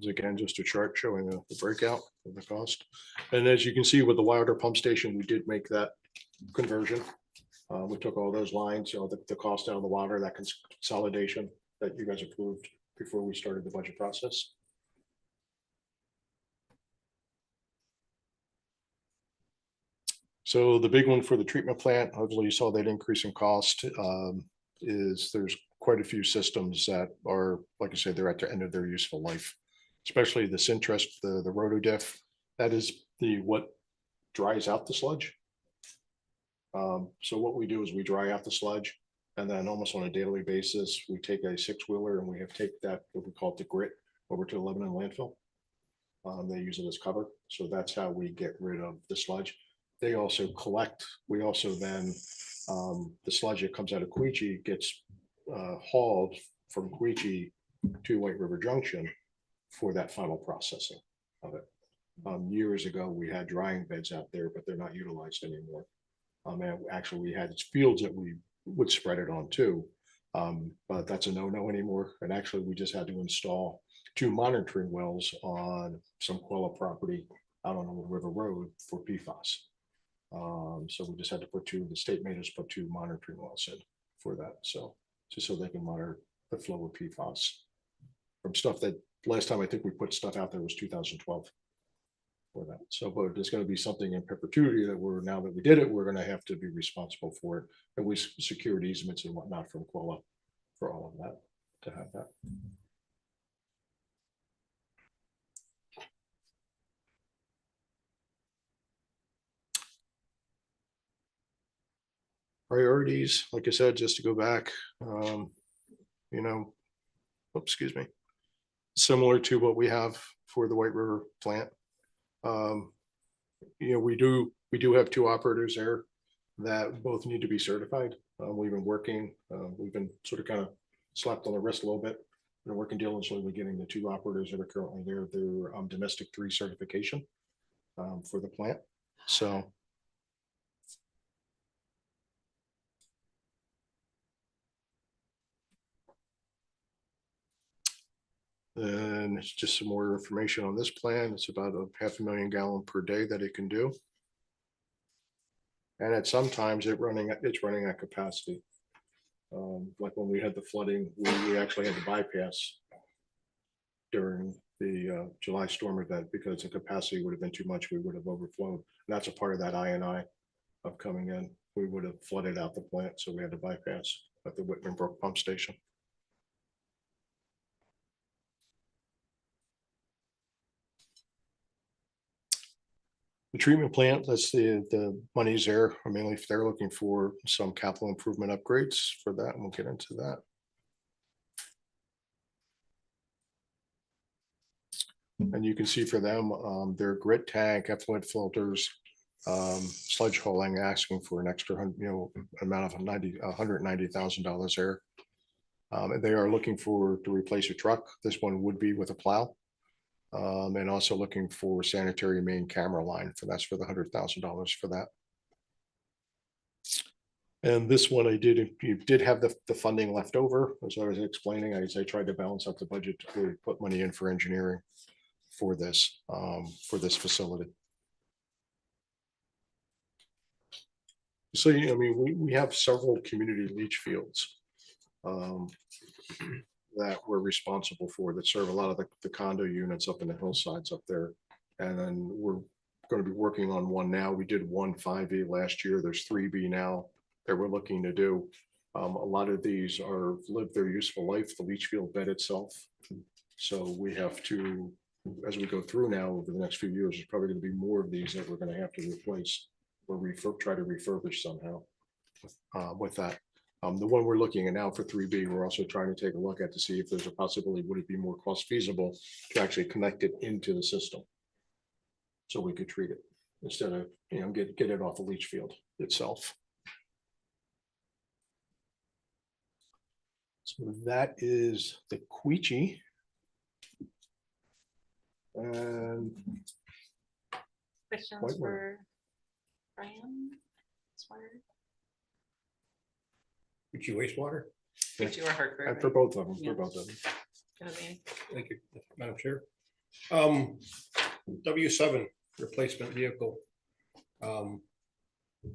Again, just a chart showing the breakout of the cost. And as you can see with the water pump station, we did make that conversion. We took all those lines, the cost out of the water, that consolidation that you guys approved before we started the budget process. So the big one for the treatment plant, hopefully you saw that increase in cost, is there's quite a few systems that are, like I said, they're at the end of their useful life. Especially the Sintrust, the rotodiff, that is what dries out the sludge. So what we do is we dry out the sludge, and then almost on a daily basis, we take a 6-wheeler and we have take that, what we call it the grit, over to the Lebanon landfill. They use it as cover. So that's how we get rid of the sludge. They also collect, we also then, the sludge that comes out of Queechee gets hauled from Queechee to White River Junction for that final processing of it. Years ago, we had drying beds out there, but they're not utilized anymore. And actually, we had fields that we would spread it on too, but that's a no-no anymore. And actually, we just had to install 2 monitoring wells on some Quella property out on Old River Road for PFAS. So we just had to put 2, the state made us put 2 monitoring wells in for that. So just so they can monitor the flow of PFAS from stuff that last time I think we put stuff out there was 2012 for that. So, but there's going to be something in perpetuity that we're, now that we did it, we're going to have to be responsible for it. And we secured easements and whatnot from Quella for all of that, to have that. Priorities, like I said, just to go back, excuse me, similar to what we have for the White River plant. We do have 2 operators there. that both need to be certified. We've been working, we've been sort of kind of slapped on the wrist a little bit. We're working diligently with getting the 2 operators that are currently there, their domestic 3 certification for the plant. So and it's just some more information on this plan. It's about a 500,000 gallon per day that it can do. And at sometimes it's running at capacity. Like when we had the flooding, we actually had to bypass during the July storm event because the capacity would have been too much. We would have overflowed. And that's a part of that I of coming in. We would have flooded out the plant, so we had to bypass at the Whitman Brook pump station. The treatment plant, that's the money's there. I mean, if they're looking for some capital improvement upgrades for that, and we'll get into that. And you can see for them, their grit tank, effluent filters, sludge hauling, asking for an extra amount of $190,000 there. And they are looking to replace a truck. This one would be with a plow. And also looking for sanitary main camera line that's for the $100,000 for that. And this one you did have the funding left over, as I was explaining. I tried to balance out the budget to put money in for engineering for this facility. So, I mean, we have several community leach fields that we're responsible for that serve a lot of the condo units up in the hillsides up there. And then we're going to be working on one now. We did 1 5B last year. There's 3B now that we're looking to do. A lot of these live their useful life, the leach field bed itself. So we have to, as we go through now over the next few years, there's probably going to be more of these that we're going to have to replace or try to refurbish somehow with that. The one we're looking at now for 3B, we're also trying to take a look at to see if there's a possibility, would it be more cost feasible to actually connect it into the system? So we could treat it instead of, get it off the leach field itself. So that is the Queechee. And Questions Whitewater. for Brian? Would you wastewater? Which you are Hartford. and for right? both of them, Yeah. for both of them. Gonna be- Thank you, Madam Chair. W7 replacement vehicle that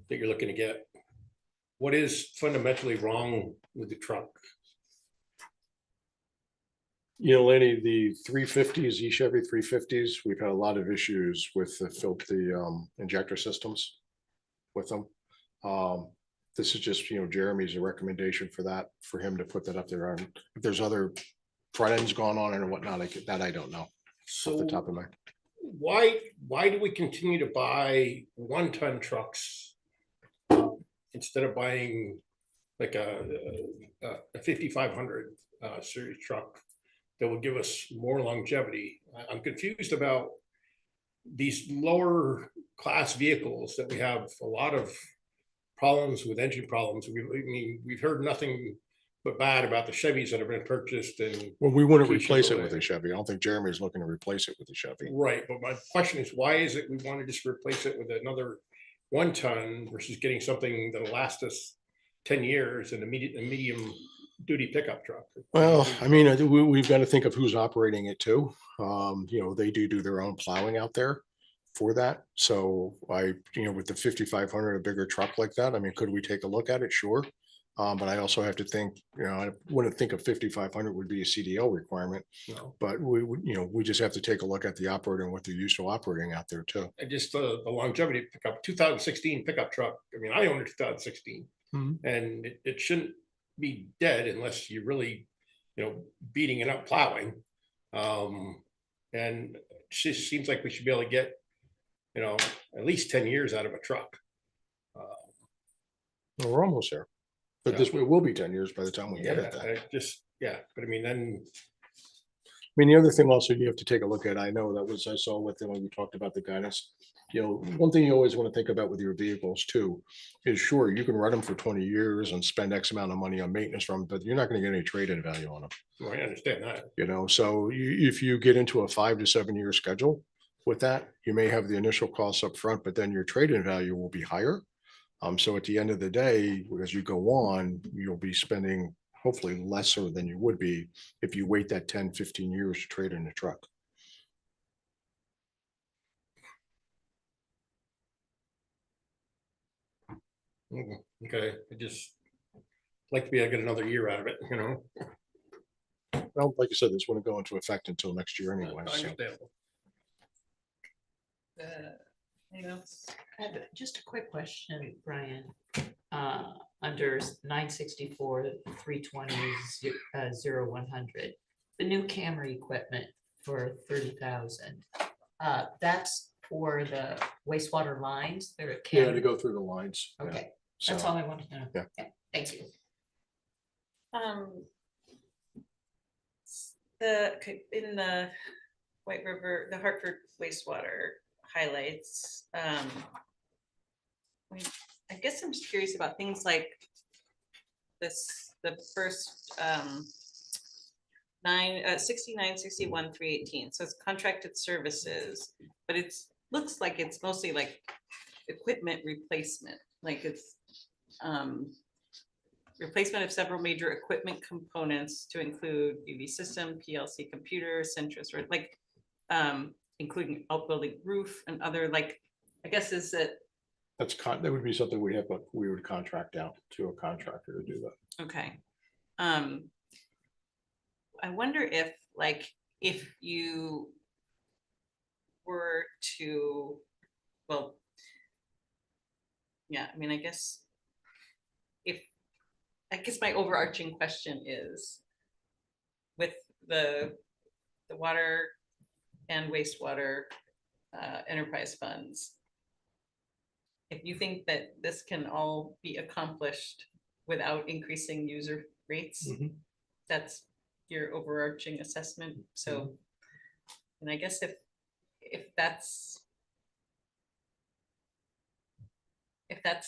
you're looking to get. What is fundamentally wrong with the truck? Lenny, the 350s, Chevy 350s, we've had a lot of issues with the injector systems with them. This is just, Jeremy's a recommendation for him to put that up there. If there's other front ends going on or whatnot, I don't know off So the top of my. why do we continue to buy 1-ton trucks instead of buying like a 5500 series truck that will give us more longevity? I'm confused about these lower class vehicles that we have a lot of problems with, engine problems. We've heard nothing but bad about the Chevys that have been purchased. And Well, we wouldn't Keisha replace it Boulay. with a Chevy. I don't think Jeremy's looking to replace it with a Chevy. right, but my question is, why is it we want to just replace it with another 1-ton versus getting something that'll last us 10 years in a medium duty pickup truck? Well, I mean, we've got to think of who's operating it too. They do their own plowing out there for that. So with the 5500, a bigger truck like that, I mean, could we take a look at it? Sure. But I also have to think, I wouldn't think of 5500 would be a CDL requirement, No, but we just have to take a look at the operator and what they're used to operating out there too. and just the longevity pickup, 2016 pickup truck. I mean, I own a 2016 Mhm. and it shouldn't be dead unless you're really, beating it up plowing. And it just seems like we should be able to get, at least 10 years out of a truck. Well, we're almost there, but Yeah. this will be 10 years by the time we get it. then. But I mean, then mean, the other thing also you have to take a look at, I know that was, I saw with them when we talked about the guidance. You know, one thing you always want to think about with your vehicles too, is sure, you can run them for 20 years and spend X amount of money on maintenance from them, but you're not going to get any trade-in value on them. Well, I understand that. You know, so if you get into a 5 to 7 year schedule with that, you may have the initial costs up front, but then your trade-in value will be higher. So at the end of the day, as you go on, you'll be spending hopefully lesser than you would be if you wait that 10, 15 years to trade in a truck. Okay, I just like to be able to get another year out of it, you know? Well, like you said, this wouldn't go into effect until next year anyway. So. Understandable. Anything else? I have just a quick question, Brian. Under 964, 320, 0100, the new camera equipment for 30,000. That's for the wastewater lines. They're at Yeah, to camera. go through the lines. Yeah. Okay, So, that's all I wanted to know. Yeah. Thank you. In the White River, the Hartford wastewater highlights, I guess I'm just curious about things like the first 69, 61, 318. So it's contracted services, but looks like it's mostly like equipment replacement. Like it's replacement of several major equipment components to include UV system, PLC computer, Centris, or like including outbuilding roof and other, like, I guess is that that would be something we have, but we would contract out to a contractor to do that. okay. I wonder if you were to, well, yeah, I mean, I guess my overarching question is with the water and wastewater enterprise funds, if you think that this can all be accomplished without increasing user rates, that's your overarching assessment. So, and I guess if that's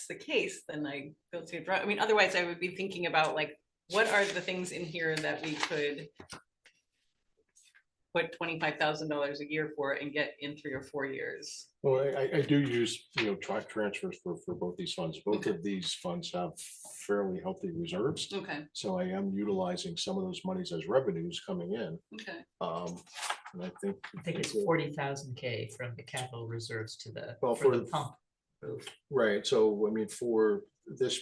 the case, then I feel to draw. I mean, otherwise I would be thinking about like, what are the things in here that we could put $25,000 a year for and get in 3 or 4 years? Well, I do use, track transfers for both these funds. Both of these funds have fairly healthy reserves. Okay. So I am utilizing some of those monies as revenues coming in. Okay. And I think it's 40,000 K from the capital reserves to the, Well, for the for- pump roof. Right, so I mean, for the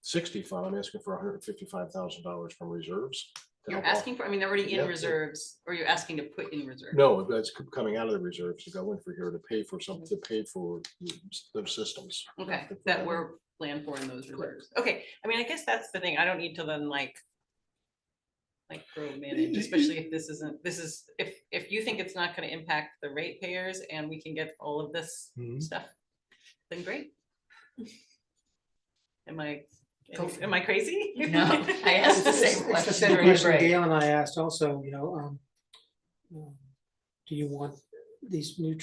60 fund, I'm asking for $155,000 from reserves. to You're help asking for, I mean, they're already Yeah. in reserves, or you're asking to put in reserve? No, that's coming out of the reserves to go in for here to pay for those systems. Okay, that were planned for in those reserves. Okay, I mean, I guess that's the thing. I don't need to then like manage, especially if this isn't, if you think it's not gonna impact the ratepayers and we can get all of this stuff, then great. Am I crazy? No, I asked the same It's the question. same during question break. Gail and I asked also, do you want these new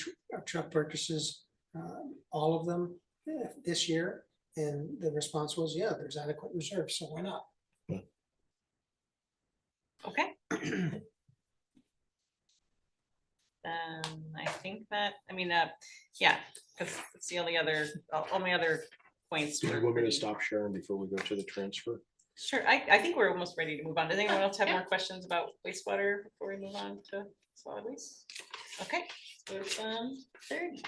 truck purchases, all of them this year? And the response was, yeah, there's adequate reserves, so why not? Okay. I think that, I mean, yeah, because it's the only other, all my other points. Do you want me to stop sharing before we go to the transfer? Sure, I think we're almost ready to move on. Does anyone else have more questions about wastewater before we move on to solid waste? Okay, so it's 30.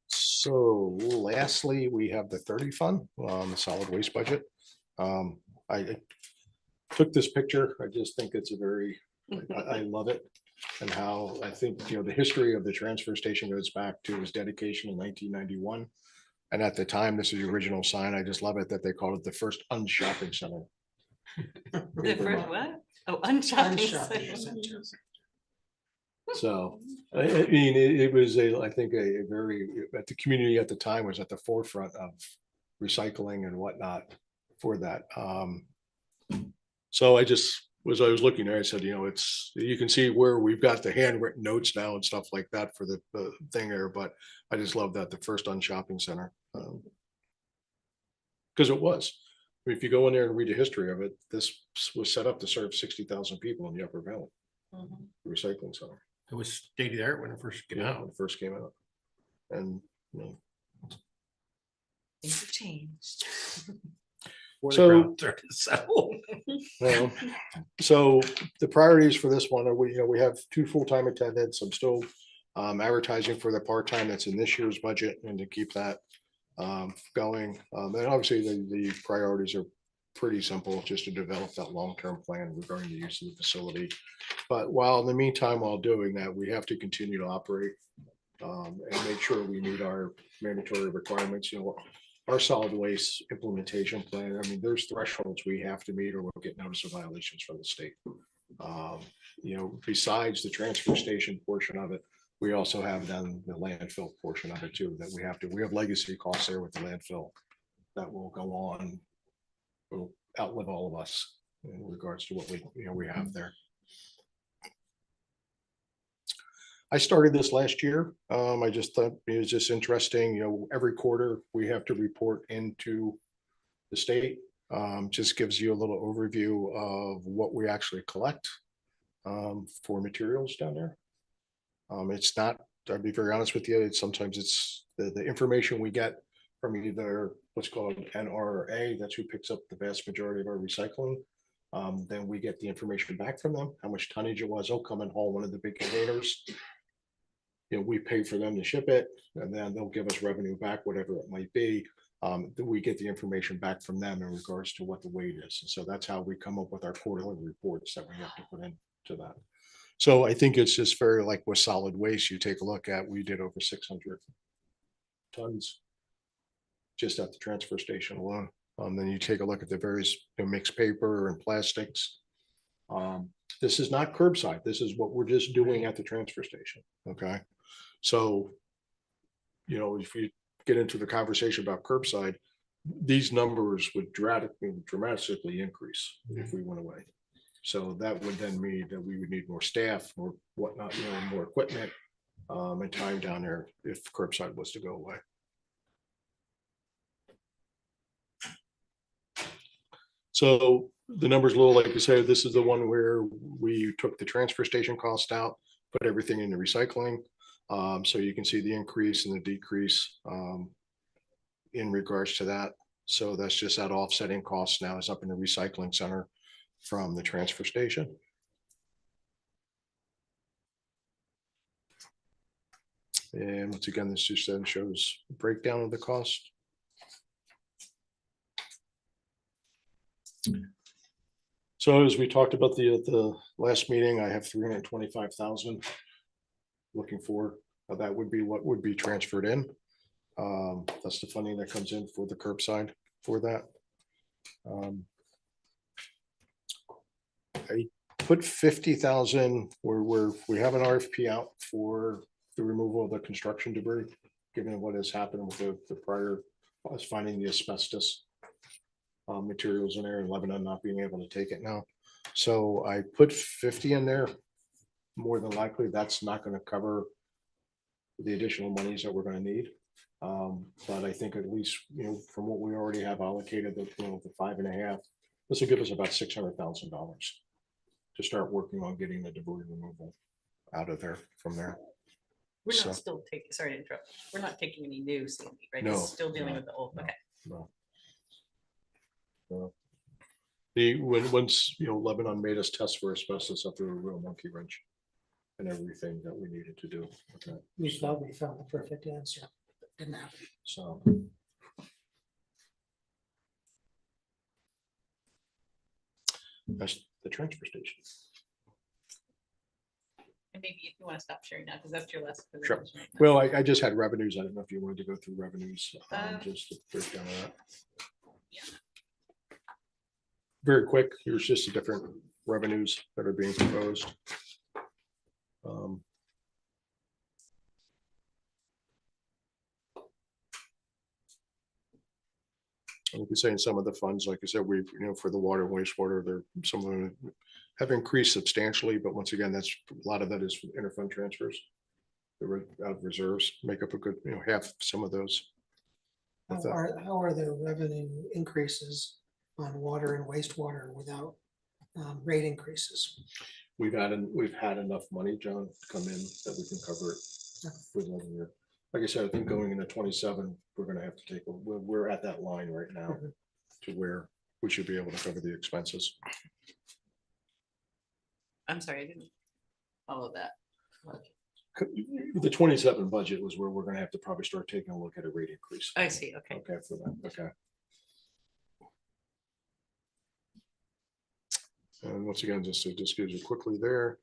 So lastly, we have the 30 fund on the solid waste budget. I took this picture. I just think it's I love it. And how I think, the history of the transfer station goes back to its dedication in 1991. And at the time, this is the original sign. I just love it that they called it the first unshopping center. The first what? Oh, unshopping. So, I mean, it was I think a very, the community at the time was at the forefront of recycling and whatnot for that. So I just was I was looking there, I said, it's, you can see where we've got the handwritten notes now and stuff like that for the thing there, but I just love that, the first on shopping center. Because it was. I mean, if you go in there and read the history of it, this was set up to serve 60,000 people in the Upper Valley, Mhm. the recycling center. It was state of the art when it first came When out. it first came out. And, Things have changed. Before the So- ground started to settle. well, so the priorities for this one are, we have 2 full-time attendants. I'm still advertising for the part-time that's in this year's budget and to keep that going. And obviously the priorities are pretty simple, just to develop that long-term plan regarding the use of the facility. But while in the meantime, while doing that, we have to continue to operate and make sure we meet our mandatory requirements. Our solid waste implementation plan, I mean, there's thresholds we have to meet or we'll get notice of violations from the state. Besides the transfer station portion of it, we also have then the landfill portion of it too, that we have legacy costs there with the landfill that will go on, will outlive all of us in regards to what we have there. I started this last year. I just thought it was just interesting, every quarter we have to report into the state. Just gives you a little overview of what we actually collect for materials down there. It's not, I'll be very honest with you, sometimes it's the information we get from either what's called NRA, that's who picks up the vast majority of our recycling. Then we get the information back from them, how much tonnage it was. They'll come and haul one of the big containers. We pay for them to ship it, and then they'll give us revenue back, whatever it might be. Then we get the information back from them in regards to what the weight is. And so that's how we come up with our quarterly reports that we have to put into that. So I think it's just very like with solid waste, you take a look at, we did over 600 tons just at the transfer station alone. Then you take a look at the various mixed paper and plastics. This is not curbside. This is what we're just doing at the transfer station. Okay. So, if you get into the conversation about curbside, these numbers would dramatically increase if we went away. So that would then mean that we would need more staff or whatnot, more equipment and time down there if curbside was to go away. So the numbers a little, like you said, this is the one where we took the transfer station cost out, put everything into recycling. So you can see the increase and the decrease in regards to that. So that's just that offsetting cost now is up in the recycling center from the transfer station. And once again, this just then shows the breakdown of the cost. So as we talked about the last meeting, I have 325,000 looking for. That would be what would be transferred in. That's the funding that comes in for the curbside for that. I put 50,000 where we have an RFP out for the removal of the construction debris, given what has happened with the prior, us finding the asbestos materials in there and Lebanon not being able to take it now. So I put 50 in there. More than likely, that's not going to cover the additional monies that we're going to need. But I think at least, from what we already have allocated, the 5.5, this will give us about $600,000 to start working on getting the debris removal out of there from there. We're So- not still taking, sorry to interrupt, we're not taking any new Sandy, right? No, This is still dealing no, with the old, okay. No. Once Lebanon made us test for asbestos up to a real monkey wrench and everything that we needed to do. Okay. We thought we found the perfect answer. Didn't happen. So. That's the transfer station. And maybe if you want to stop sharing now, because that's your last. Sure. presentation right now. Well, I just had revenues. I don't know if you wanted to go through revenues, just to break down that. Very quick, here's just the different revenues that are being proposed. I would be saying some of the funds, like I said, we've, for the water and wastewater, some of them have increased substantially, but once again, a lot of that is interfund transfers. The reserves make up a good, half some of those. How are the revenue increases on water and wastewater without rate increases? We've had enough money, John, to come in that we can cover it for the year. Like I said, I think going into 27, we're gonna have to we're at that line right now to where we should be able to cover the expenses. I'm sorry, I didn't follow that. The 27 budget was where we're gonna have to probably start taking a look at a rate increase. I see, okay. Okay, for that, okay. And once again, just gives you quickly there.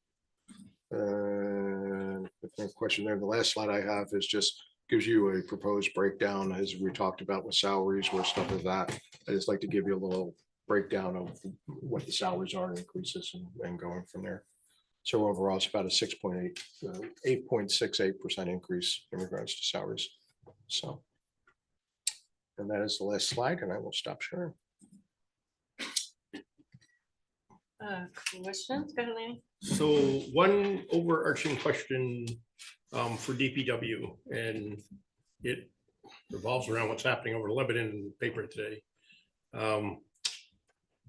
The question there, the last slide I have is just gives you a proposed breakdown as we talked about with salaries, where stuff is that. I just like to give you a little breakdown of what the salaries are, increases and going from there. So overall, it's about a 8.68% increase in regards to salaries. So. And that is the last slide, and I will stop sharing. Questions, go ahead, Lanny. So one overarching question for DPW, and it revolves around what's happening over Lebanon in the paper today.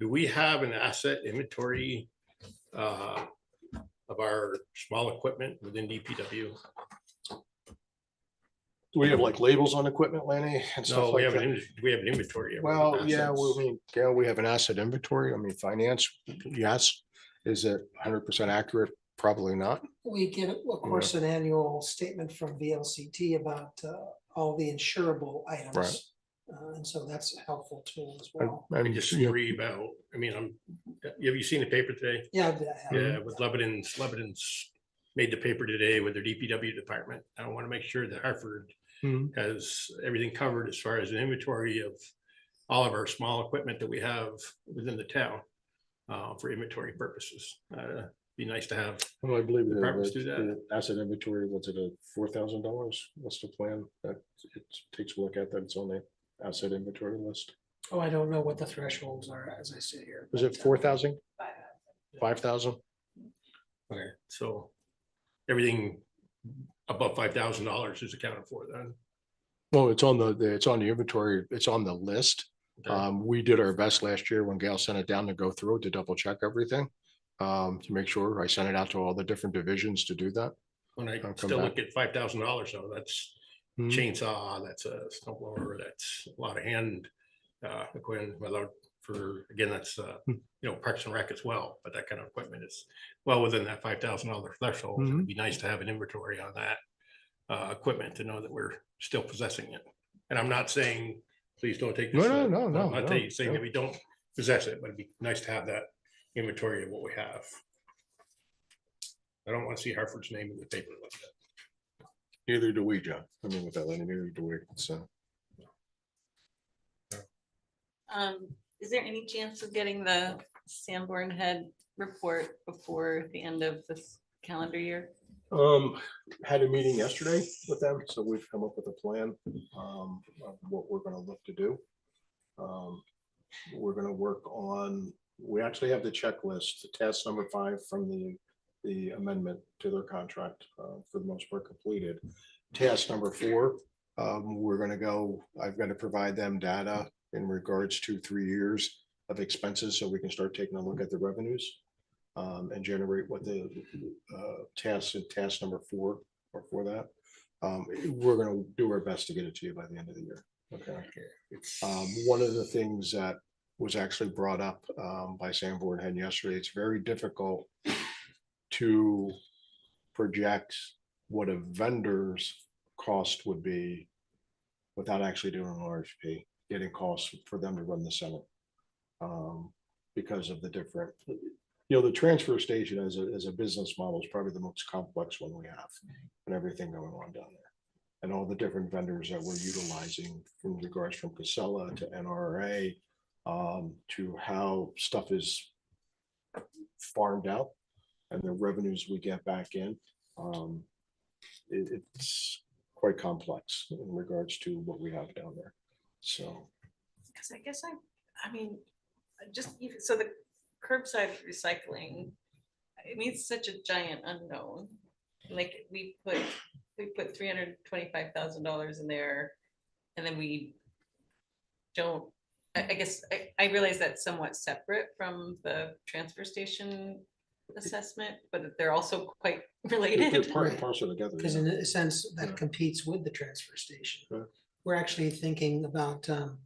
Do we have an asset inventory of our small equipment within DPW? Do we have like labels on equipment, Lanny, and No, stuff we like have that? we have an inventory. of Well, yeah, assets. we have an asset inventory. I mean, finance, yes. Is it 100% accurate? Probably not. We get, of course, an annual statement from VLCT about all the insurable items. Right. And so that's a helpful tool as well. I just worry about, have you seen the paper today? Yeah. Yeah, with Lebanon's made the paper today with their DPW department. I want to make sure that Hartford has everything covered as far as an inventory of all of our small equipment that we have within the town for inventory purposes. Be nice to have. Well, I believe departments do that. the asset inventory, what's it, $4,000? What's the plan that it takes a look at that it's on the asset inventory list? Oh, I don't know what the thresholds are as I sit here. Was it 4,000? 5,000? Okay, so everything above $5,000 is accounted for then. Well, it's on the inventory. It's on the list. Okay. We did our best last year when Gail sent it down to go through it to double check everything. To make sure I sent it out to all the different divisions to do that. When I come still back. look at $5,000, so that's Mhm. chainsaw, that's a snow blower, that's a lot of hand equipment. For again, that's Parks and Rec as well, but that kind of equipment is well within that $5,000 threshold. It'd be nice to have an inventory on that equipment to know that we're still possessing it. And I'm not saying, please don't take this. No, I'm not saying no. that we don't possess it, but it'd be nice to have that inventory of what we have. I don't want to see Hartford's name in the paper like that. Neither do we, John. I mean, with that, neither do we. So. Is there any chance of getting the Sanborn Head report before the end of this calendar year? Had a meeting yesterday with them, so we've come up with a plan of what we're gonna look to do. We're gonna work on, we actually have the checklist, the task number 5 from the amendment to their contract, for the most part completed. Task number 4, I've got to provide them data in regards to 3 years of expenses, so we can start taking a look at the revenues and generate what the task number 4 or for that. We're going to do our best to get it to you by the end of the year. Okay. One of the things that was actually brought up by Sanborn Head yesterday, it's very difficult to project what a vendor's cost would be without actually doing an RFP, getting costs for them to run the center. Because of the different, the transfer station as a business model is probably the most complex one we have, and everything going on down there. And all the different vendors that we're utilizing in regards from Casella to NRA, to how stuff is farmed out and the revenues we get back in. It's quite complex in regards to what we have down there. So Because I guess I mean, so the curbside recycling, I mean, it's such a giant unknown. Like we put $325,000 in there, and then we don't, I guess, I realize that's somewhat separate from the transfer station assessment, but they're also quite They're related. part and parcel together. Because yeah. in a sense, that competes with the transfer station. Right. We're actually thinking about a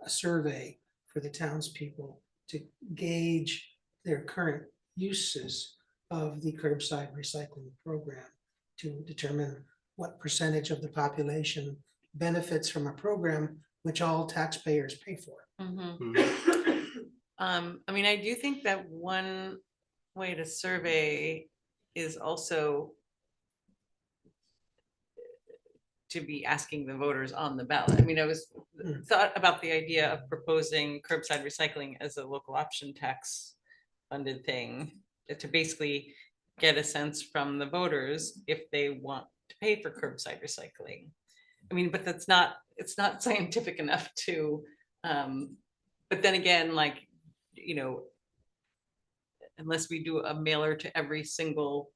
survey for the townspeople to gauge their current uses of the curbside recycling program to determine what percentage of the population benefits from a program which all taxpayers pay for. I mean, I do think that one way to survey is also to be asking the voters on the ballot. I mean, I was thought about the idea of proposing curbside recycling as a local option tax funded thing to basically get a sense from the voters if they want to pay for curbside recycling. I mean, but it's not scientific enough to, but then again, like, you know, unless we do a mailer to every single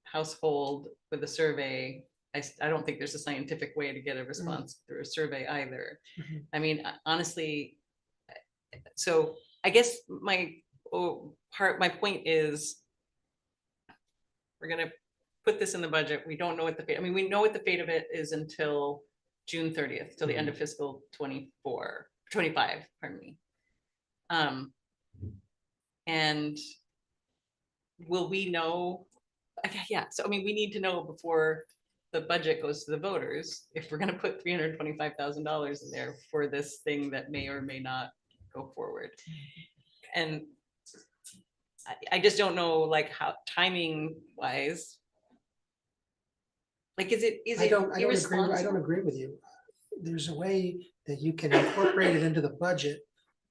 household with a survey, I don't think there's a scientific way to get a response through a survey either. I mean, honestly, so I guess my point is we're gonna put this in the budget. We don't know what the fate, I mean, we know what the fate of it is until June 30th, till the end of fiscal 25, pardon me. And will we know? Okay, yeah, so I mean, we need to know before the budget goes to the voters if we're gonna put $325,000 in there for this thing that may or may not go forward. And I just don't know, like, how timing wise. Like, is it I don't irresponsible? agree with you. There's a way that you can incorporate it into the budget,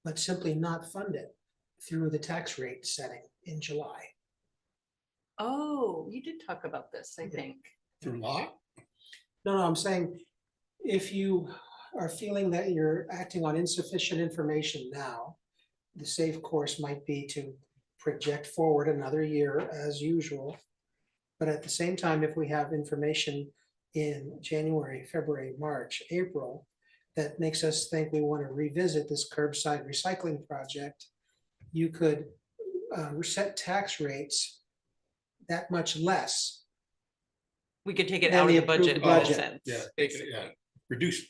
but simply not fund it through the tax rate setting in July. Oh, you did talk about this, I think. Through law? No, I'm saying if you are feeling that you're acting on insufficient information now, the safe course might be to project forward another year as usual. But at the same time, if we have information in January, February, March, April, that makes us think we want to revisit this curbside recycling project, you could set tax rates that much less. We could take it Then out of the the budget in approved a budget. sense. Yeah, take it, yeah, reduce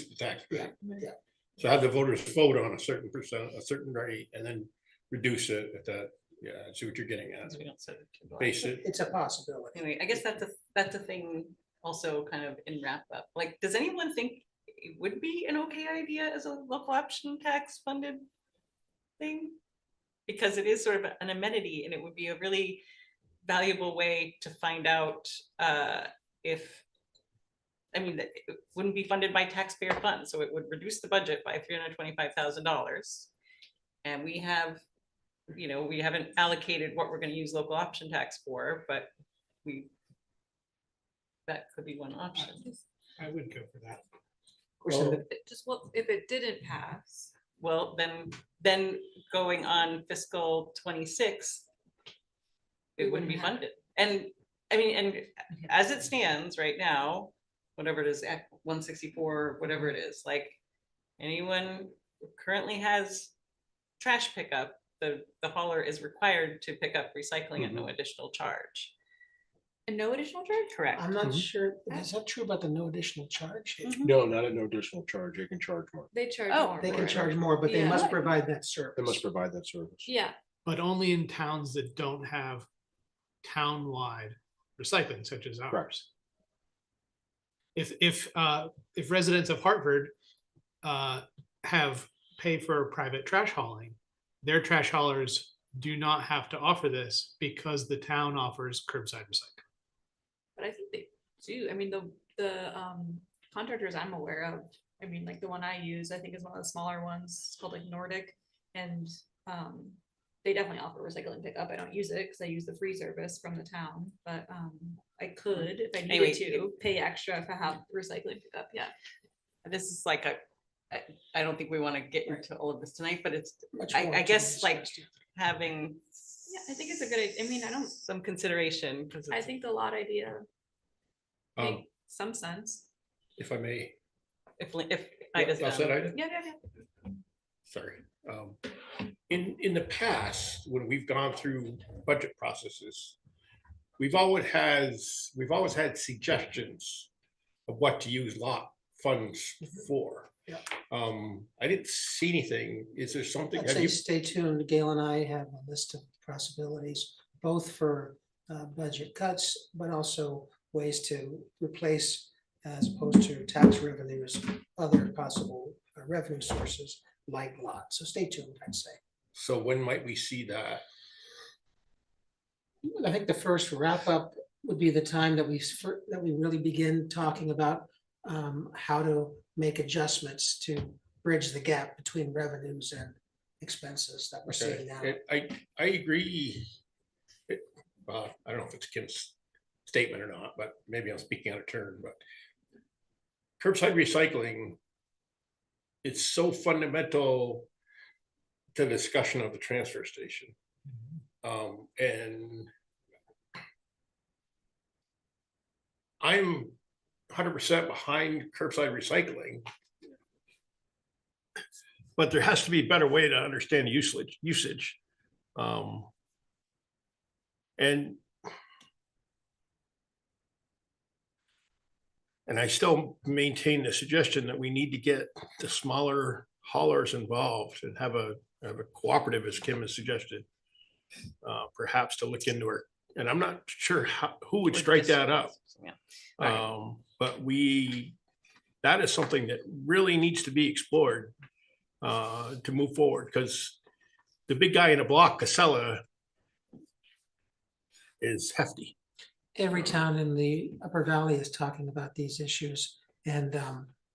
the tax rate. Yeah. So have the voters vote on a certain percent, a certain rate, and then reduce it at that, yeah, I see what you're getting at. We don't set it too low. Base it, It's a possibility. Anyway, I guess that's a thing also kind of in wrap up. Like, does anyone think it would be an okay idea as a local option tax funded thing? Because it is sort of an amenity and it would be a really valuable way to find out if, I mean, it wouldn't be funded by taxpayer funds, so it would reduce the budget by $325,000. And we have, you know, we haven't allocated what we're going to use local option tax for, but that could be one option. I would go for that. Of course, in the- Just what if it didn't pass? Well, then going on fiscal 26, it wouldn't be funded. And I mean, and as it stands right now, whatever it is, Act 164, whatever it is, like anyone who currently has trash pickup, the hauler is required to pick up recycling at no additional charge. And no additional charge? Correct. I'm not sure, is that true about the no additional charge? No, not at no additional charge. They can charge more. They charge Oh, more. They for can it. charge more, but they Yeah. must provide that They service. must provide that service. Yeah, But only in towns that don't have town-wide recycling, such as ours. If residents of Hartford have paid for private trash hauling, their trash haulers do not have to offer this because the town offers curbside recycling. but I think they do. I mean, the contractors I'm aware of, I mean, like the one I use, I think is one of the smaller ones, it's called like Nordic. And they definitely offer recycling pickup. I don't use it because I use the free service from the town, but I could, if I Anyway, needed to, pay extra if I have recycling pickup, yeah. This is like a I don't think we want to get into all of this tonight, but it's, Much I more to guess be like discussed. having. Yeah, I think it's a good, I mean, I don't, Some consideration, because I think the lot idea Um, makes some sense. if I may. if Yeah, Ida's y'all said done. Ida? Yeah. Sorry. In the past, when we've gone through budget processes, we've always had suggestions of what to use lot funds for. Yeah. I didn't see anything. Is there something? I'd Have say you? stay tuned. Gail and I have a list of possibilities, both for budget cuts, but also ways to replace, as opposed to tax revenues, other possible revenue sources like lots. So stay tuned, I'd say. So when might we see that? I think the first wrap up would be the time that we really begin talking about how to make adjustments to bridge the gap between revenues and expenses that we're Okay, seeing now. I agree. I don't know if it's Kim's statement or not, but maybe I'm speaking out of turn, but curbside recycling, it's so fundamental to the discussion of the transfer station. And I'm 100% behind curbside recycling, but there has to be a better way to understand usage. And I still maintain the suggestion that we need to get the smaller haulers involved and have a cooperative, as Kim has suggested, perhaps to look into it. And I'm not sure who would strike that up. Yeah. But that is something that really needs to be explored to move forward, because the big guy in the block, Casella, is hefty. Every town in the Upper Valley is talking about these issues. And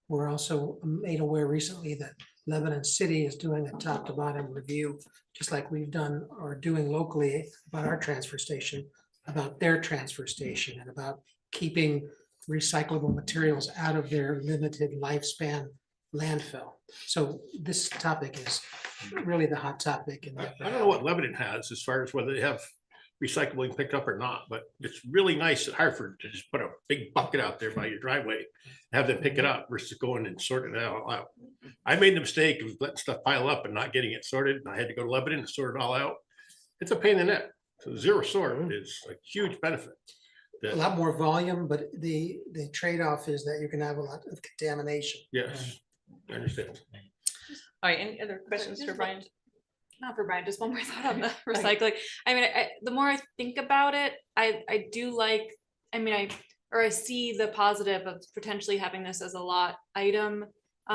we're also made aware recently that Lebanon City is doing a top to bottom review, just like we've done or doing locally about our transfer station, about their transfer station, and about keeping recyclable materials out of their limited lifespan landfill. So this topic is really the hot topic. In the Upper I don't know what Valley. Lebanon has as far as whether they have recycling picked up or not, but it's really nice at Hartford to just put a big bucket out there by your driveway, have them pick it up versus going and sorting it all out. I made the mistake of letting stuff pile up and not getting it sorted, and I had to go to Lebanon and sort it all out. It's a pain in the neck. So zero sort is a huge benefit. A lot more volume, but the trade-off is that you can have a lot of contamination. Yes, I understand. All right, any other questions for Brian? Not for Brian, just one more thought on the recycling. I mean, the more I think about it, I do like, I see the positive of potentially having this as a lot item,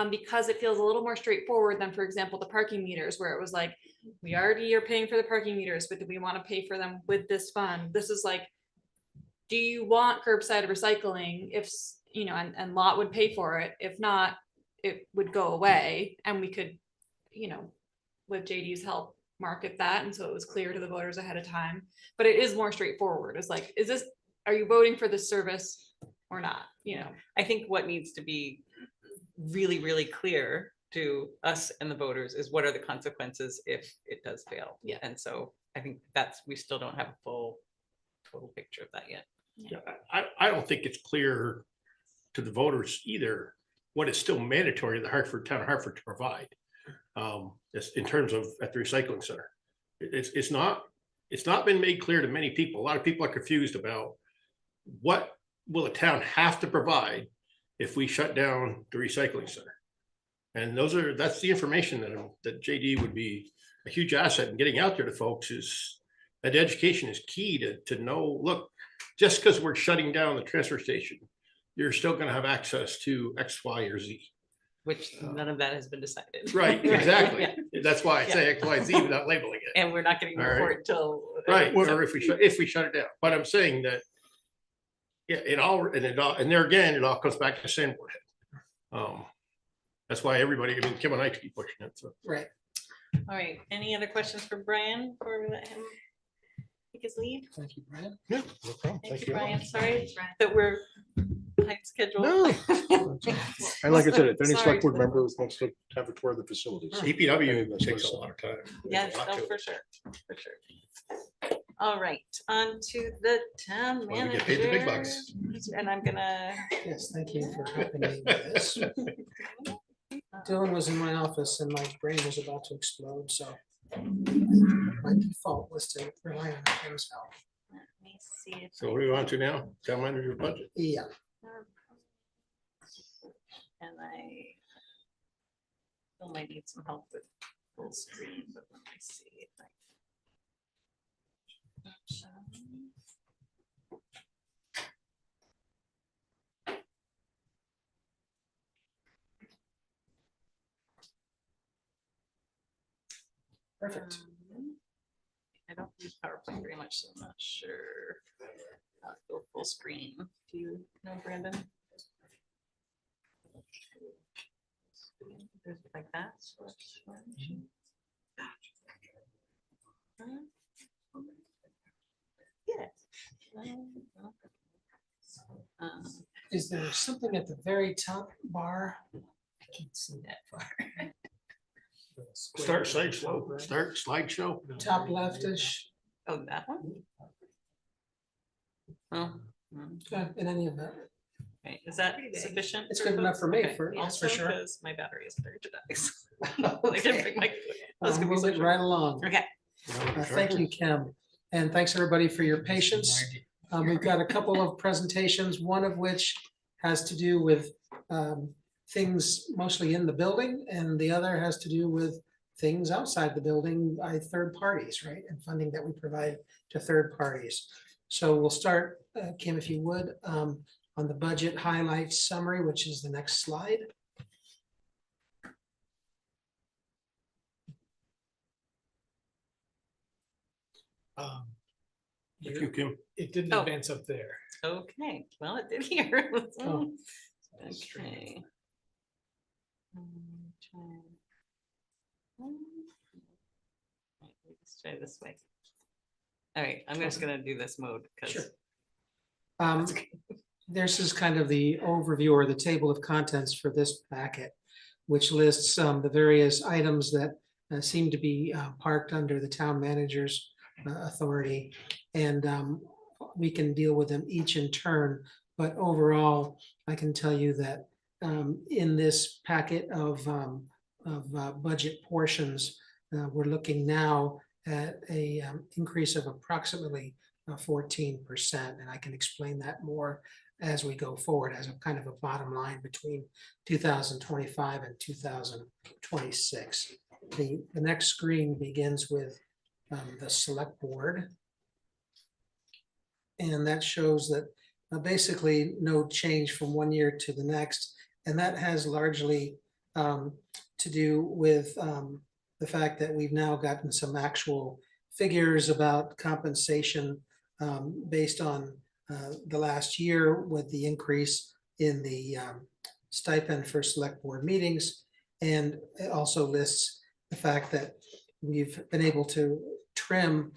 because it feels a little more straightforward than, for example, the parking meters, where it was like, we already are paying for the parking meters, but do we want to pay for them with this fund? This is like, do you want curbside recycling? If, and lot would pay for it. If not, it would go away, and we could, with JD's help, market that. And so it was clear to the voters ahead of time, but it is more straightforward. It's like, are you voting for this service or not? I think what needs to be really, really clear to us and the voters is what are the consequences if it does fail. Yeah. And so I think we still don't have a full total picture of that yet. Yeah, I don't think it's clear to the voters either what is still mandatory to the town of Hartford to provide. In terms of at the recycling center. It's not been made clear to many people. A lot of people are confused about what will a town have to provide if we shut down the recycling center. And that's the information that JD would be a huge asset in getting out there to folks, is that education is key to know, look, just because we're shutting down the transfer station, you're still going to have access to X, Y, or Z. Which none of that has been decided. Right, exactly. Yeah. That's why I say X, Y, Z without labeling it. And we're not getting a All right. report till. Right, or if we shut it down. But I'm saying that, yeah, it all, and there again, it all comes back to Sandboard head. That's why Kim and I keep pushing it, so. Right. All right, any other questions for Brian before we let him take his leave? Thank you, Brian. Yeah, no problem. Thank you, Brian. Sorry that we're behind schedule. No. And like I said, if any Sorry. select board member wants to have a tour of the facilities. DPW takes a lot of time. Yes, There's a lot oh, to for it. sure, for sure. All right, on to the town Well, we manager. get paid the big bucks. And I'm gonna. Yes, thank you for helping me with this. Dylan was in my office and my brain was about to explode, so my default was to rely on Tim's help. Let me see if. So what do we want to now? Town manager budget. Yeah, And I still might need some help with full screen, but let me see if I. perfect. I don't use PowerPoint very much, so I'm not sure. I'll go full screen. Do you know, Brandon? There's like that. Yes. Is there something at the very top bar? I can't see that far. Start slideshow, start slideshow. Top leftish, Oh, that one? Oh. in any event. Okay, is that sufficient? It's for good enough folks? for me, Okay, for- that's for also sure. because my battery is starting to die. so I didn't bring my. I'll That's gonna be move so it short. right along. Okay. Thank you, Kim. And thanks, everybody, for your patience. We've got a couple of presentations, one of which has to do with things mostly in the building, and the other has to do with things outside the building by third parties, right? And funding that we provide to third parties. So we'll start, Kim, if you would, on the budget highlights summary, which is the next slide. Thank you, Kim. It didn't Oh. advance up there. Okay, well, it did here. Oh. Okay. Let's try this way. All right, I'm just gonna do this mode Sure. because. This is kind of the overview or the table of contents for this packet, which lists the various items that seem to be parked under the town manager's authority. And we can deal with them each in turn, but overall, I can tell you that in this packet of budget portions, we're looking now at a increase of approximately 14%, and I can explain that more as we go forward as a kind of a bottom line between 2025 and 2026. The next screen begins with the select board. And that shows that basically no change from one year to the next. And that has largely to do with the fact that we've now gotten some actual figures about compensation based on the last year with the increase in the stipend for select board meetings. And it also lists the fact that we've been able to trim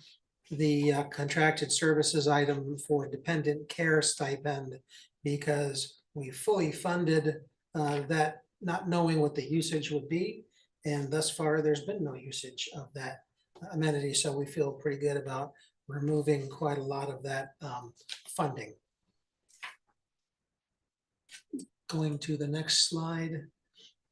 the contracted services item for dependent care stipend because we fully funded that, not knowing what the usage would be. And thus far, there's been no usage of that amenity. So we feel pretty good about removing quite a lot of that funding. Going to the next slide,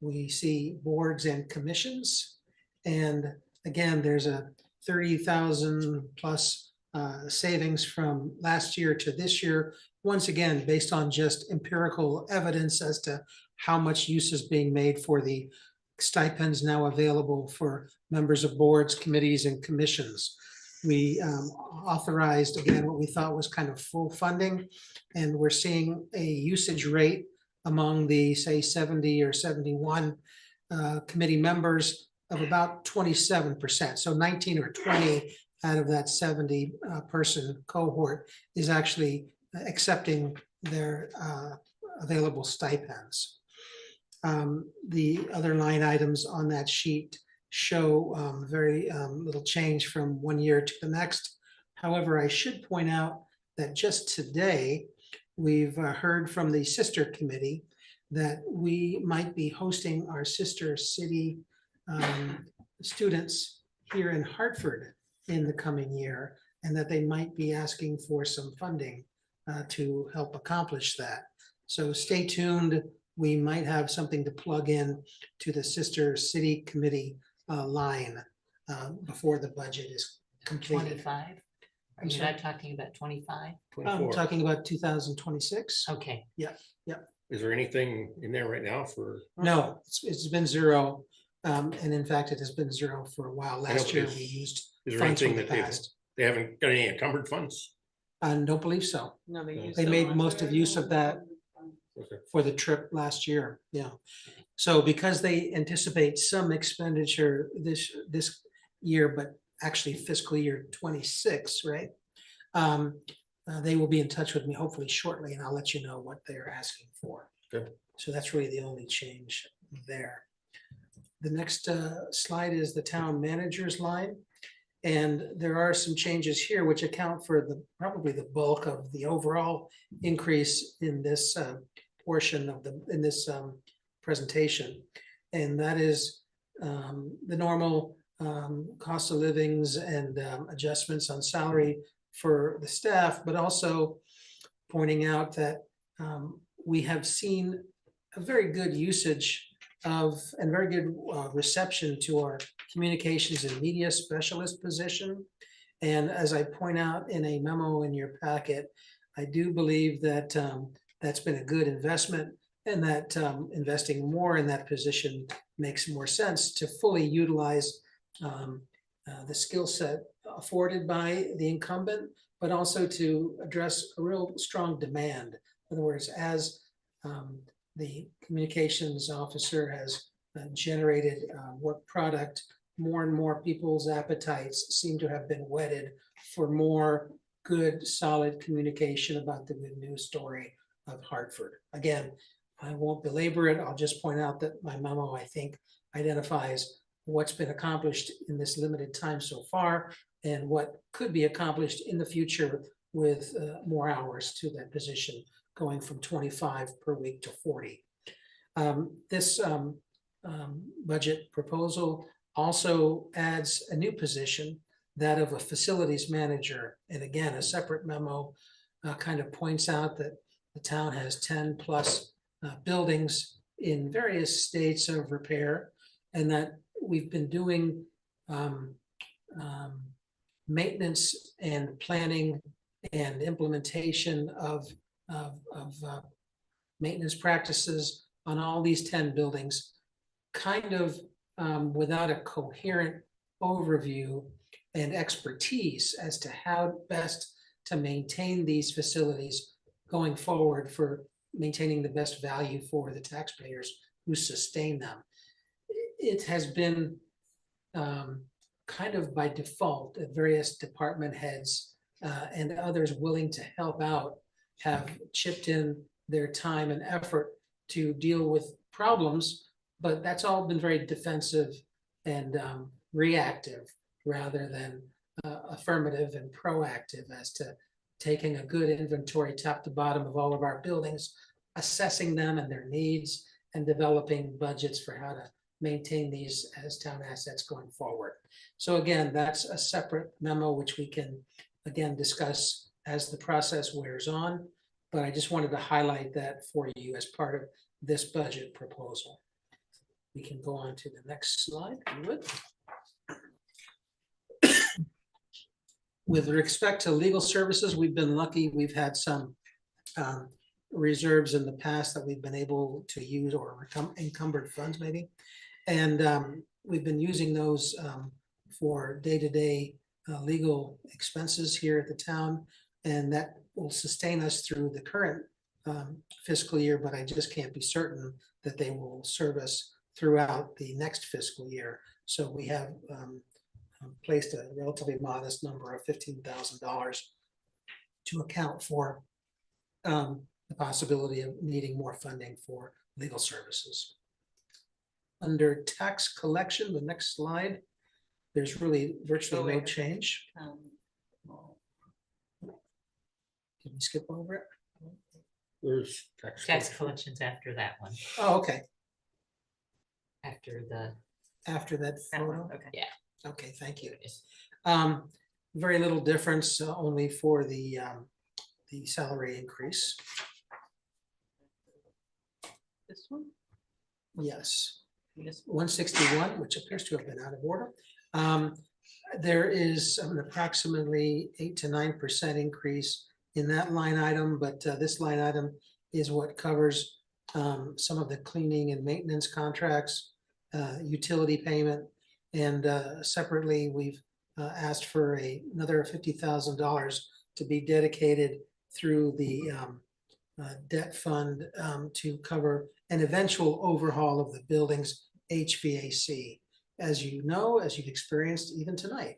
we see boards and commissions. And again, there's a 30,000 plus savings from last year to this year. Once again, based on just empirical evidence as to how much use is being made for the stipends now available for members of boards, committees, and commissions. We authorized, again, what we thought was kind of full funding, and we're seeing a usage rate among the, say, 70 or 71 committee members of about 27%. So 19 or 20 out of that 70 person cohort is actually accepting their available stipends. The other line items on that sheet show very little change from one year to the next. However, I should point out that just today, we've heard from the sister committee that we might be hosting our sister city students here in Hartford in the coming year, and that they might be asking for some funding to help accomplish that. So stay tuned. We might have something to plug in to the sister city committee line before the budget is completed. 25? Are I'm you sorry? not talking about 25? I'm 24. talking about 2026. Okay, Is there anything in there right now for? No, it's been zero. And in fact, it has been zero for a while. I know, Last but year, is- we used Is there funds from anything the that past. they haven't got any encumbered funds? I don't believe so. No, they use They them made on- most of use of that Okay. for the trip last year, yeah. So because they anticipate some expenditure this year, but actually fiscal year 26, right? They will be in touch with me hopefully shortly, and I'll let you know what they're asking for. Good. So that's really the only change there. The next slide is the town manager's line. And there are some changes here which account for probably the bulk of the overall increase in this portion of in this presentation. And that is the normal cost of livings and adjustments on salary for the staff, but also pointing out that we have seen a very good usage of and very good reception to our communications and media specialist position. And as I point out in a memo in your packet, I do believe that that's been a good investment, and that investing more in that position makes more sense to fully utilize the skill set afforded by the incumbent, but also to address a real strong demand. In other words, as the communications officer has generated work product, more and more people's appetites seem to have been whetted for more good, solid communication about the good news story of Hartford. Again, I won't belabor it. I'll just point out that my memo, I think, identifies what's been accomplished in this limited time so far and what could be accomplished in the future with more hours to that position, going from 25 per week to 40. This budget proposal also adds a new position, that of a facilities manager. And again, a separate memo kind of points out that the town has 10 plus buildings in various states of repair, and that we've been doing maintenance and planning and implementation of maintenance practices on all these 10 buildings, kind of without a coherent overview and expertise as to how best to maintain these facilities going forward for maintaining the best value for the taxpayers who sustain them. It has been kind of by default that various department heads and others willing to help out have chipped in their time and effort to deal with problems, but that's all been very defensive and reactive rather than affirmative and proactive as to taking a good inventory top to bottom of all of our buildings, assessing them and their needs, and developing budgets for how to maintain these as town assets going forward. So again, that's a separate memo which we can again discuss as the process wears on, but I just wanted to highlight that for you as part of this budget proposal. We can go on to the next slide, if you would. With respect to legal services, we've been lucky. We've had some reserves in the past that we've been able to use, or encumbered funds maybe. And we've been using those for day-to-day legal expenses here at the town. And that will sustain us through the current fiscal year, but I just can't be certain that they will serve us throughout the next fiscal year. So we have placed a relatively modest number of $15,000 to account for the possibility of needing more funding for legal services. Under tax collection, the next slide, there's really virtually no change. Can we skip over it? There's tax. Tax collections after that one, Oh, okay, after the, after that That one, photo. okay. Okay, thank you. Very little difference, only for the salary increase. This one? Yes, This 161, which appears to have been out of order. There is an approximately 8 to 9% increase in that line item, but this line item is what covers some of the cleaning and maintenance contracts, utility payment, and separately, we've asked for another $50,000 to be dedicated through the debt fund to cover an eventual overhaul of the building's HVAC. As you know, as you've experienced even tonight,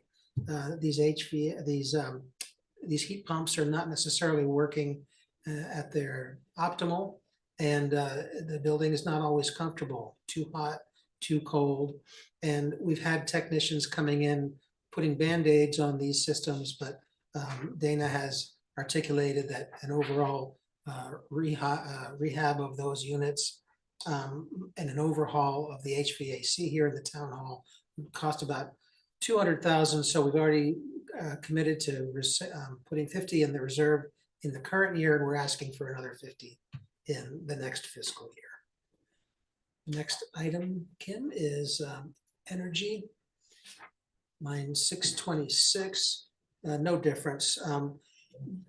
these heat pumps are not necessarily working at their optimal, and the building is not always comfortable, too hot, too cold. And we've had technicians coming in, putting Band-Aids on these systems, but Dana has articulated that an overall rehab of those units and an overhaul of the HVAC here in the town hall would cost about $200,000. So we've already committed to putting 50 in the reserve in the current year, and we're asking for another 50 in the next fiscal year. Next item, Kim, is energy. Line 626, no difference.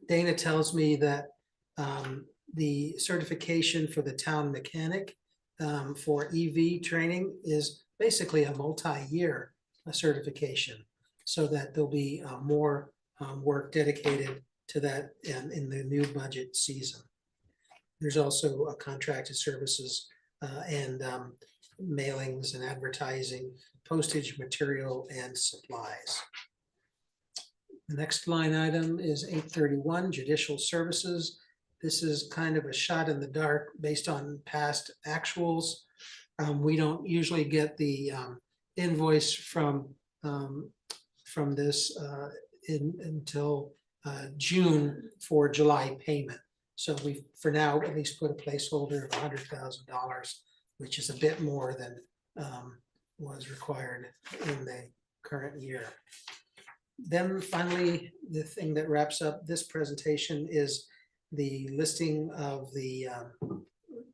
Dana tells me that the certification for the town mechanic for EV training is basically a multi-year certification, so that there'll be more work dedicated to that in the new budget season. There's also a contracted services and mailings and advertising, postage, material, and supplies. The next line item is 831, judicial services. This is kind of a shot in the dark based on past actuals. We don't usually get the invoice from this until June for July payment. So we, for now, at least put a placeholder of $100,000, which is a bit more than was required in the current year. Then finally, the thing that wraps up this presentation is the listing of the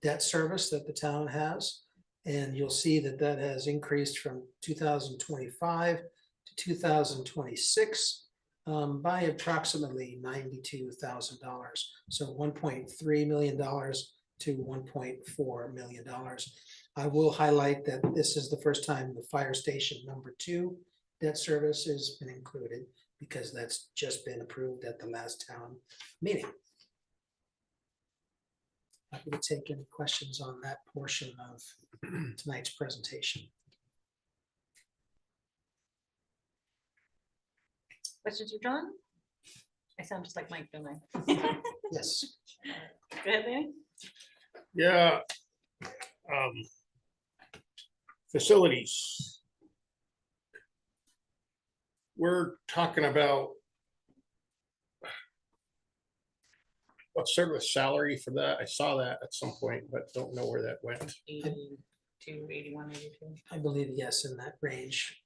debt service that the town has. And you'll see that that has increased from 2025 to 2026 by approximately $92,000. So $1.3 million to $1.4 million. I will highlight that this is the first time the fire station #2 debt service has been included, because that's just been approved at the last town meeting. Happy to take any questions on that portion of tonight's presentation. Questions for John? I sound just like Mike, don't I? Yes. Go ahead, Lanny. Yeah. Facilities. We're talking about what service salary for that? I saw that at some point, but don't know where that went. 82, 81, 82. I believe, yes, in that range.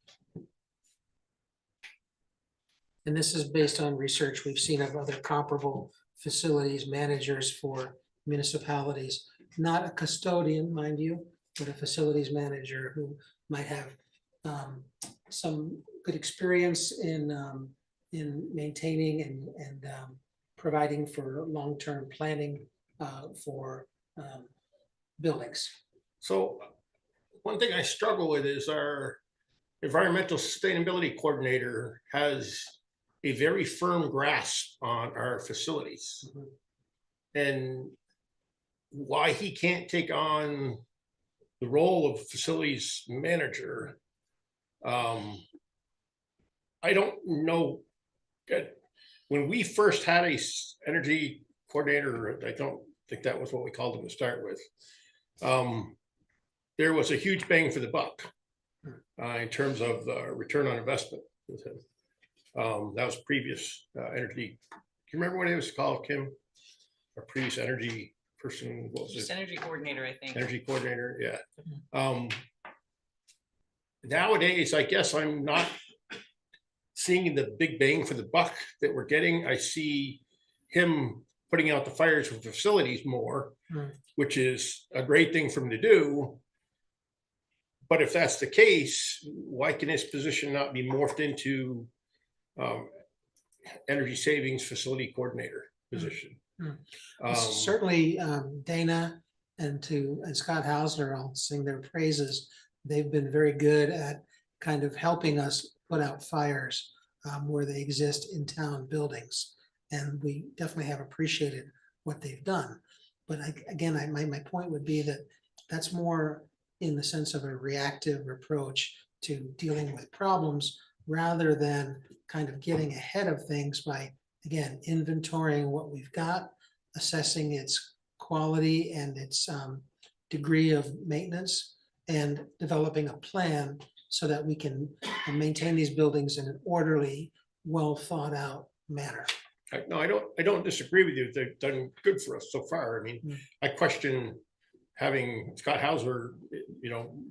And this is based on research we've seen of other comparable facilities managers for municipalities, not a custodian, mind you, but a facilities manager who might have some good experience in maintaining and providing for long-term planning for buildings. So one thing I struggle with is our environmental sustainability coordinator has a very firm grasp on our facilities. And why he can't take on the role of facilities manager, I don't know. When we first had a energy coordinator, I don't think that was what we called him to start with. There was a huge bang for the buck in terms of the return on investment with him. That was previous energy. Do you remember what it was called, Kim? Our previous energy person, what was Just it? energy coordinator, I think. Energy coordinator, yeah. Nowadays, I guess I'm not seeing the big bang for the buck that we're getting. I see him putting out the fires for facilities more, Right. which is a great thing for him to do. But if that's the case, why can his position not be morphed into energy savings facility coordinator position? Certainly, Dana and Scott Hausner, I'll sing their praises. They've been very good at kind of helping us put out fires where they exist in town buildings. And we definitely have appreciated what they've done. But my point would be that that's more in the sense of a reactive approach to dealing with problems rather than kind of getting ahead of things by, again, inventorying what we've got, assessing its quality and its degree of maintenance, and developing a plan so that we can maintain these buildings in an orderly, well thought out manner. No, I don't disagree with you. They've done good for us so far. I mean, I question having Scott Hauser,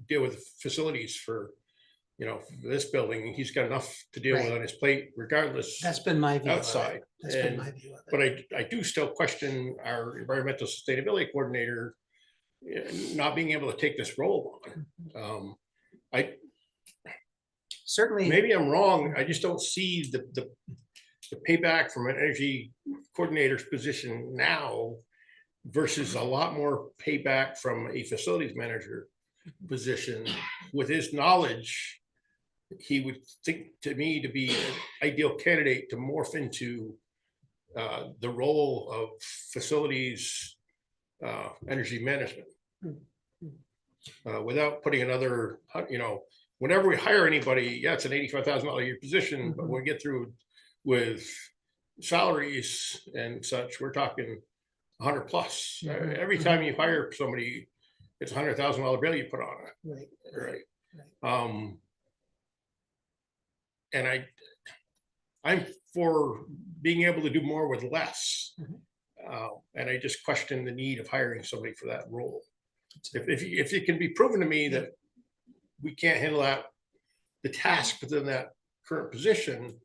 deal with facilities for this building. He's got enough to deal with Right. on his plate regardless. That's been my view. Outside. That's been my view of it. But I do still question our environmental sustainability coordinator not being able to take this role on. Certainly. Maybe I'm wrong. I just don't see the payback from an energy coordinator's position now versus a lot more payback from a facilities manager position. With his knowledge, he would think to me to be an ideal candidate to morph into the role of facilities energy management without putting another, whenever we hire anybody, yeah, it's an $85,000 a year position, but when we get through with salaries and such, we're talking 100 plus. Every time you hire somebody, it's $100,000 bill you put on it. Right. And I'm for being able to do more with less. And I just question the need of hiring somebody for that role. If it can be proven to me that we can't handle the task within that current position,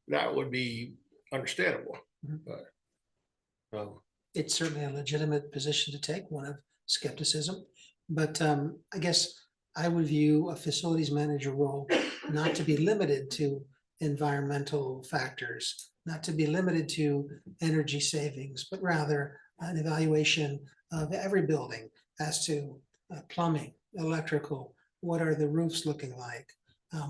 that would be understandable. But it's certainly a legitimate position to take, one of skepticism. But I guess I would view a facilities manager role not to be limited to environmental factors, not to be limited to energy savings, but rather an evaluation of every building as to plumbing, electrical, what are the roofs looking like?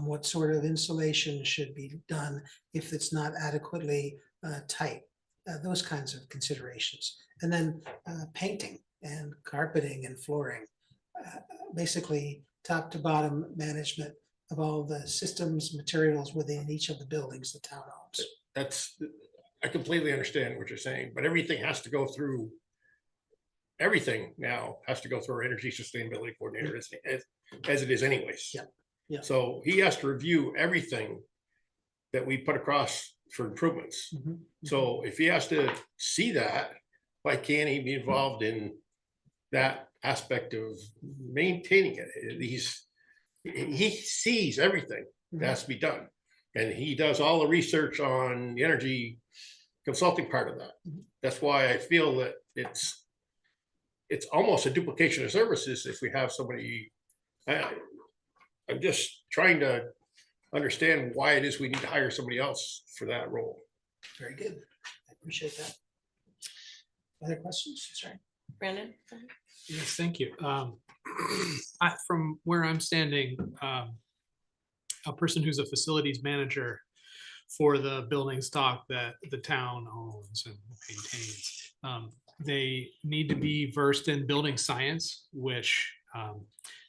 What sort of insulation should be done if it's not adequately tight? Those kinds of considerations. And then painting and carpeting and flooring, basically top to bottom management of all the systems, materials within each of the buildings the town owns. I completely understand what you're saying, but everything has to go through. Everything now has to go through our energy sustainability coordinator as it is anyways. Yeah. So he has to review everything that we put across for improvements. So if he has to see that, why can't he be involved in that aspect of maintaining it? He sees everything that has to be done. And he does all the research on the energy consulting part of that. That's why I feel that it's almost a duplication of services if we have somebody. I'm just trying to understand why it is we need to hire somebody else for that role. Very good. I appreciate that. Other questions? Sorry. Brandon? Yes, thank you. From where I'm standing, a person who's a facilities manager for the building stock that the town owns and maintains, they need to be versed in building science, which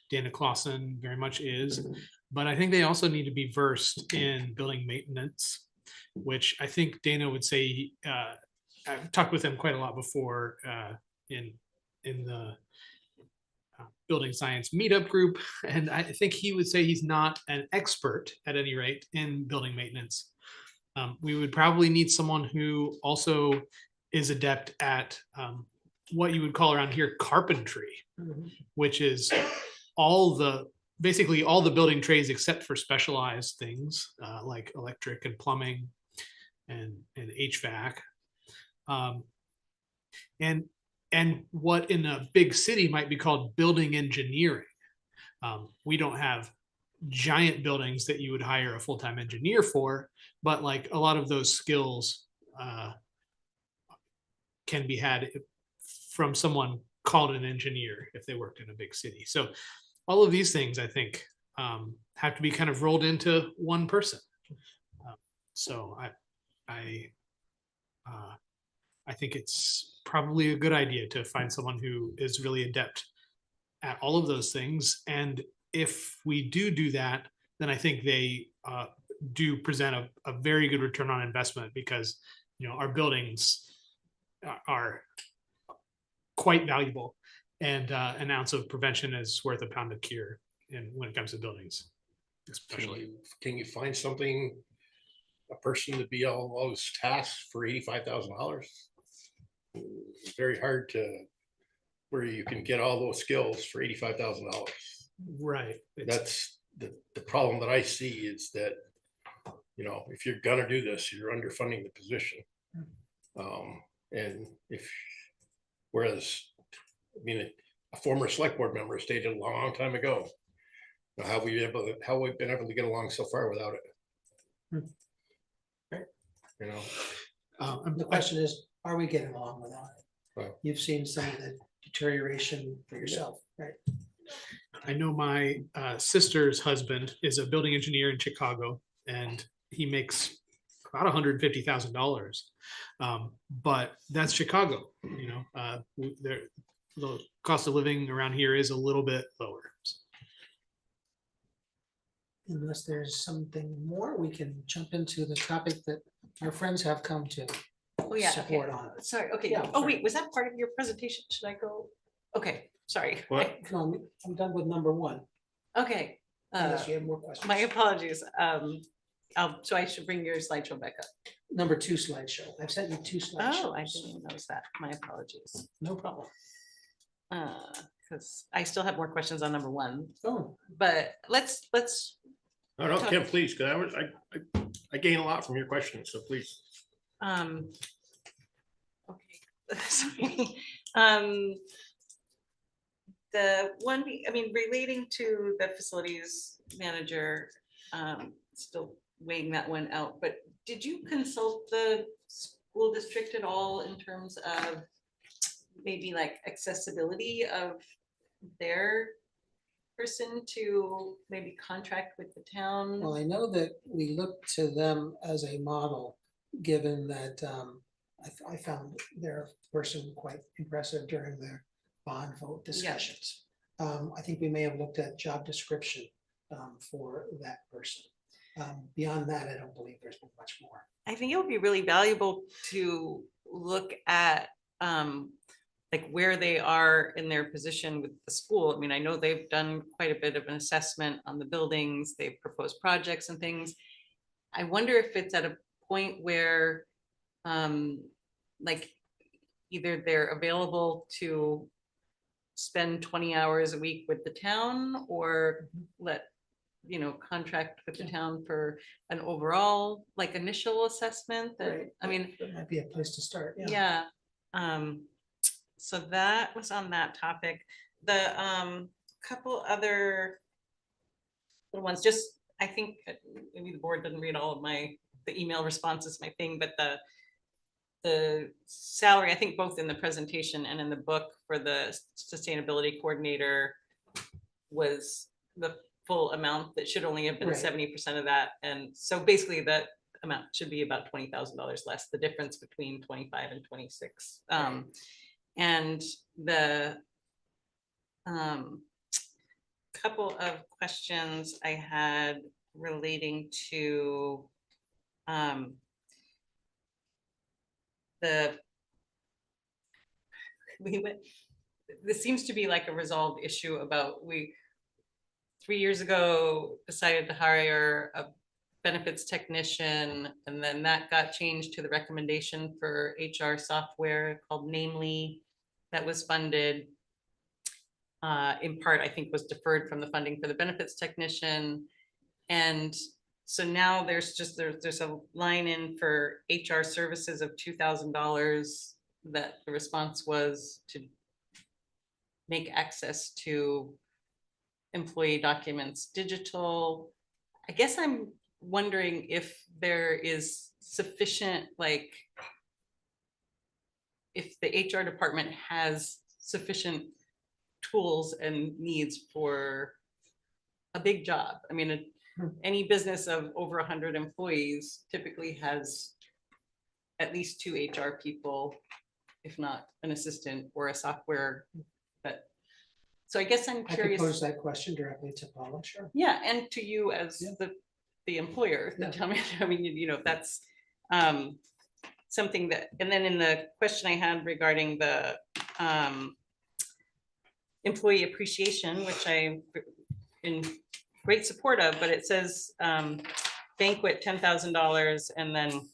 Dana Clausen very much is, but I think they also need to be versed in building maintenance, which I think Dana would say, I've talked with him quite a lot before in the building science meetup group, and I think he would say he's not an expert at any rate in building maintenance. We would probably need someone who also is adept at what you would call around here carpentry, Mhm. which is basically all the building trades except for specialized things like electric and plumbing and HVAC. Um, and what in a big city might be called building engineering. We don't have giant buildings that you would hire a full-time engineer for, but like a lot of those skills can be had from someone called an engineer if they worked in a big city. So all of these things, I think, have to be kind of rolled into one person. So I think it's probably a good idea to find someone who is really adept at all of those things. And if we do that, then I think they do present a very good return on investment, because our buildings are quite valuable, and an ounce of prevention is worth a pound of cure. And when it comes to buildings, especially. Can you find something, a person to be all those tasks for $85,000? It's very hard to, where you can get all those skills for $85,000. Right. That's the problem that I see, is that, if you're gonna do this, you're underfunding the position. And whereas, a former select board member stated a long time ago, how we've been able to get along so far without it. The question is, are we getting along without it? Well- You've seen some of the deterioration for yourself, right? I know my sister's husband is a building engineer in Chicago, and he makes about $150,000. But that's Chicago, the cost of living around here is a little bit lower. Unless there's something more, we can jump into the topic that our friends have come to Oh, yeah, okay. support on. Sorry, okay. Yeah, Oh, sorry. wait, was that part of your presentation? Should I go? Okay, sorry. What? No, I'm done with number one, Okay. unless you have more questions. My apologies. So I should bring your slideshow back up. Number two slideshow. I've sent you two slideshows. Oh, I didn't notice that. My apologies. No problem. Because I still have more questions on number one, Oh, but let's, No, Kim, please, because I gain a lot from your questions, so please. okay. Sorry. The one, relating to the facilities manager, still weighing that one out, but did you consult the school district at all in terms of maybe like accessibility of their person to maybe contract with the town? well, I know that we look to them as a model, given that I found their person quite impressive during their bond vote discussions. I think we may have looked at job description for that person. Beyond that, I don't believe there's been much more. I think it would be really valuable to look at like where they are in their position with the school. I know they've done quite a bit of an assessment on the buildings, they've proposed projects and things. I wonder if it's at a point where like either they're available to spend 20 hours a week with the town, or let contract with the town for an overall like initial assessment that, Right. That might be a place to start. yeah. So that was on that topic. The couple other little ones, just I think maybe the board didn't read all of the email responses, my thing, but the salary, I think both in the presentation and in the book for the sustainability coordinator was the full amount. That should only have been Right. 70% of that. And so basically that amount should be about $20,000 less, the difference between 25 and 26. And the couple of questions I had relating to this seems to be like a resolved issue about, we 3 years ago decided to hire a benefits technician, and then that got changed to the recommendation for HR software called Namely. that was funded in part, I think, was deferred from the funding for the benefits technician. And so now there's a line in for HR services of $2,000 that the response was to make access to employee documents digital. I guess I'm wondering if there is sufficient, like, if the HR department has sufficient tools and needs for a big job. I mean, any business of over 100 employees typically has at least 2 HR people, if not an assistant or a software. But so I guess I'm I could curious. pose that question directly to Paula, sure. Yeah, and to you as Yeah. the employer, Yeah. tell me, I mean, you know, that's something that, and then in the question I had regarding the employee appreciation, which I'm in great support of, but it says banquet $10,000 and then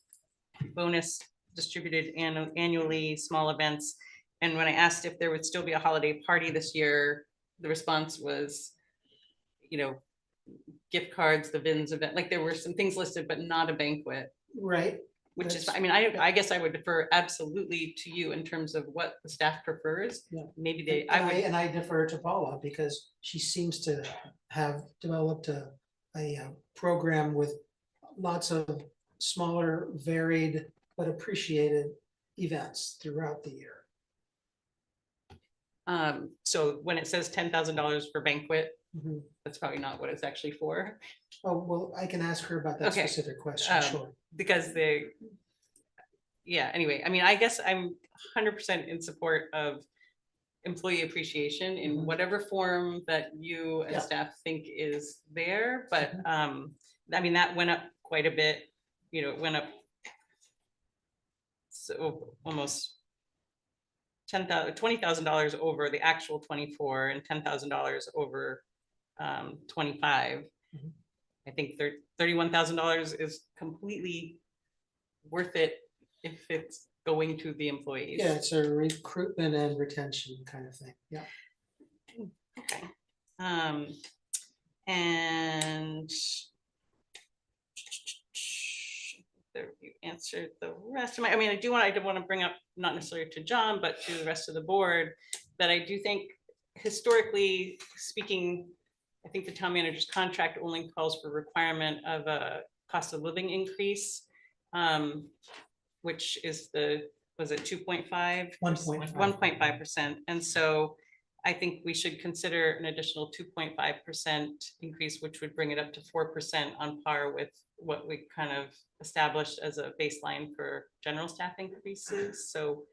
bonus distributed annually, small events. And when I asked if there would still be a holiday party this year, the response was, you know, gift cards, the VINs event, like there were some things listed, but not a banquet. Right. Which is, That's- I mean, I guess I would defer absolutely to you in terms of what the staff prefers. Yeah. Maybe they, And I would, and I defer to Paula because she seems to have developed a program with lots of smaller, varied, but appreciated events throughout the year. so when it says $10,000 for banquet, Mhm. that's probably not what it's actually for. Oh, well, I can ask her about that Okay. specific question, Um, sure. Because they, yeah, anyway, I mean, I guess I'm 100% in support of employee appreciation in Mhm. whatever form that you and Yeah. staff think is there, but Mhm. I mean, that went up quite a bit, you know, it went up so almost $20,000 over the actual 24 and $10,000 over 25. Mhm. I think $31,000 is completely worth it if it's going to the employees. Yeah, it's a recruitment and retention kind of thing, yeah. Okay. And there you answered the rest of my, I mean, I did want to bring up, not necessarily to John, but to the rest of the board, that I do think historically speaking, I think the town manager's contract only calls for requirement of a cost of living increase, which is was it 2.5? 1.5%. And so I think we should consider an additional 2.5% increase, which would bring it up to 4% on par with what we kind of established as a baseline for general staff increases. So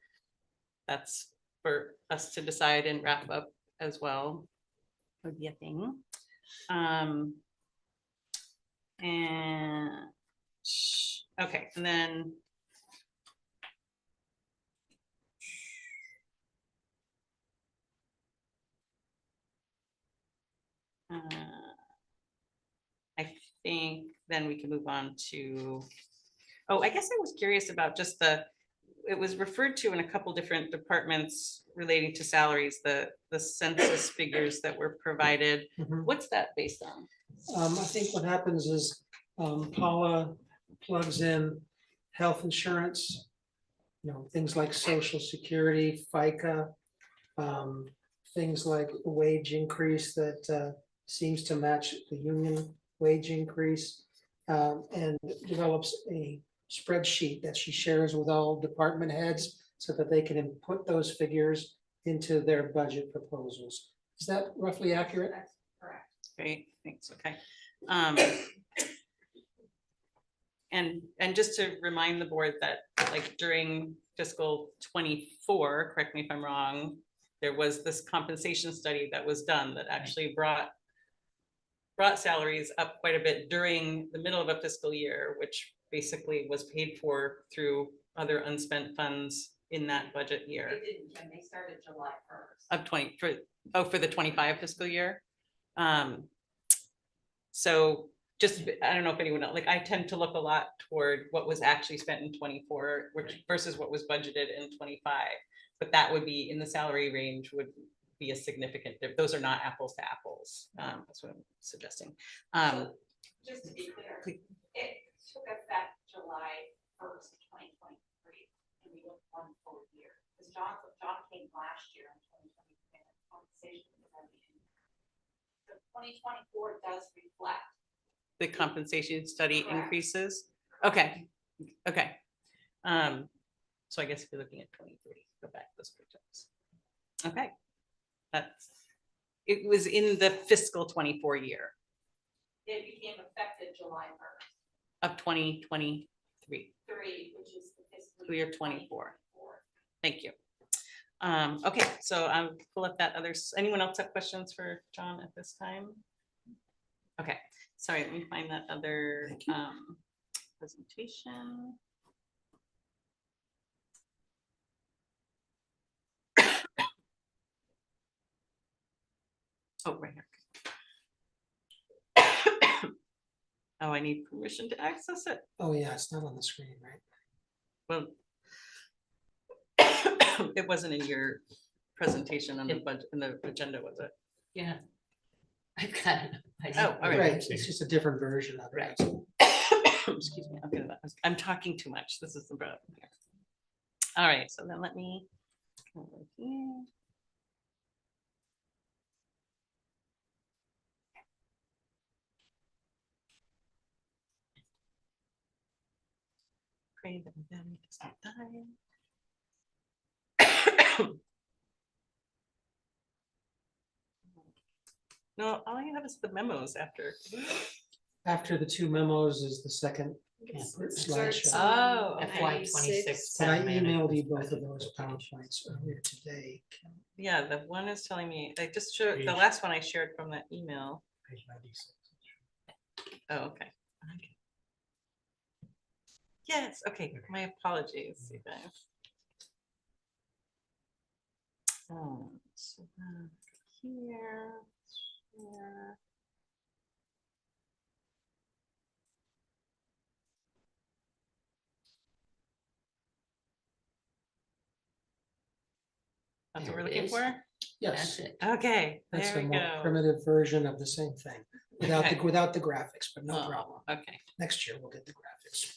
that's for us to decide and wrap up as well. Would be a thing. And okay, and then I think then we can move on to, oh, I guess I was curious about just it was referred to in a couple different departments relating to salaries, the census figures that were provided. Mhm. What's that based on? I think what happens is Paula plugs in health insurance, you know, things like social security, FICA, things like wage increase that seems to match the union wage increase, and develops a spreadsheet that she shares with all department heads so that they can input those figures into their budget proposals. Is that roughly accurate? Correct. Great, thanks, okay. And just to remind the board that like during fiscal 24, correct me if I'm wrong, there was this compensation study that was done that actually brought salaries up quite a bit during the middle of a fiscal year, which basically was paid for through other unspent funds in that budget year. It didn't, and they started July 1st. Of 20 for the 25 fiscal year. So just, I don't know if anyone else, like I tend to look a lot toward what was actually spent in 24, which versus what was budgeted in 25. but that would be in the salary range would be a significant, those are not apples to apples. That's what I'm suggesting. Just to be clear, Please. it took effect July 1st, 2023, and we looked one full year. Because John came last year in 2023, and compensation was already in. So 2024 does reflect. The compensation study Correct. increases. Okay, okay. So I guess if you're looking at 23, go back those projects. Okay. It was in the fiscal 24 year It became effective July 1st. of 2023, 3, which is the fiscal year 24. Thank you. Okay, so I'll pull up that others. Anyone else have questions for John at this time? Okay, sorry, let me find that other presentation. Oh, right here. Oh, I need permission to access it. Oh, yeah, it's not on the screen, right? Well, it wasn't in your presentation on the budget, in the agenda, was it? Yeah. I've got it. Oh, all right. Right, it's just a different version of it. Right. Excuse me, okay, I'm talking too much. This is the problem here. All right, so then let me come over here. Pray that them does not die. No, all I have is the memos after. After the two memos is the second Starts slideshow. Oh, on FY page 26. 6. But I emailed you both of those PowerPoints earlier today. Yeah, the one is telling me, I just showed, the Page. last one I shared from that email. Page 96. Oh, okay. Yes, okay, my apologies, you guys. So here, here. That's what There we're it looking is. for? Yes, That's it. Okay, that's there a we more go. primitive version of the same thing, without Okay. the graphics, but no Oh, problem. Okay, Next year we'll get the graphics.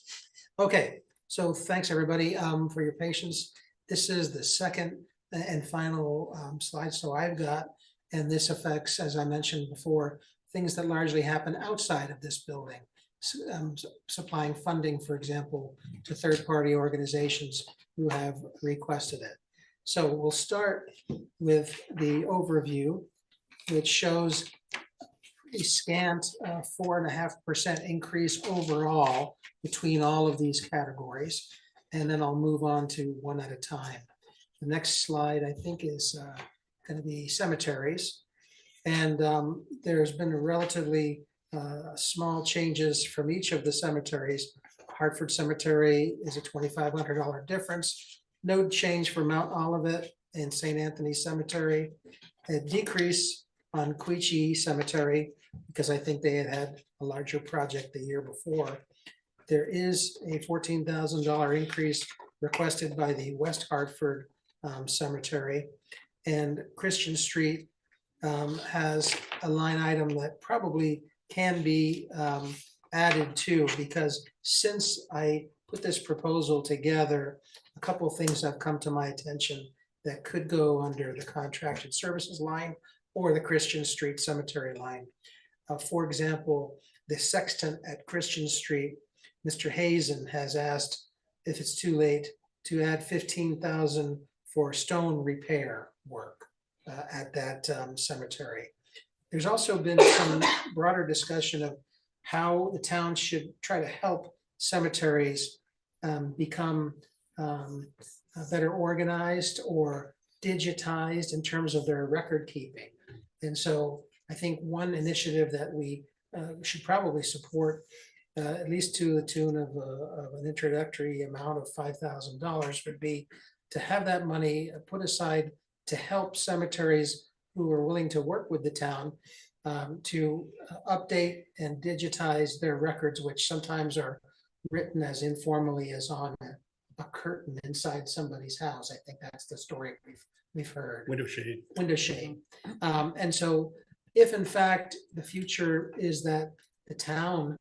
Okay, so thanks everybody for your patience. This is the second and final slide. So I've got, and this affects, as I mentioned before, things that largely happen outside of this building. Supplying funding, for example, to third-party organizations who have requested it. So we'll start with the overview, which shows a scant 4.5% increase overall between all of these categories. And then I'll move on to one at a time. The next slide, I think, is going to be cemeteries. And there's been a relatively small changes from each of the cemeteries. Hartford Cemetery is a $2,500 difference. No change for Mount Olivet and St. Anthony Cemetery. A decrease on Queechee Cemetery because I think they had a larger project the year before. There is a $14,000 increase requested by the West Hartford Cemetery. And Christian Street has a line item that probably can be added to, because since I put this proposal together, a couple of things have come to my attention that could go under the contracted services line or the Christian Street Cemetery line. For example, the sexton at Christian Street, Mr. Hazen has asked if it's too late to add 15,000 for stone repair work at that cemetery. There's also been some broader discussion of how the town should try to help cemeteries become better organized or digitized in terms of their record keeping. And so I think one initiative that we should probably support, at least to the tune of an introductory amount of $5,000, would be to have that money put aside to help cemeteries who are willing to work with the town to update and digitize their records, which sometimes are written as informally as on a curtain inside somebody's house. I think that's the story we've heard. Window shade. Window shade. And so if in fact the future is that the town,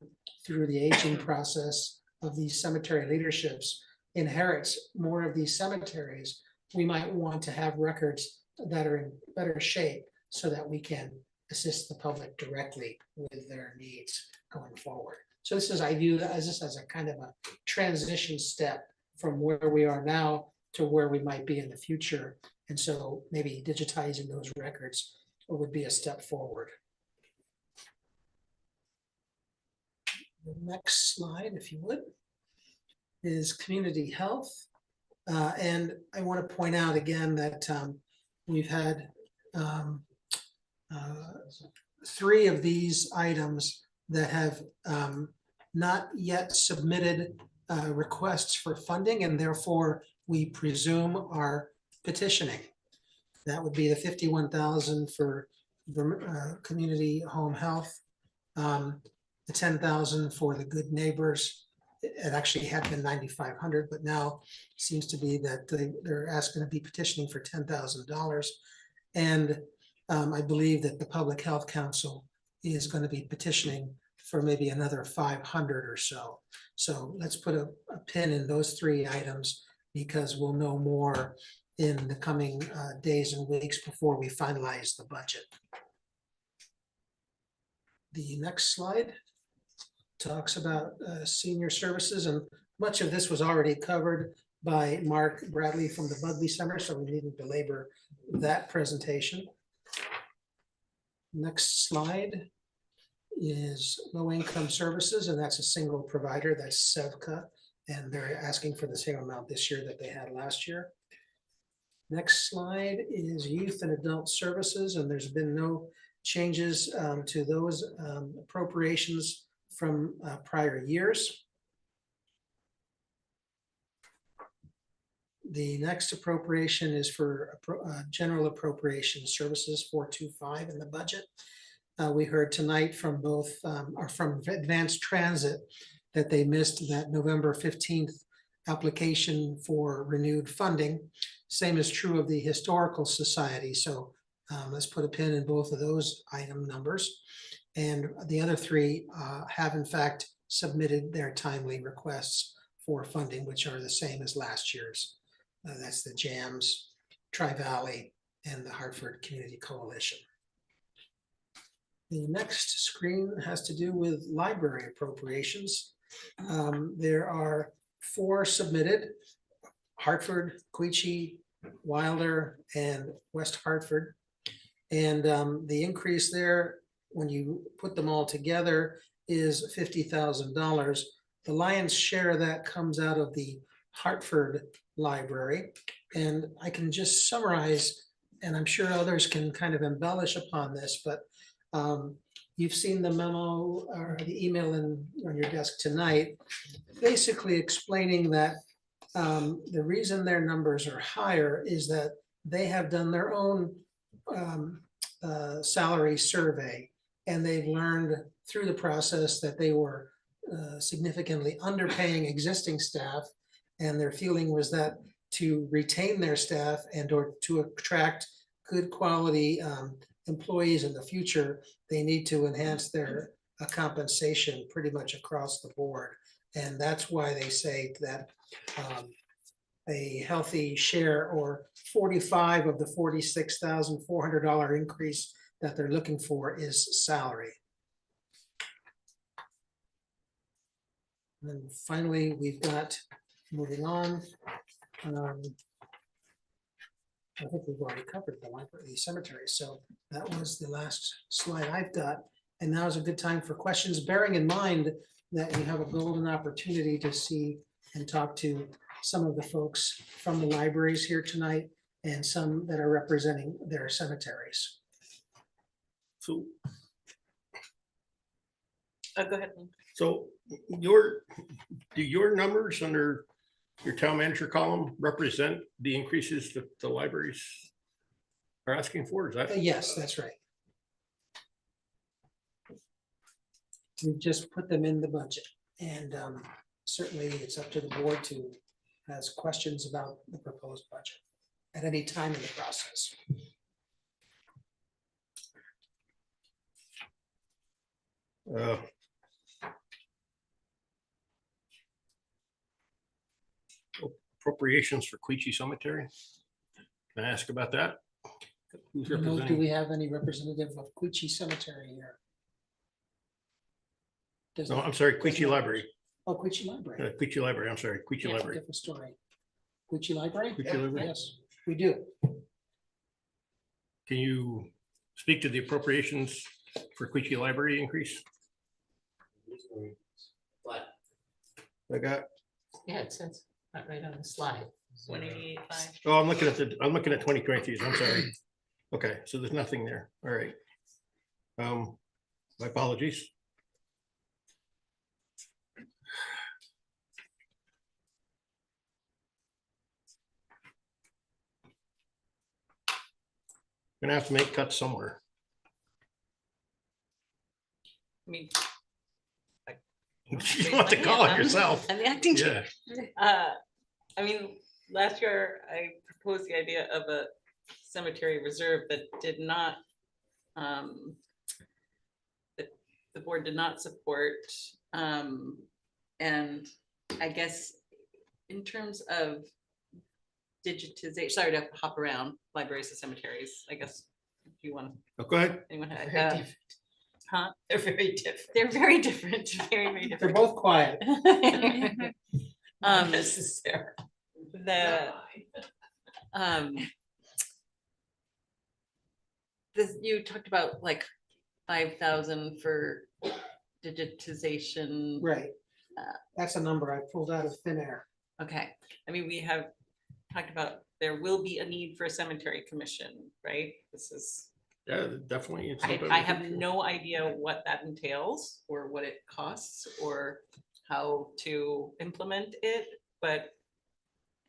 through the aging process of these cemetery leaderships, inherits more of these cemeteries, we might want to have records that are in better shape so that we can assist the public directly with their needs going forward. So this is, I view this as a kind of a transition step from where we are now to where we might be in the future. And so maybe digitizing those records would be a step forward. The next slide, if you would, is community health. And I want to point out again that we've had 3 of these items that have not yet submitted requests for funding, and therefore we presume are petitioning. That would be the 51,000 for community home health, the 10,000 for the good neighbors. It actually had been 9,500, but now seems to be that they're asking to be petitioning for $10,000. And I believe that the Public Health Council is going to be petitioning for maybe another 500 or so. So let's put a pin in those 3 items, because we'll know more in the coming days and weeks before we finalize the budget. The next slide talks about senior services, and much of this was already covered by Mark Bradley from the Bugbee Center, so we needn't belabor that presentation. Next slide is low income services, and that's a single provider, that's Sevka, and they're asking for the same amount this year that they had last year. Next slide is youth and adult services, and there's been no changes to those appropriations from prior years. The next appropriation is for general appropriation services 425 in the budget. We heard tonight from both or from Advanced Transit that they missed that November 15th application for renewed funding. Same is true of the Historical Society. So let's put a pin in both of those item numbers. And the other 3 have in fact submitted their timely requests for funding, which are the same as last year's. That's the JAMS, Tri-Valley, and the Hartford Community Coalition. The next screen has to do with library appropriations. There are 4 submitted: Hartford, Queechee, Wilder, and West Hartford. And the increase there, when you put them all together, is $50,000. The lion's share of that comes out of the Hartford Library. And I can just summarize, and I'm sure others can kind of embellish upon this, but you've seen the memo or the email on your desk tonight, basically explaining that the reason their numbers are higher is that they have done their own salary survey, and they've learned through the process that they were significantly underpaying existing staff, and their feeling was that to retain their staff and or to attract good quality employees in the future, they need to enhance their compensation pretty much across the board. And that's why they say that a healthy share, or 45 of the $46,400 increase that they're looking for, is salary. And then finally, we've got, moving on, I think we've already covered the library, the cemetery. So that was the last slide I've got. And now is a good time for questions, bearing in mind that you have a golden opportunity to see and talk to some of the folks from the libraries here tonight, and some that are representing their cemeteries. So, Go ahead. so do your numbers under your town manager column represent the increases that the libraries are asking for? Is that? Yes, that's right. We just put them in the budget, and certainly it's up to the board to has questions about the proposed budget at any time in the process. Uh, Appropriations for Queechee Cemetery. Can I ask about that? Who's Do representing? we have any representative of Queechee Cemetery here? Does No, not- I'm sorry, does Queechee not- Library. Oh, Queechee Library. Queechee Library, I'm sorry, Queechee Yeah. Library. Different story. Queechee Library? Queechee Library. Yes, we do. Can you speak to the appropriations for Queechee Library increase? I got, Yeah, it says right on the slide. 188.5. oh, I'm looking at 2023s, I'm sorry. Okay, so there's nothing there, all right. My apologies. Gonna have to make cuts somewhere. I mean, You want to call it yourself. I'm the acting Yeah, chair. I mean, last year I proposed the idea of a cemetery reserve that did not, that the board did not support. And I guess in terms of digitization, sorry to hop around libraries to cemeteries, I guess, if you want, oh, go ahead. anyone, Very different. huh? They're very different. They're very different, very, very They're different. both quiet. Not necessarily. The, this, you talked about like 5,000 for digitization. Right. That's a number I pulled out of thin air. Okay, I mean, we have talked about, there will be a need for a cemetery commission, right? This is, Yeah, definitely. it's I something I we have can- no idea what that entails or what it costs or how to implement it, but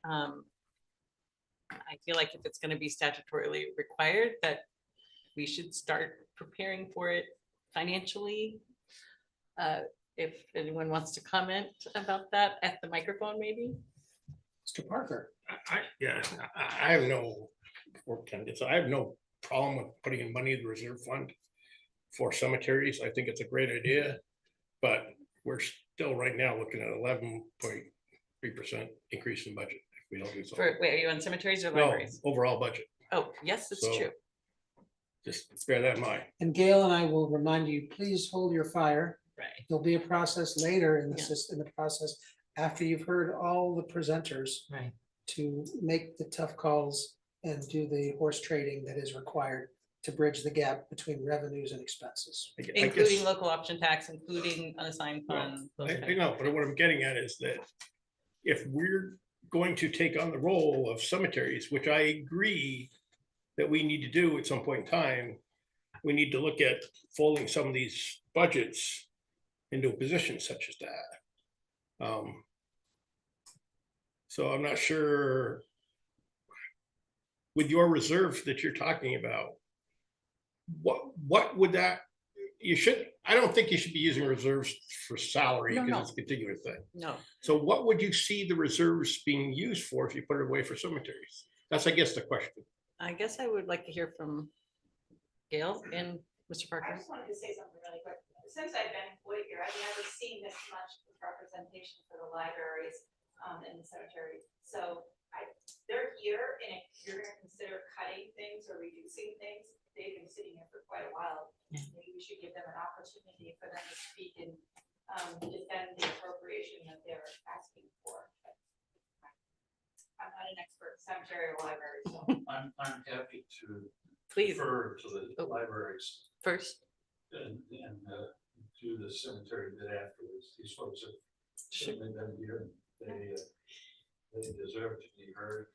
I feel like if it's gonna be statutorily required, that we should start preparing for it financially. If anyone wants to comment about that at the microphone, maybe? Mr. Parker. Yeah, I have no, I have no problem with putting in money in the reserve fund for cemeteries. I think it's a great idea, but we're still right now looking at 11.3% increase in budget. If we don't do For, something. wait, are you on cemeteries or No, libraries? overall budget. Oh, yes, it's So- true. Just bear that in mind. And Gail and I will remind you, please hold your fire. Right. There'll be a process later in the Yeah. system, in the process, after you've heard all the presenters Right. to make the tough calls and do the horse trading that is required to bridge the gap between revenues and expenses. I guess- Including local option tax, including unassigned funds. those I kind of know, things. but what I'm getting at is that if we're going to take on the role of cemeteries, which I agree that we need to do at some point in time, we need to look at folding some of these budgets into a position such as that. So I'm not sure with your reserves that you're talking about, what would that, you should, I don't think you should be using reserves for salary No, no. because it's a continuous thing. No, So what would you see the reserves being used for if you put it away for cemeteries? That's, I guess, the question. I guess I would like to hear from Gail and Mr. I Parker. just wanted to say something really quick. Since I've been employed here, I've never seen this much representation for the libraries and the cemetery. So they're here, and if you're gonna consider cutting things or reducing things, they've been sitting here for quite a while. Maybe we should give them an opportunity for them to speak and defend the appropriation that they're asking for. I'm not an expert in cemetery or library, so. I'm happy to Please, refer to the Oh. libraries first, and do the cemetery bit afterwards. These folks have certainly been here. They deserve to be heard.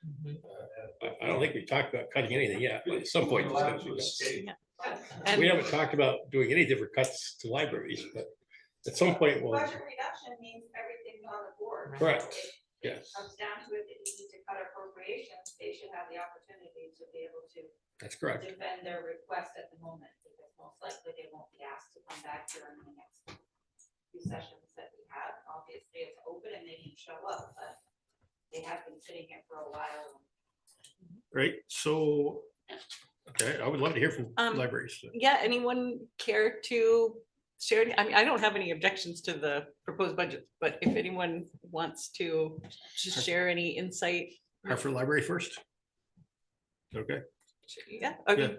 I don't think we talked about cutting anything yet, but at some point. it's Allowed gonna to be escape. and We haven't talked about doing any different cuts to libraries, but at some point we'll, Budget reduction means everything's on the board. Correct. So if yes, it comes down to it, that you need to cut appropriations, they should have the opportunity to be able to that's correct. defend their request at the moment, because most likely they won't be asked to come back during the next few sessions that we have. Obviously, it's open and they can show up, but They have been sitting here for a while. Right, so, okay, I would love to hear from libraries. Yeah, anyone care to share? I mean, I don't have any objections to the proposed budget, but if anyone wants to just share any insight. Hartford Library first. Okay. Yeah, Yeah. okay,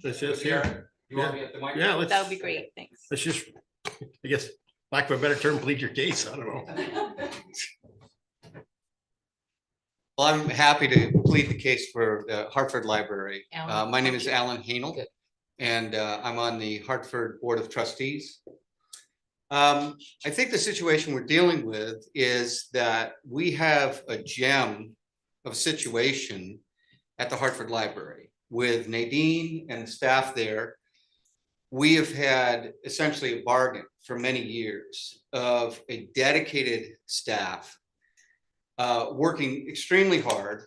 Let's just hear. Yeah, let's. that would be great, thanks. Let's just, I guess, lack of a better term, plead your case. I don't know. Well, I'm happy to plead the case for the Hartford Library. Alan, My name is Alan Hanel, and I'm on the Hartford Board of Trustees. I think the situation we're dealing with is that we have a gem of situation at the Hartford Library with Nadine and the staff there. We have had essentially a bargain for many years of a dedicated staff working extremely hard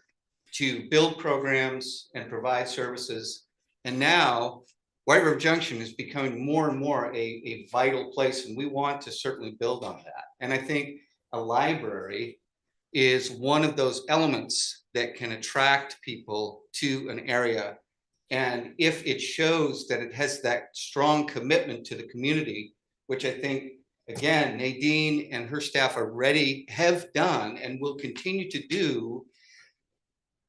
to build programs and provide services. And now White River Junction is becoming more and more a vital place, and we want to certainly build on that. And I think a library is one of those elements that can attract people to an area. And if it shows that it has that strong commitment to the community, which I think, again, Nadine and her staff have done and will continue to do.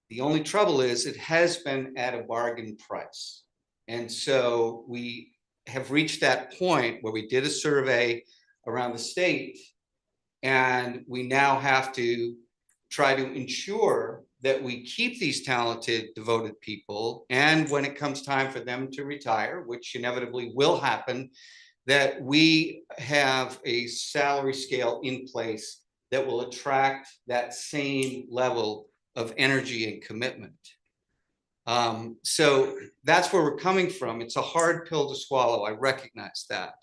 The only trouble is it has been at a bargain price. And so we have reached that point where we did a survey around the state, and we now have to try to ensure that we keep these talented, devoted people. And when it comes time for them to retire, which inevitably will happen, that we have a salary scale in place that will attract that same level of energy and commitment. So that's where we're coming from. It's a hard pill to swallow. I recognize that.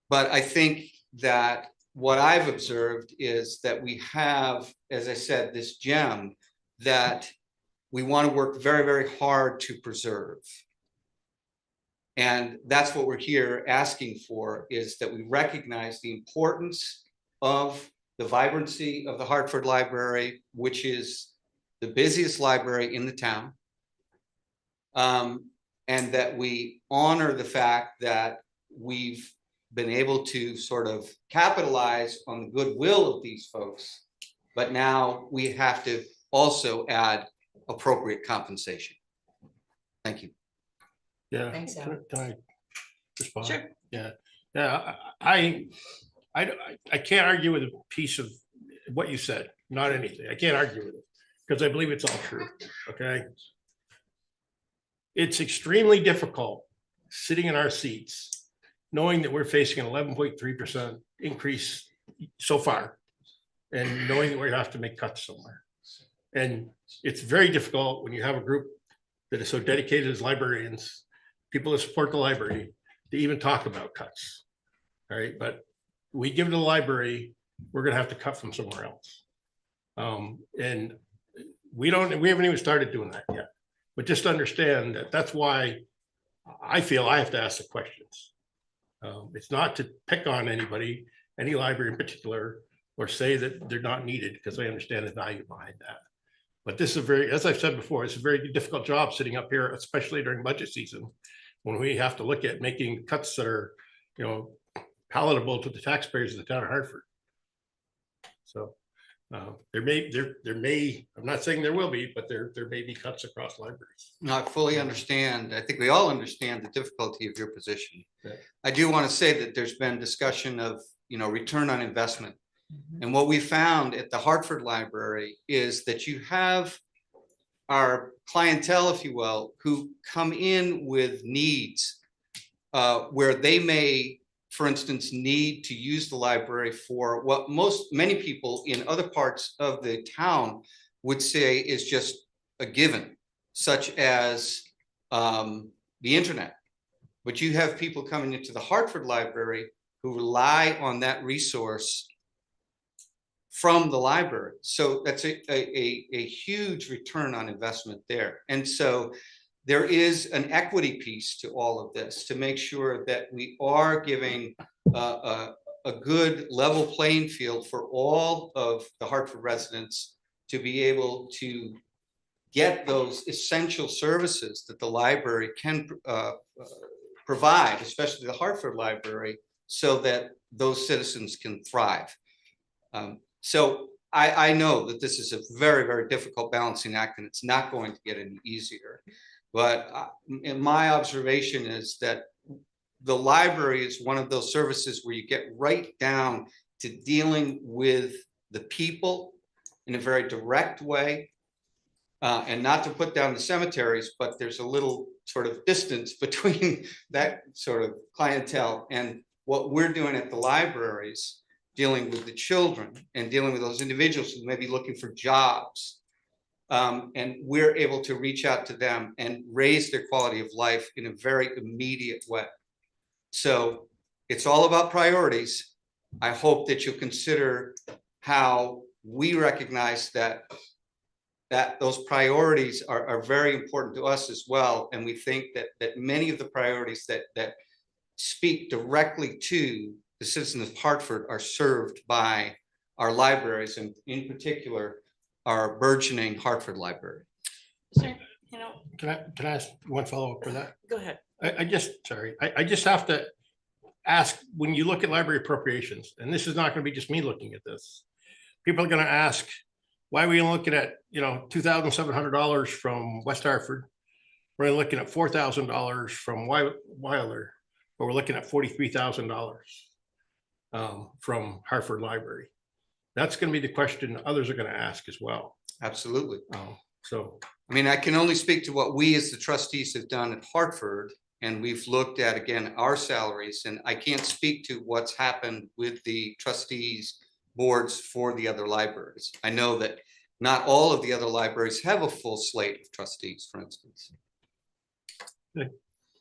But I think that what I've observed is that we have, as I said, this gem that we want to work very, very hard to preserve. And that's what we're here asking for, is that we recognize the importance of the vibrancy of the Hartford Library, which is the busiest library in the town. And that we honor the fact that we've been able to sort of capitalize on the goodwill of these folks, but now we have to also add appropriate compensation. Thank you. Yeah. Thanks, Alan. Can I respond? Sure. Yeah, yeah, I can't argue with a piece of what you said, not anything. I can't argue with it because I believe it's all true, okay? It's extremely difficult sitting in our seats, knowing that we're facing an 11.3% increase so far, and knowing that we have to make cuts somewhere. And it's very difficult when you have a group that is so dedicated as librarians, people that support the library, to even talk about cuts. All right, but we give to the library, we're gonna have to cut from somewhere else. And we haven't even started doing that yet. But just understand that that's why I feel I have to ask the questions. It's not to pick on anybody, any library in particular, or say that they're not needed, because I understand the value behind that. But this is as I've said before, it's a very difficult job sitting up here, especially during budget season, when we have to look at making cuts that are, palatable to the taxpayers of the town of Hartford. So there may, I'm not saying there will be, but there may be cuts across libraries. No, I fully understand. I think we all understand the difficulty of your position. Yeah. I do want to say that there's been discussion of, return on investment. And what we found at the Hartford Library is that you have our clientele, if you will, who come in with needs where they may, for instance, need to use the library for what many people in other parts of the town would say is just a given, such as the internet. But you have people coming into the Hartford Library who rely on that resource from the library. So that's a huge return on investment there. And so there is an equity piece to all of this to make sure that we are giving a good level playing field for all of the Hartford residents to be able to get those essential services that the library can provide, especially the Hartford Library, so that those citizens can thrive. So I know that this is a very, very difficult balancing act, and it's not going to get any easier. But in my observation is that the library is one of those services where you get right down to dealing with the people in a very direct way. And not to put down the cemeteries, but there's a little sort of distance between that sort of clientele and what we're doing at the libraries, dealing with the children and dealing with those individuals who may be looking for jobs. And we're able to reach out to them and raise their quality of life in a very immediate way. So it's all about priorities. I hope that you'll consider how we recognize that those priorities are very important to us as well. And we think that many of the priorities that speak directly to the citizens of Hartford are served by our libraries, and in particular, our burgeoning Hartford Library. Sure, Can I ask one follow-up for that? go ahead. I just have to ask, when you look at library appropriations, and this is not going to be just me looking at this, people are going to ask, why are we looking at, $2,700 from West Hartford? We're looking at $4,000 from Weiler, but we're looking at $43,000 from Hartford Library. That's going to be the question others are going to ask as well. Absolutely. So, I mean, I can only speak to what we as the trustees have done at Hartford, and we've looked at, again, our salaries, and I can't speak to what's happened with the trustees boards for the other libraries. I know that not all of the other libraries have a full slate of trustees, for instance.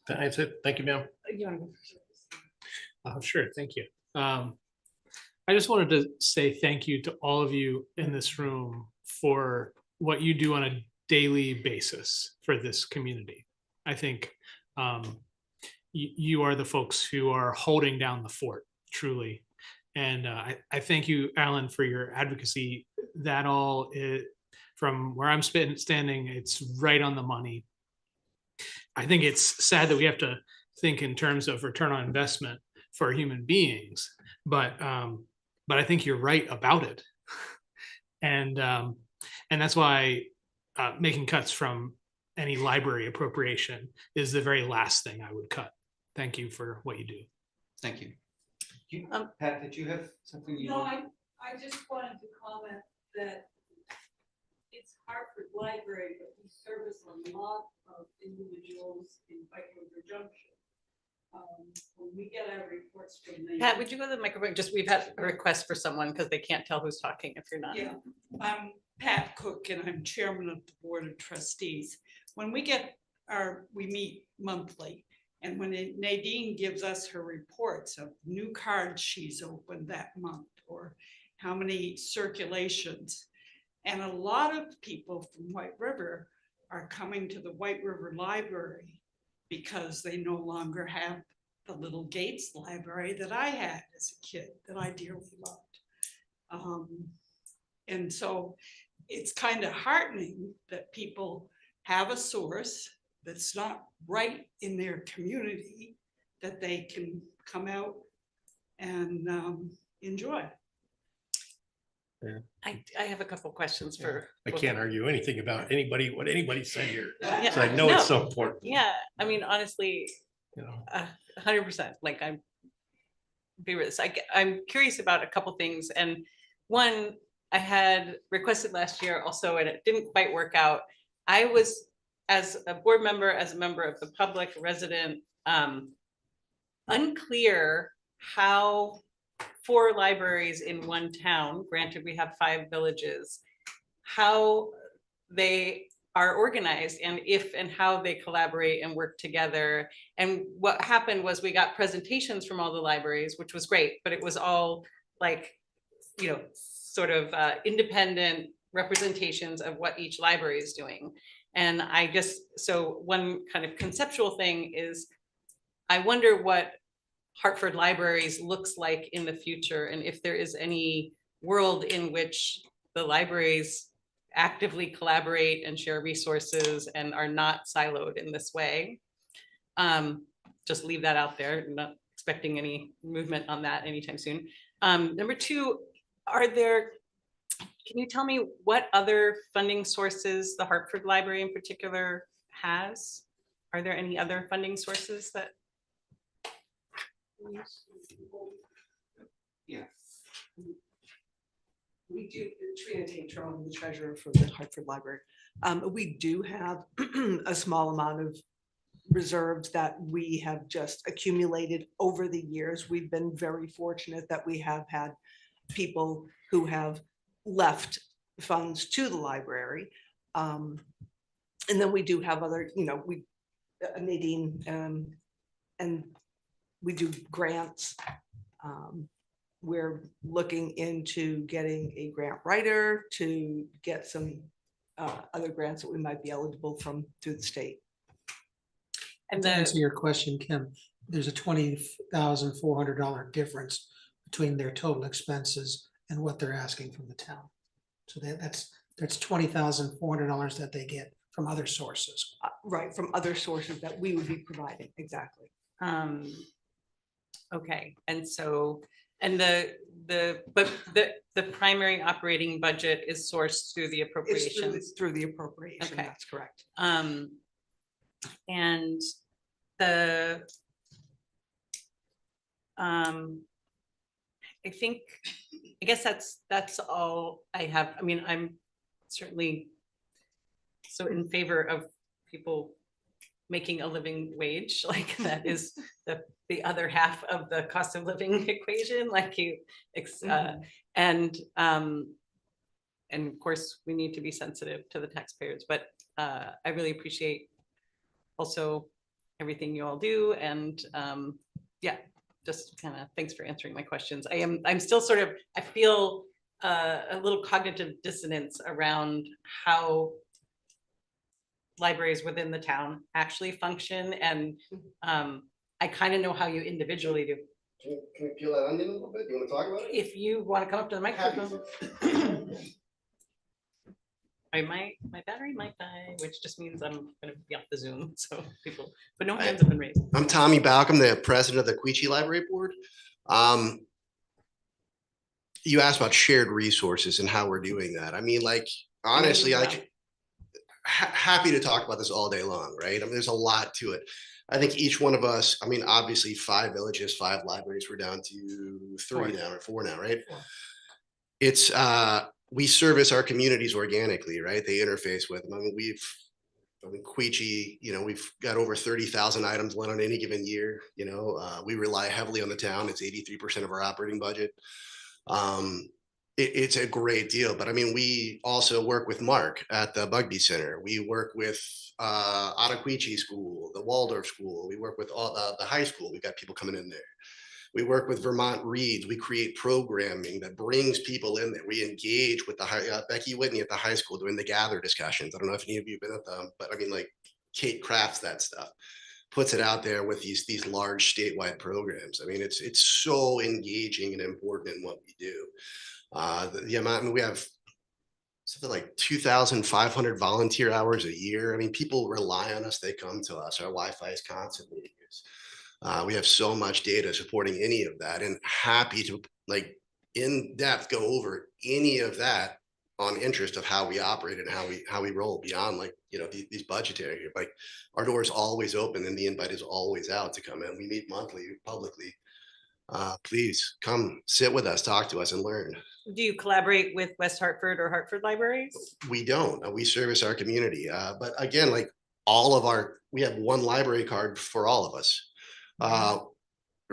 that's it. Thank you, ma'am. Sure, thank you. I just wanted to say thank you to all of you in this room for what you do on a daily basis for this community. I think you are the folks who are holding down the fort, truly. And I thank you, Alan, for your advocacy. That all, from where I'm standing, it's right on the money. I think it's sad that we have to think in terms of return on investment for human beings, but I think you're right about it. And that's why making cuts from any library appropriation is the very last thing I would cut. Thank you for what you do. Thank you. Pat, did you have something you? No, I just wanted to comment that it's Hartford Library, but we service a lot of individuals in White River Junction. When we get our reports from them. Pat, would you go to the microphone? Just, we've had a request for someone because they can't tell who's talking if you're not. Yeah, I'm Pat Cook and I'm chairman of the Board of Trustees. When we get we meet monthly. And when Nadine gives us her reports of new cards she's opened that month, or how many circulations, and a lot of people from White River are coming to the White River Library because they no longer have the little Gates library that I had as a kid that I dearly loved. And so it's kind of heartening that people have a source that's not right in their community that they can come out and enjoy. Yeah. I have a couple questions for. I can't argue anything about what anybody said here. Yeah, So I know it's so important. Yeah, I mean, honestly, 100%. Like, I'm agree with this. I'm curious about a couple things, and one I had requested last year also, and it didn't quite work out. I was, as a board member, as a member of the public, resident, unclear how 4 libraries in one town, granted we have 5 villages, how they are organized and if and how they collaborate and work together. And what happened was we got presentations from all the libraries, which was great, but it was all like, sort of independent representations of what each library is doing. And so one kind of conceptual thing is, I wonder what Hartford Libraries looks like in the future, and if there is any world in which the libraries actively collaborate and share resources and are not siloed in this way. Just leave that out there, not expecting any movement on that anytime soon. Number two, can you tell me what other funding sources the Hartford Library in particular has? Are there any other funding sources that? Yeah. We do, Trina Tatro, I'm the treasurer for the Hartford Library. We do have a small amount of reserves that we have just accumulated over the years. We've been very fortunate that we have had people who have left funds to the library. And then we do have other, Nadine, and we do grants. We're looking into getting a grant writer to get some other grants that we might be eligible from through the state. And to answer your question, Kim, there's a $20,400 difference between their total expenses and what they're asking from the town. So that's $20,400 that they get from other sources. Right, from other sources that we would be providing, exactly. Okay, and so, and the primary operating budget is sourced through the appropriations. It's through the appropriation, Okay. That's correct. And I guess that's all I have. I mean, I'm certainly so in favor of people making a living wage, like that is the other half of the cost of living equation, like and of course we need to be sensitive to the taxpayers, but I really appreciate also everything you all do, and yeah, just kind of thanks for answering my questions. I'm still sort of, I feel a little cognitive dissonance around how libraries within the town actually function, and I kind of know how you individually do. Can we peel that onion a little bit? You want to talk about it? If you want to come up to the microphone. My battery might die, which just means I'm going to be off the Zoom, so people, but no hands have been raised. I'm Tommy Balcom, the president of the Quechee Library Board. You asked about shared resources and how we're doing that. I mean, like, honestly, happy to talk about this all day long, right? I mean, there's a lot to it. I think each one of us, I mean, obviously 5 villages, 5 libraries, we're down to 3 now, or 4 now, right? It's, we service our communities organically, right? They interface with them. I mean, Quechee, we've got over 30,000 items lent on any given year. We rely heavily on the town. It's 83% of our operating budget. It's a great deal, but I mean, we also work with Mark at the Bugbee Center. We work with Ottaquechee School, the Waldorf School. We work with all the high school. We've got people coming in there. We work with Vermont Reads. We create programming that brings people in there. We engage with the Becky Whitney at the high school doing the gather discussions. I don't know if any of you have been at them, but I mean, like, Kate crafts that stuff, puts it out there with these large statewide programs. I mean, it's so engaging and important in what we do. The amount, I mean, we have something like 2,500 volunteer hours a year. I mean, people rely on us. They come to us. Our Wi-Fi is constantly used. We have so much data supporting any of that, and happy to, like, in depth go over any of that on interest of how we operate and how we roll beyond, like, these budgetary, like, our door is always open and the invite is always out to come in. We meet monthly publicly. Please come sit with us, talk to us, and learn. Do you collaborate with West Hartford or Hartford libraries? We don't. We service our community. But again, like, we have one library card for all of us.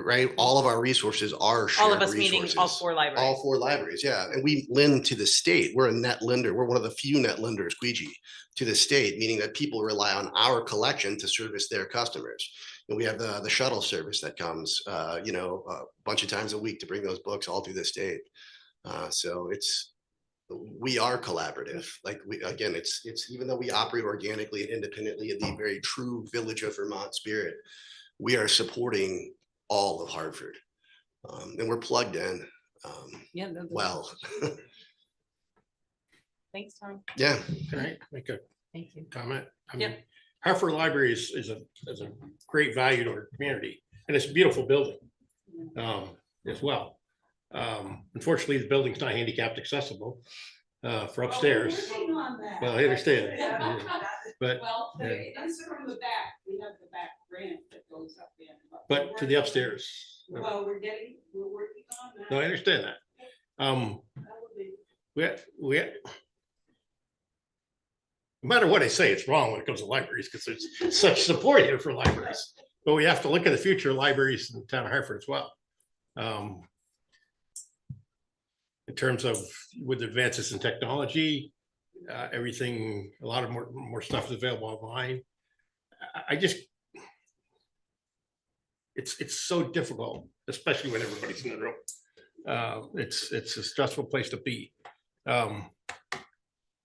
Right? All of our resources are shared all of us resources. Meaning all 4 libraries. All 4 libraries, yeah. And we lend to the state. We're a net lender. We're one of the few net lenders, Quechee, to the state, meaning that people rely on our collection to service their customers. And we have the shuttle service that comes, a bunch of times a week to bring those books all through the state. So we are collaborative. Like, it's even though we operate organically and independently in the very true Village of Vermont spirit, we are supporting all of Hartford, and we're plugged in. Yeah. Well. Thanks, Tom. Yeah. Can I make a Thank you. comment? I Yeah. mean, Hartford Library is a great value to our community, and it's a beautiful building as well. Unfortunately, the building's not handicapped accessible for upstairs. Well, I understand. But Well, yeah. it's from the back, we have the back ramp that goes up in. But to the upstairs. Well, we're working on that. No, I understand that. We no matter what I say, it's wrong when it comes to libraries because there's such support here for libraries. But we have to look at the future of libraries in the town of Hartford as well. In terms of with advances in technology, everything, a lot of more stuff is available online. I just, it's so difficult, especially when everybody's in the room. It's a stressful place to be.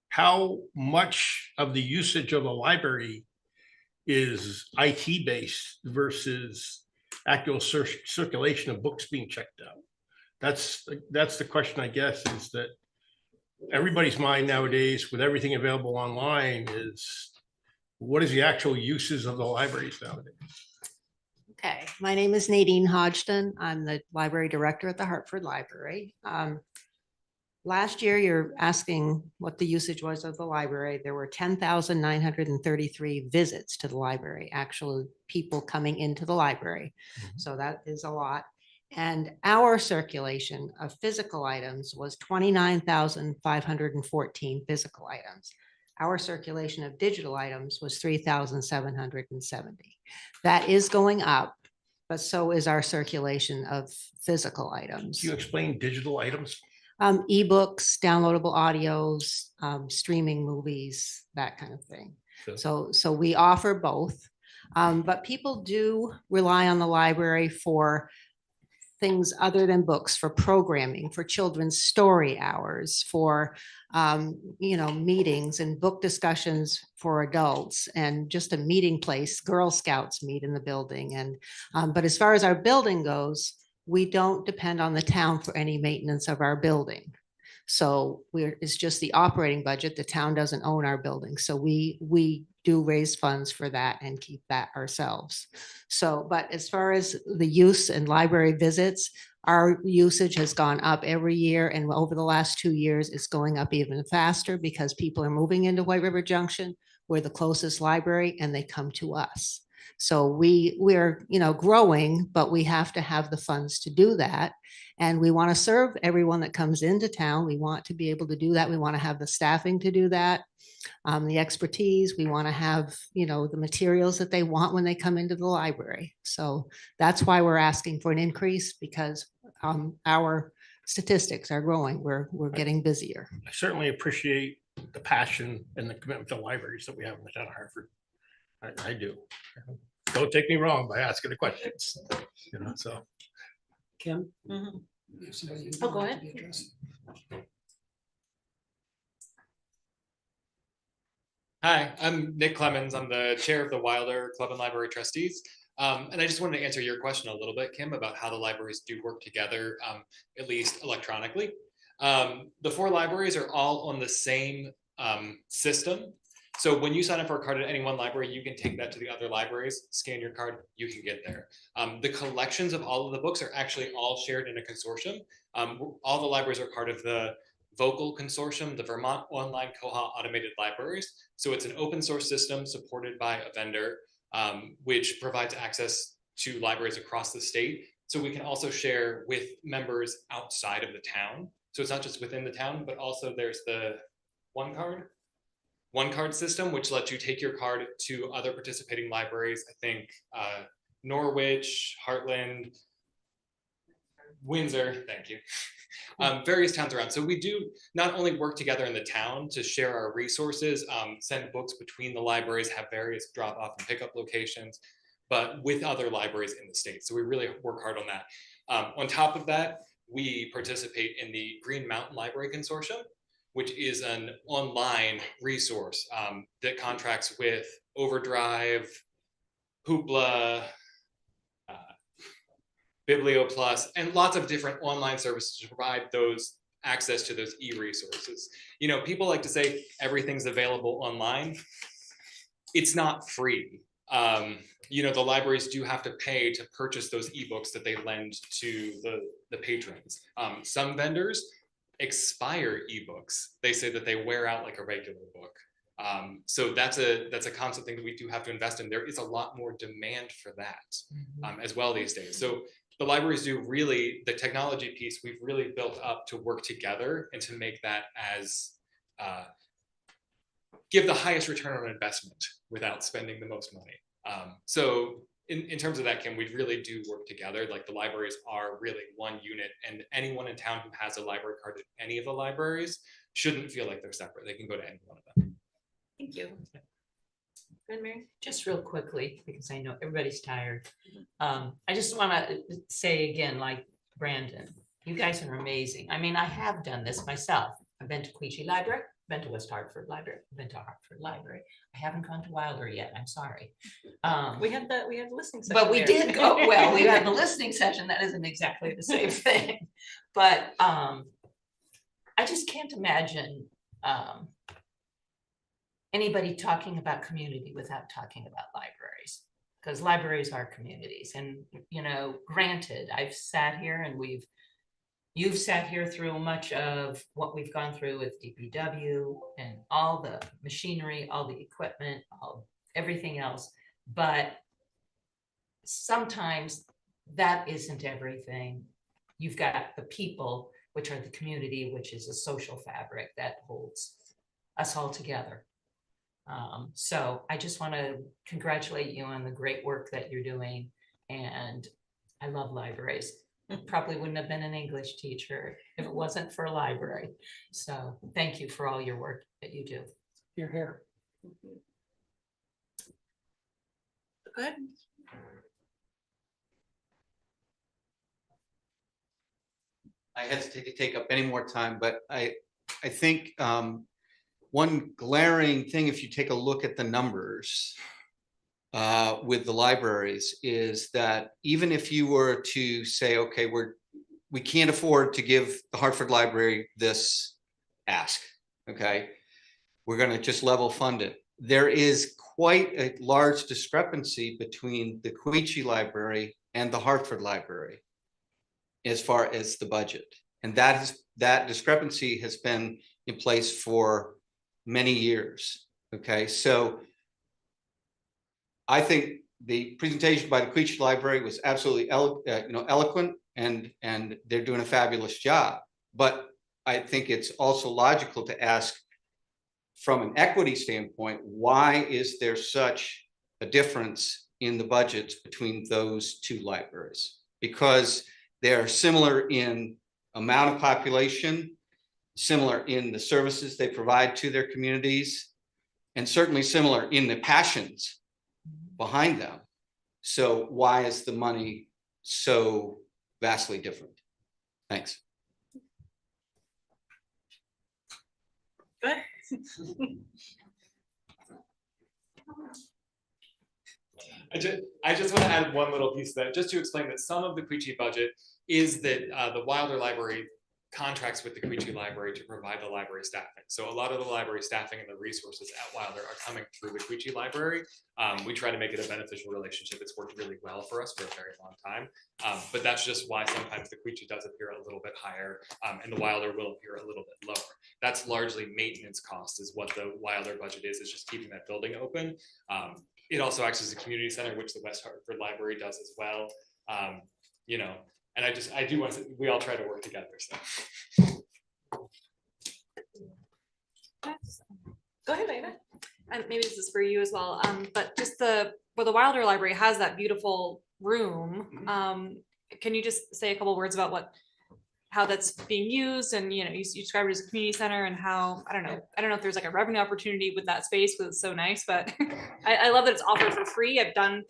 How much of the usage of the library is IT based versus actual circulation of books being checked out? That's the question, I guess, is that everybody's mind nowadays with everything available online is what is the actual uses of the libraries nowadays? Okay, my name is Nadine Hodgson. I'm the library director at the Hartford Library. Last year, you're asking what the usage was of the library. There were 10,933 visits to the library, actual people coming into the library. So that is a lot. And our circulation of physical items was 29,514 physical items. Our circulation of digital items was 3,770. That is going up, but so is our circulation of physical items. Can you explain digital items? Ebooks, downloadable audios, streaming movies, that kind of thing. Sure. So we offer both, but people do rely on the library for things other than books, for programming, for children's story hours, for meetings and book discussions for adults, and just a meeting place. Girl Scouts meet in the building, and but as far as our building goes, we don't depend on the town for any maintenance of our building. So it's just the operating budget. The town doesn't own our building. So we do raise funds for that and keep that ourselves. So, but as far as the use and library visits, our usage has gone up every year. And over the last 2 years, it's going up even faster because people are moving into White River Junction. We're the closest library and they come to us. So we're growing, but we have to have the funds to do that. And we want to serve everyone that comes into town. We want to be able to do that. We want to have the staffing to do that, the expertise. We want to have, the materials that they want when they come into the library. So that's why we're asking for an increase, because our statistics are growing. We're getting busier. I certainly appreciate the passion and the commitment to libraries that we have in the town of Hartford. I do. Don't take me wrong by asking the questions. So. Kim? Mhm. You have somebody who'd Oh, go like to ahead. be addressed? Hi, I'm Nick Clemens. I'm the chair of the Wilder Club and Library Trustees. And I just wanted to answer your question a little bit, Kim, about how the libraries do work together, at least electronically. The 4 libraries are all on the same system. So when you sign up for a card at any one library, you can take that to the other libraries, scan your card, you can get there. The collections of all of the books are actually all shared in a consortium. All the libraries are part of the Vocal Consortium, the Vermont Online Koha Automated Libraries. So it's an open source system supported by a vendor, which provides access to libraries across the state. So we can also share with members outside of the town. So it's not just within the town, but also there's the one card system, which lets you take your card to other participating libraries. I think Norwich, Heartland, Windsor, thank you. Various towns around. So we do not only work together in the town to share our resources, send books between the libraries, have various drop off and pickup locations, but with other libraries in the state. So we really work hard on that. On top of that, we participate in the Green Mountain Library Consortium, which is an online resource that contracts with Overdrive, Hoopla, BiblioPlus, and lots of different online services to provide those access to those e-resources. You know, people like to say everything's available online. It's not free. You know, the libraries do have to pay to purchase those ebooks that they lend to the patrons. Some vendors expire ebooks. They say that they wear out like a regular book. So that's a constant thing that we do have to invest in. There is a lot more demand for that as well these days. So the libraries do really, the technology piece, we've really built up to work together and to make that as, give the highest return on investment without spending the most money. So in terms of that, Kim, we really do work together. Like the libraries are really one unit, and anyone in town who has a library card at any of the libraries shouldn't feel like they're separate. They can go to any one of them. Thank you. Good, Mary? Just real quickly, because I know everybody's tired. I just want to say again, like Brandon, you guys are amazing. I mean, I have done this myself. I've been to Quechee Library, been to West Hartford Library, been to Hartford Library. I haven't gone to Wilder yet. I'm sorry. We had the listening session. But we there. did go, well, we had the listening session. That isn't exactly the same thing. But I just can't imagine anybody talking about community without talking about libraries, because libraries are communities. And, you know, granted, I've sat here and you've sat here through much of what we've gone through with DPW and all the machinery, all the equipment, everything else. But sometimes that isn't everything. You've got the people, which are the community, which is a social fabric that holds us all together. So I just want to congratulate you on the great work that you're doing. And I love libraries. Probably wouldn't have been an English teacher if it wasn't for a library. So thank you for all your work that you do. You're here. Good. I hesitate to take up any more time, but I think one glaring thing, if you take a look at the numbers with the libraries, is that even if you were to say, okay, we can't afford to give the Hartford Library this ask, okay, we're going to just level fund it. There is quite a large discrepancy between the Quechee Library and the Hartford Library as far as the budget. And that discrepancy has been in place for many years. Okay, so I think the presentation by the Quechee Library was absolutely eloquent, and they're doing a fabulous job. But I think it's also logical to ask, from an equity standpoint, why is there such a difference in the budgets between those two libraries? Because they're similar in amount of population, similar in the services they provide to their communities, and certainly similar in the passions behind them. So why is the money so vastly different? Thanks. Good. I just want to add one little piece of that, just to explain that some of the Quechee budget is that the Wilder Library contracts with the Quechee Library to provide the library staffing. So a lot of the library staffing and the resources at Wilder are coming through the Quechee Library. We try to make it a beneficial relationship. It's worked really well for us for a very long time. But that's just why sometimes the Quechee does appear a little bit higher and the Wilder will appear a little bit lower. That's largely maintenance cost is what the Wilder budget is just keeping that building open. It also acts as a community center, which the West Hartford Library does as well. You know, and I do want to, we all try to work together, so. Go ahead, Ava. And maybe this is for you as well. But just where the Wilder Library has that beautiful room. Can you just say a couple words about how that's being used? And you described it as a community center and how, I don't know if there's like a revenue opportunity with that space because it's so nice, but I love that it's offered for free. I've done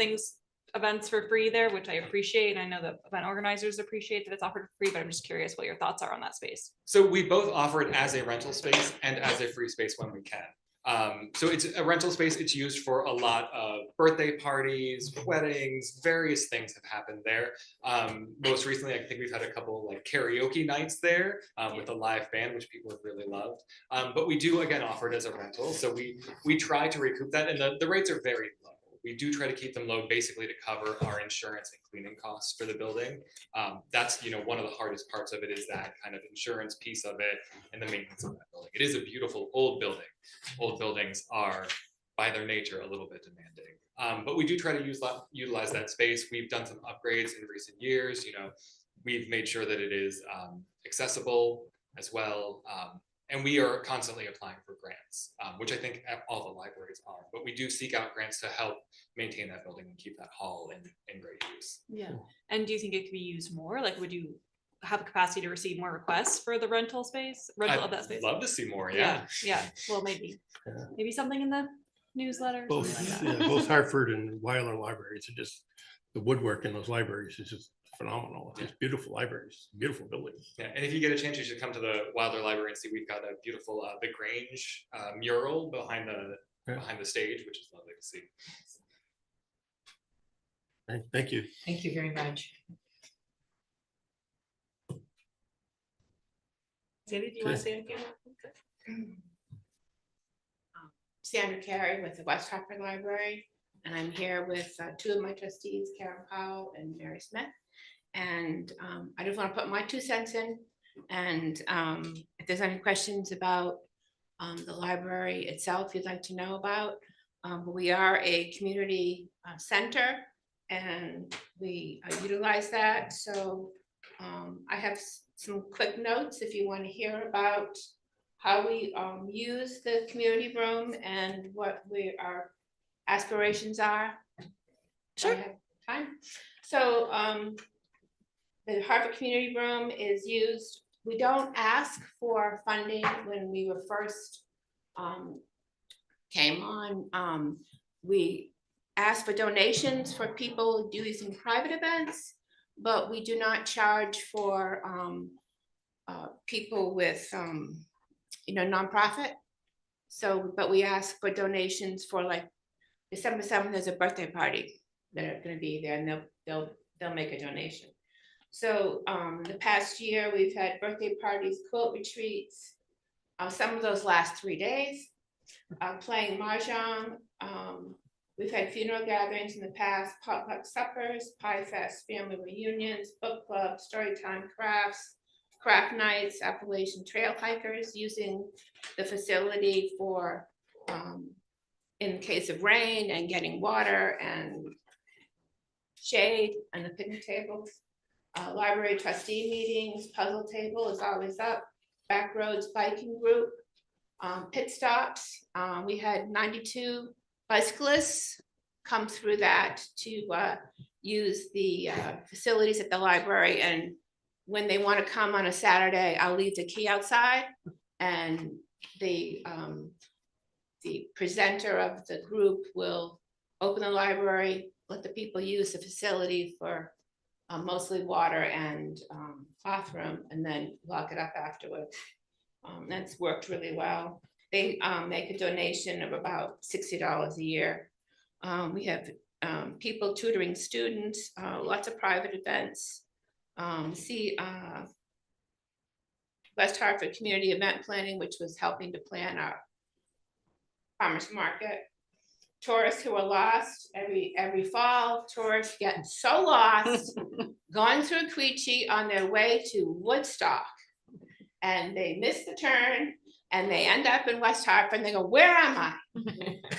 events for free there, which I appreciate. And I know the event organizers appreciate that it's offered for free, but I'm just curious what your thoughts are on that space. So we both offer it as a rental space and as a free space when we can. So it's a rental space. It's used for a lot of birthday parties, weddings, various things have happened there. Most recently, I think we've had a couple like karaoke nights there with a live band, which people have really loved. But we do again offer it as a rental. So we try to recoup that, and the rates are very low. We do try to keep them low, basically to cover our insurance and cleaning costs for the building. That's one of the hardest parts of it is that kind of insurance piece of it and the maintenance of that building. It is a beautiful old building. Old buildings are, by their nature, a little bit demanding. But we do try to utilize that space. We've done some upgrades in recent years. We've made sure that it is accessible as well. And we are constantly applying for grants, which I think all the libraries are. But we do seek out grants to help maintain that building and keep that hall in great use. Yeah. And do you think it could be used more? Like, would you have a capacity to receive more requests for the rental of that space? I'd love to see more, Yeah. Well, maybe something in the newsletter. Both, Something like that. both Hartford and Weiler libraries are just, the woodwork in those libraries is just phenomenal. It's just beautiful libraries, beautiful buildings. Yeah, and if you get a chance, you should come to the Wilder Library and see. We've got a beautiful the Grange mural behind the stage, which is lovely to see. Thank you. Thank you very much. Sandy, do you want to say anything? Sandra Carey with the West Hartford Library, and I'm here with two of my trustees, Karen Powell and Mary Smith. And I just want to put my 2 cents in. And if there's any questions about the library itself you'd like to know about, we are a community center and we utilize that. So I have some quick notes if you want to hear about how we use the community room and what our aspirations are. Sure. I have time. So the Hartford Community Room is used. We don't ask for funding. When we were first came on, we asked for donations for people using private events, but we do not charge for people with nonprofit. So, but we ask for donations for like December 7th, there's a birthday party that are going to be there, and they'll make a donation. So the past year we've had birthday parties, quilt retreats. Some of those last 3 days. Playing mahjong. We've had funeral gatherings in the past, potluck suppers, pie fest, family reunions, book club, story time, crafts, craft nights, Appalachian trail hikers using the facility for in case of rain and getting water and shade, and the picnic tables. Library trustee meetings, puzzle table is always up, back roads biking group, pit stops. We had 92 bicyclists come through that to use the facilities at the library. And when they want to come on a Saturday, I'll leave the key outside, and the presenter of the group will open the library, let the people use the facility for mostly water and bathroom, and then lock it up afterwards. That's worked really well. They make a donation of about $60 a year. We have people tutoring students, lots of private events. West Hartford Community Event Planning, which was helping to plan our farmers market. Tourists who are lost every fall. Tourists get so lost going through Queechee on their way to Woodstock, and they miss the turn and they end up in West Hartford and they go, where am I?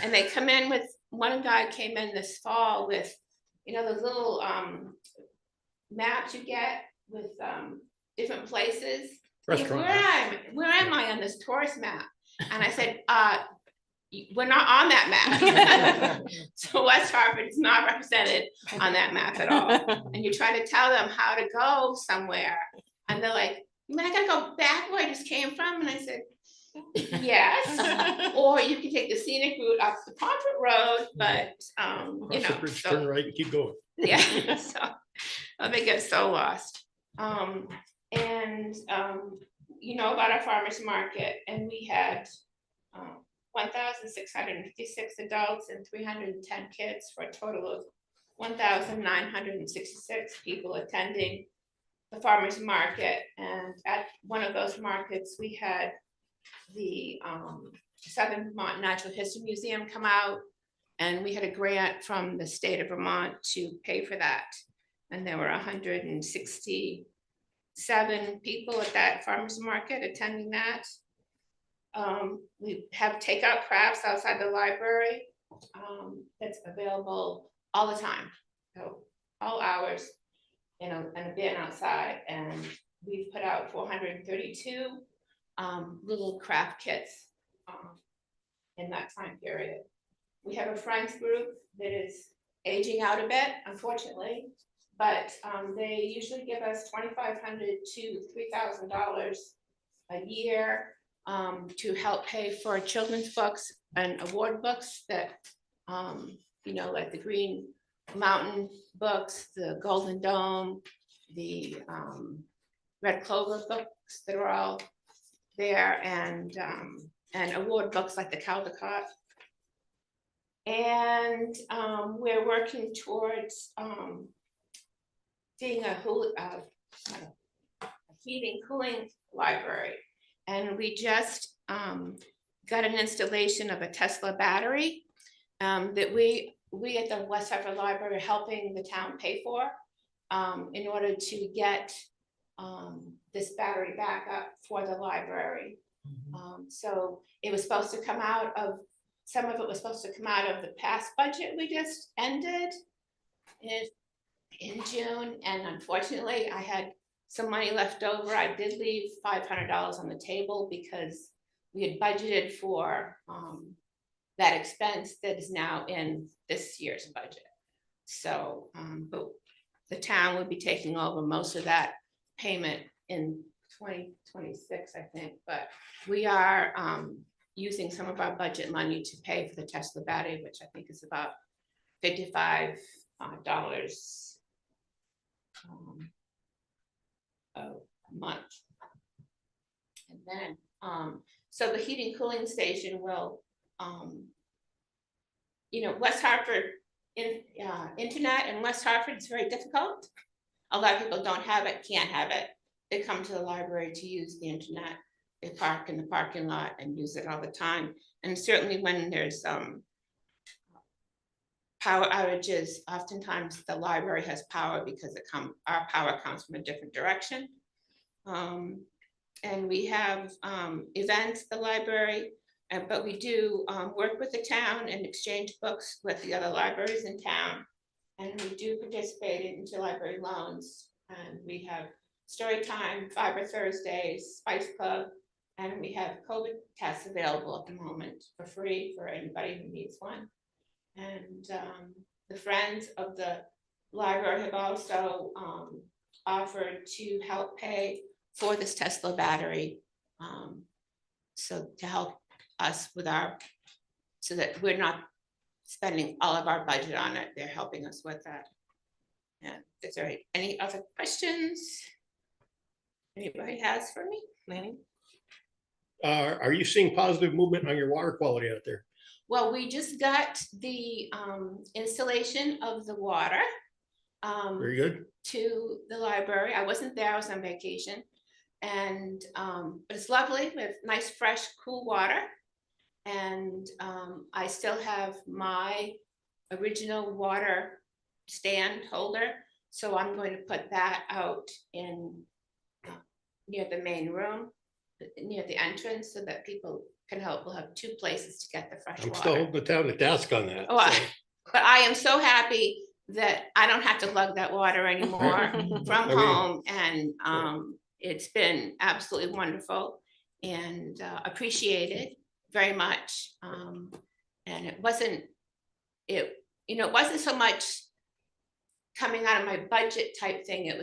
And they come in with, one guy came in this fall with, those little maps you get with different places. Restaurant. Where am I on this tourist map? And I said, we're not on that map. So West Hartford is not represented on that map at all. And you try to tell them how to go somewhere, and they're like, you mean I gotta go back where I just came from? And I said, yes. Or you can take the scenic route up the Pomfret Road, but Cross the bridge, turn right and keep going. Yeah, so they get so lost. About our farmers market, and we had 1,656 adults and 310 kids for a total of 1,966 people attending the farmers market. And at one of those markets, we had the Southern Vermont Natural History Museum come out, and we had a grant from the state of Vermont to pay for that. And there were 167 people at that farmers market attending that. We have takeout crafts outside the library that's available all the time, so all hours, you know, and a bin outside. And we've put out 432 little craft kits in that time period. We have a Friends group that is aging out a bit, unfortunately, but they usually give us $2,500 to $3,000 a year to help pay for children's books and award books that, you know, like the Green Mountain books, the Golden Dome, the Red Clover books that are all there, and award books like the Caldecott. And we're working towards being a heating, cooling library. And we just got an installation of a Tesla battery that we at the West Hartford Library are helping the town pay for in order to get this battery back up for the library. So it was supposed to come out of, some of it was supposed to come out of the past budget we just ended in June, and unfortunately I had some money left over. I did leave $500 on the table because we had budgeted for that expense that is now in this year's budget. So, but the town would be taking over most of that payment in 2026, I think, but we are using some of our budget money to pay for the Tesla battery, which I think is about $55 a month. And then, so the heating cooling station will, you know, West Hartford, internet in West Hartford is very difficult. A lot of people don't have it, can't have it. They come to the library to use the internet. They park in the parking lot and use it all the time. And certainly when there's power outages, oftentimes the library has power because our power comes from a different direction. And we have events at the library, but we do work with the town and exchange books with the other libraries in town. And we do participate in interlibrary loans. And we have story time, Fiber Thursdays, Spice Club, and we have COVID tests available at the moment for free for anybody who needs one. And the Friends of the Library have also offered to help pay for this Tesla battery. So to help us with so that we're not spending all of our budget on it, they're helping us with that. And is there any other questions anybody has for me, Lanny? Are you seeing positive movement on your water quality out there? Well, we just got the installation of the water Very good. to the library. I wasn't there, I was on vacation. And but it's lovely with nice, fresh, cool water. And I still have my original water stand holder. So I'm going to put that out in near the main room, near the entrance, so that people can help. We'll have two places to get the fresh I'm water. still holding the town to task on that. Oh, but I am so happy that I don't have to lug that water anymore from home. And it's been absolutely wonderful and appreciated very much. And it wasn't so much coming out of my budget type thing. It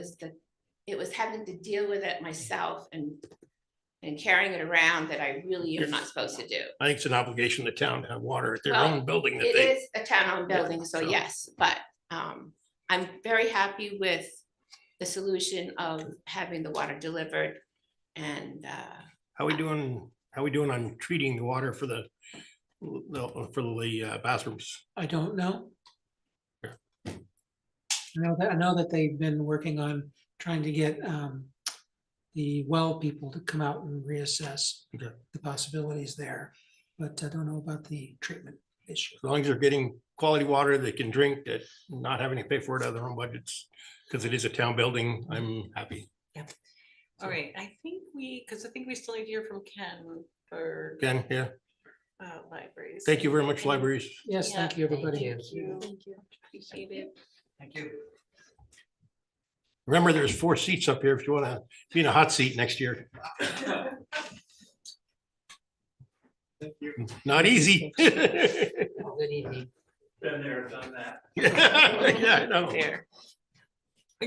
was having to deal with it myself and carrying it around that I really am not supposed to do. I think it's an obligation of the town to have water at their Well, own building. It is a town-owned building, so yes, but I'm very happy with the solution of having the water delivered. And How we doing on treating the water for the No, for the bathrooms. I don't know. I know that they've been working on trying to get the well people to come out and reassess Okay. the possibilities there, but I don't know about the treatment issue. As long as they're getting quality water they can drink, that not having to pay for it out of their own budgets, because it is a town building, I'm happy. All right, I think we still need to hear from Ken for Ken, yeah. Libraries. Thank you very much, libraries. Yes, thank you, everybody. Thank you. Appreciate it. Thank you. Remember, there's 4 seats up here if you want to be in a hot seat next year. Thank you. Not easy. Good evening. Been there, done that. Yeah, I know. There.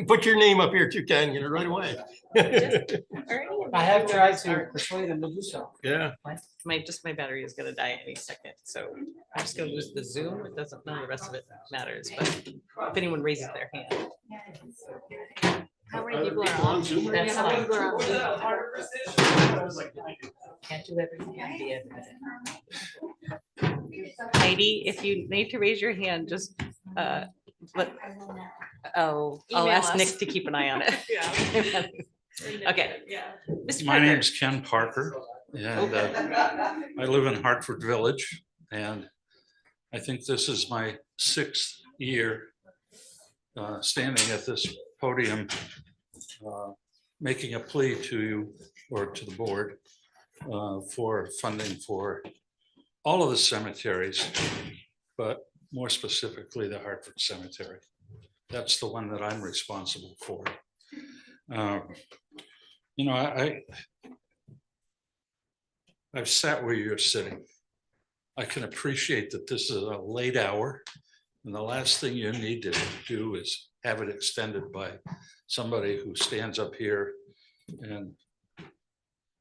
Put your name up here too, Ken, right away. I have tried to persuade them to do so. Yeah. My battery is gonna die any second, so I'm just gonna lose the Zoom. It doesn't, none of the rest of it matters, but if anyone raises their hand. How many people are on? That's How many fine. people are on? Can't do everything. Can't be everything. Heidi, if you need to raise your hand, just I'll Email ask Nick us. to keep an eye on it. Yeah. Okay. Mr. My Parker. name's Ken Parker, and I live in Hartford Village, and I think this is my 6th year standing at this podium, making a plea to you or to the board for funding for all of the cemeteries, but more specifically the Hartford Cemetery. That's the one that I'm responsible for. You know, I've sat where you're sitting. I can appreciate that this is a late hour, and the last thing you need to do is have it extended by somebody who stands up here and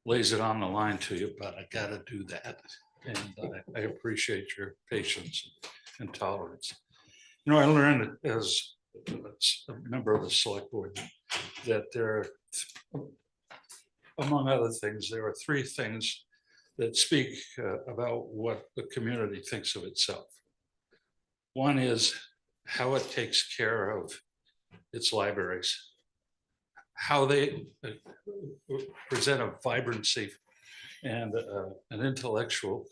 lays it on the line to you, but I gotta do that. And I appreciate your patience and tolerance. You know, I learned as a member of the select board that there are, among other things, there are 3 things that speak about what the community thinks of itself. One is how it takes care of its libraries, how they present a vibrancy and an intellectual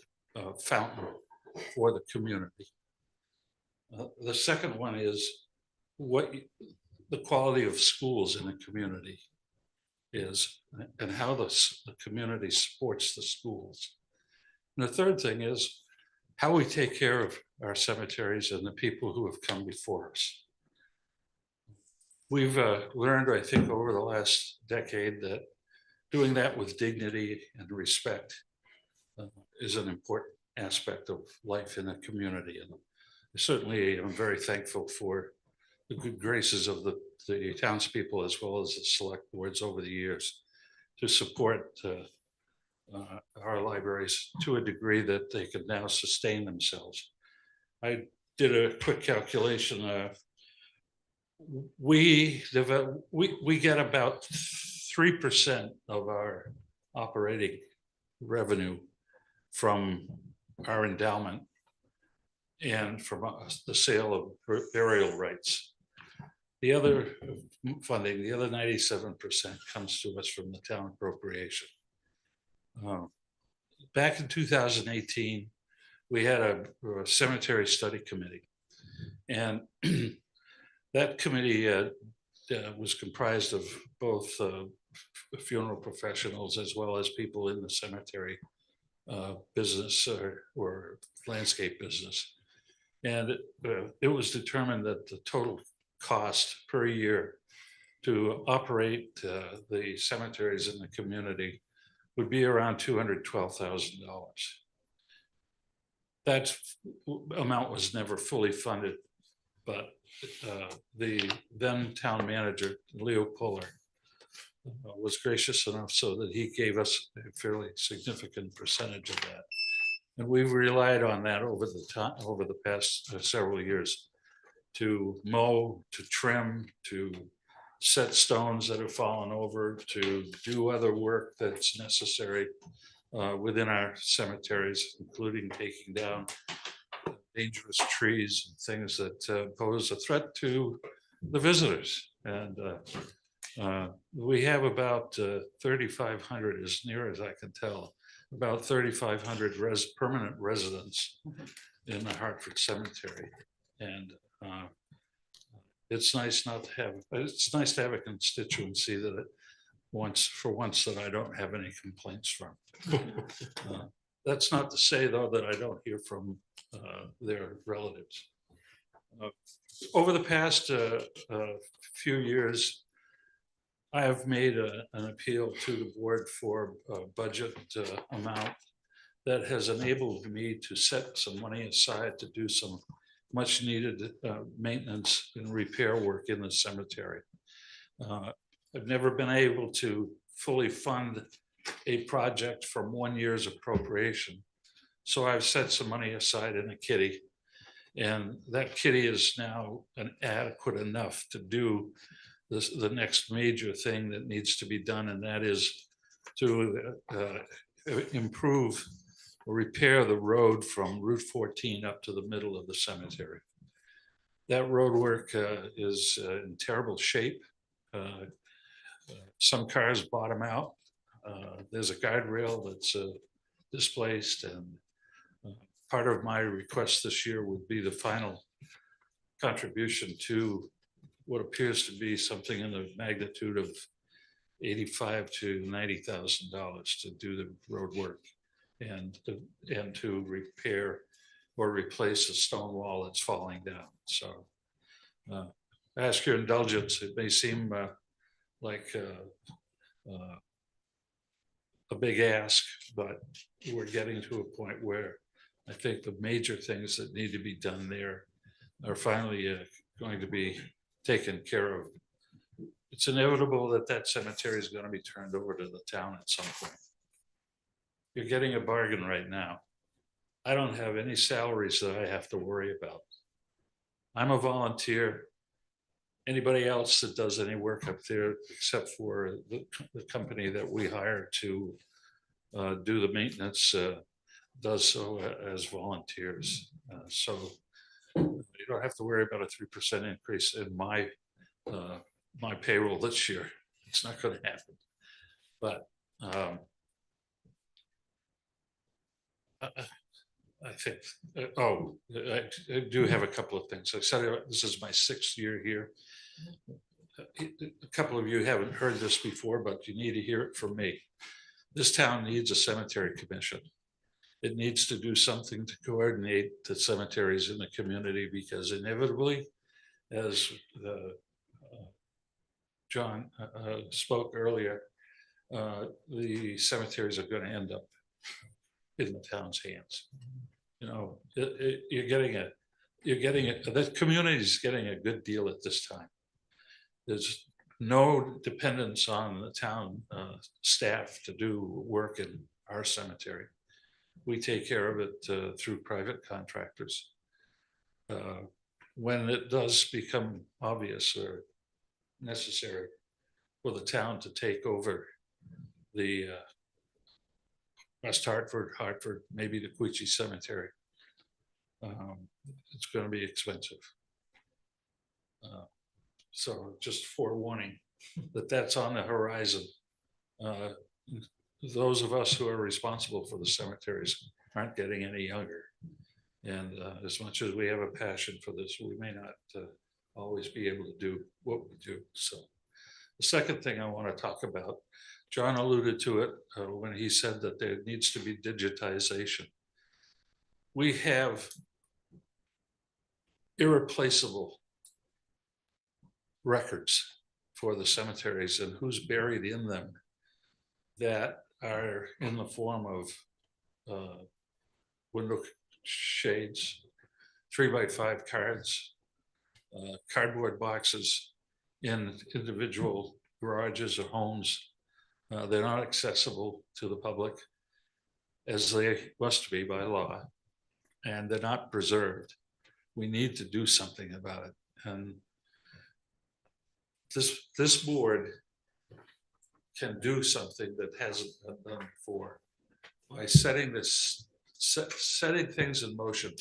fountain for the community. The second one is what the quality of schools in the community is and how the community supports the schools. And the third thing is how we take care of our cemeteries and the people who have come before us. We've learned, I think, over the last decade that doing that with dignity and respect is an important aspect of life in the community. And certainly I'm very thankful for the good graces of the townspeople as well as the select boards over the years to support our libraries to a degree that they can now sustain themselves. I did a quick calculation. We get about 3% of our operating revenue from our endowment and from the sale of burial rights. The other funding, the other 97% comes to us from the town appropriation. Back in 2018, we had a cemetery study committee, and that committee was comprised of both funeral professionals as well as people in the cemetery business or landscape business. And it was determined that the total cost per year to operate the cemeteries in the community would be around $212,000. That amount was never fully funded, but the then town manager, Leo Puller, was gracious enough so that he gave us a fairly significant percentage of that. And we've relied on that over the past several years to mow, to trim, to set stones that have fallen over, to do other work that's necessary within our cemeteries, including taking down dangerous trees and things that pose a threat to the visitors. And we have about 3,500, as near as I can tell, about 3,500 permanent residents in the Hartford Cemetery. And it's nice to have a constituency that for once that I don't have any complaints from. That's not to say, though, that I don't hear from their relatives. Over the past few years, I have made an appeal to the board for a budget amount that has enabled me to set some money aside to do some much needed maintenance and repair work in the cemetery. I've never been able to fully fund a project from one year's appropriation. So I've set some money aside in a kitty, and that kitty is now adequate enough to do the next major thing that needs to be done, and that is to improve or repair the road from Route 14 up to the middle of the cemetery. That road work is in terrible shape. Some cars bottom out. There's a guardrail that's displaced, and part of my request this year would be the final contribution to what appears to be something in the magnitude of $85,000 to $90,000 to do the road work and to repair or replace a stone wall that's falling down. So I ask your indulgence. It may seem like a big ask, but we're getting to a point where I think the major things that need to be done there are finally going to be taken care of. It's inevitable that that cemetery is going to be turned over to the town at some point. You're getting a bargain right now. I don't have any salaries that I have to worry about. I'm a volunteer. Anybody else that does any work up there, except for the company that we hire to do the maintenance, does so as volunteers. So you don't have to worry about a 3% increase in my payroll this year. It's not going to happen. But I think, I do have a couple of things. I said this is my 6th year here. A couple of you haven't heard this before, but you need to hear it from me. This town needs a cemetery commission. It needs to do something to coordinate the cemeteries in the community, because inevitably, as John spoke earlier, the cemeteries are going to end up in the town's hands. You know, the community is getting a good deal at this time. There's no dependence on the town staff to do work in our cemetery. We take care of it through private contractors. When it does become obvious or necessary for the town to take over the West Hartford, maybe the Queechee Cemetery, it's going to be expensive. So just forewarning that that's on the horizon. Those of us who are responsible for the cemeteries aren't getting any younger. And as much as we have a passion for this, we may not always be able to do what we do. So the second thing I want to talk about, John alluded to it when he said that there needs to be digitization. We have irreplaceable records for the cemeteries and who's buried in them that are in the form of window shades, 3x5 cards, cardboard boxes in individual garages or homes. They're not accessible to the public as they must be by law, and they're not preserved. We need to do something about it. And this board can do something that hasn't been done before by setting setting things in motion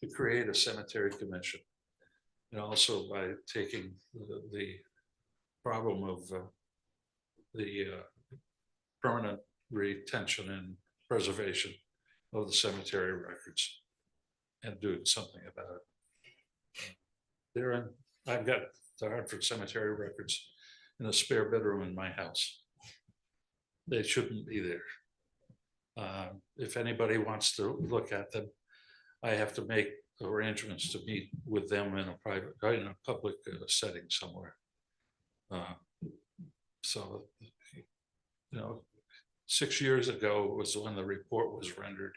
to create a cemetery commission. And also by taking the problem of the permanent retention and preservation of the cemetery records and doing something about it. I've got the Hartford Cemetery records in a spare bedroom in my house. They shouldn't be there. If anybody wants to look at them, I have to make arrangements to meet with them in a public setting somewhere. So, 6 years ago was when the report was rendered.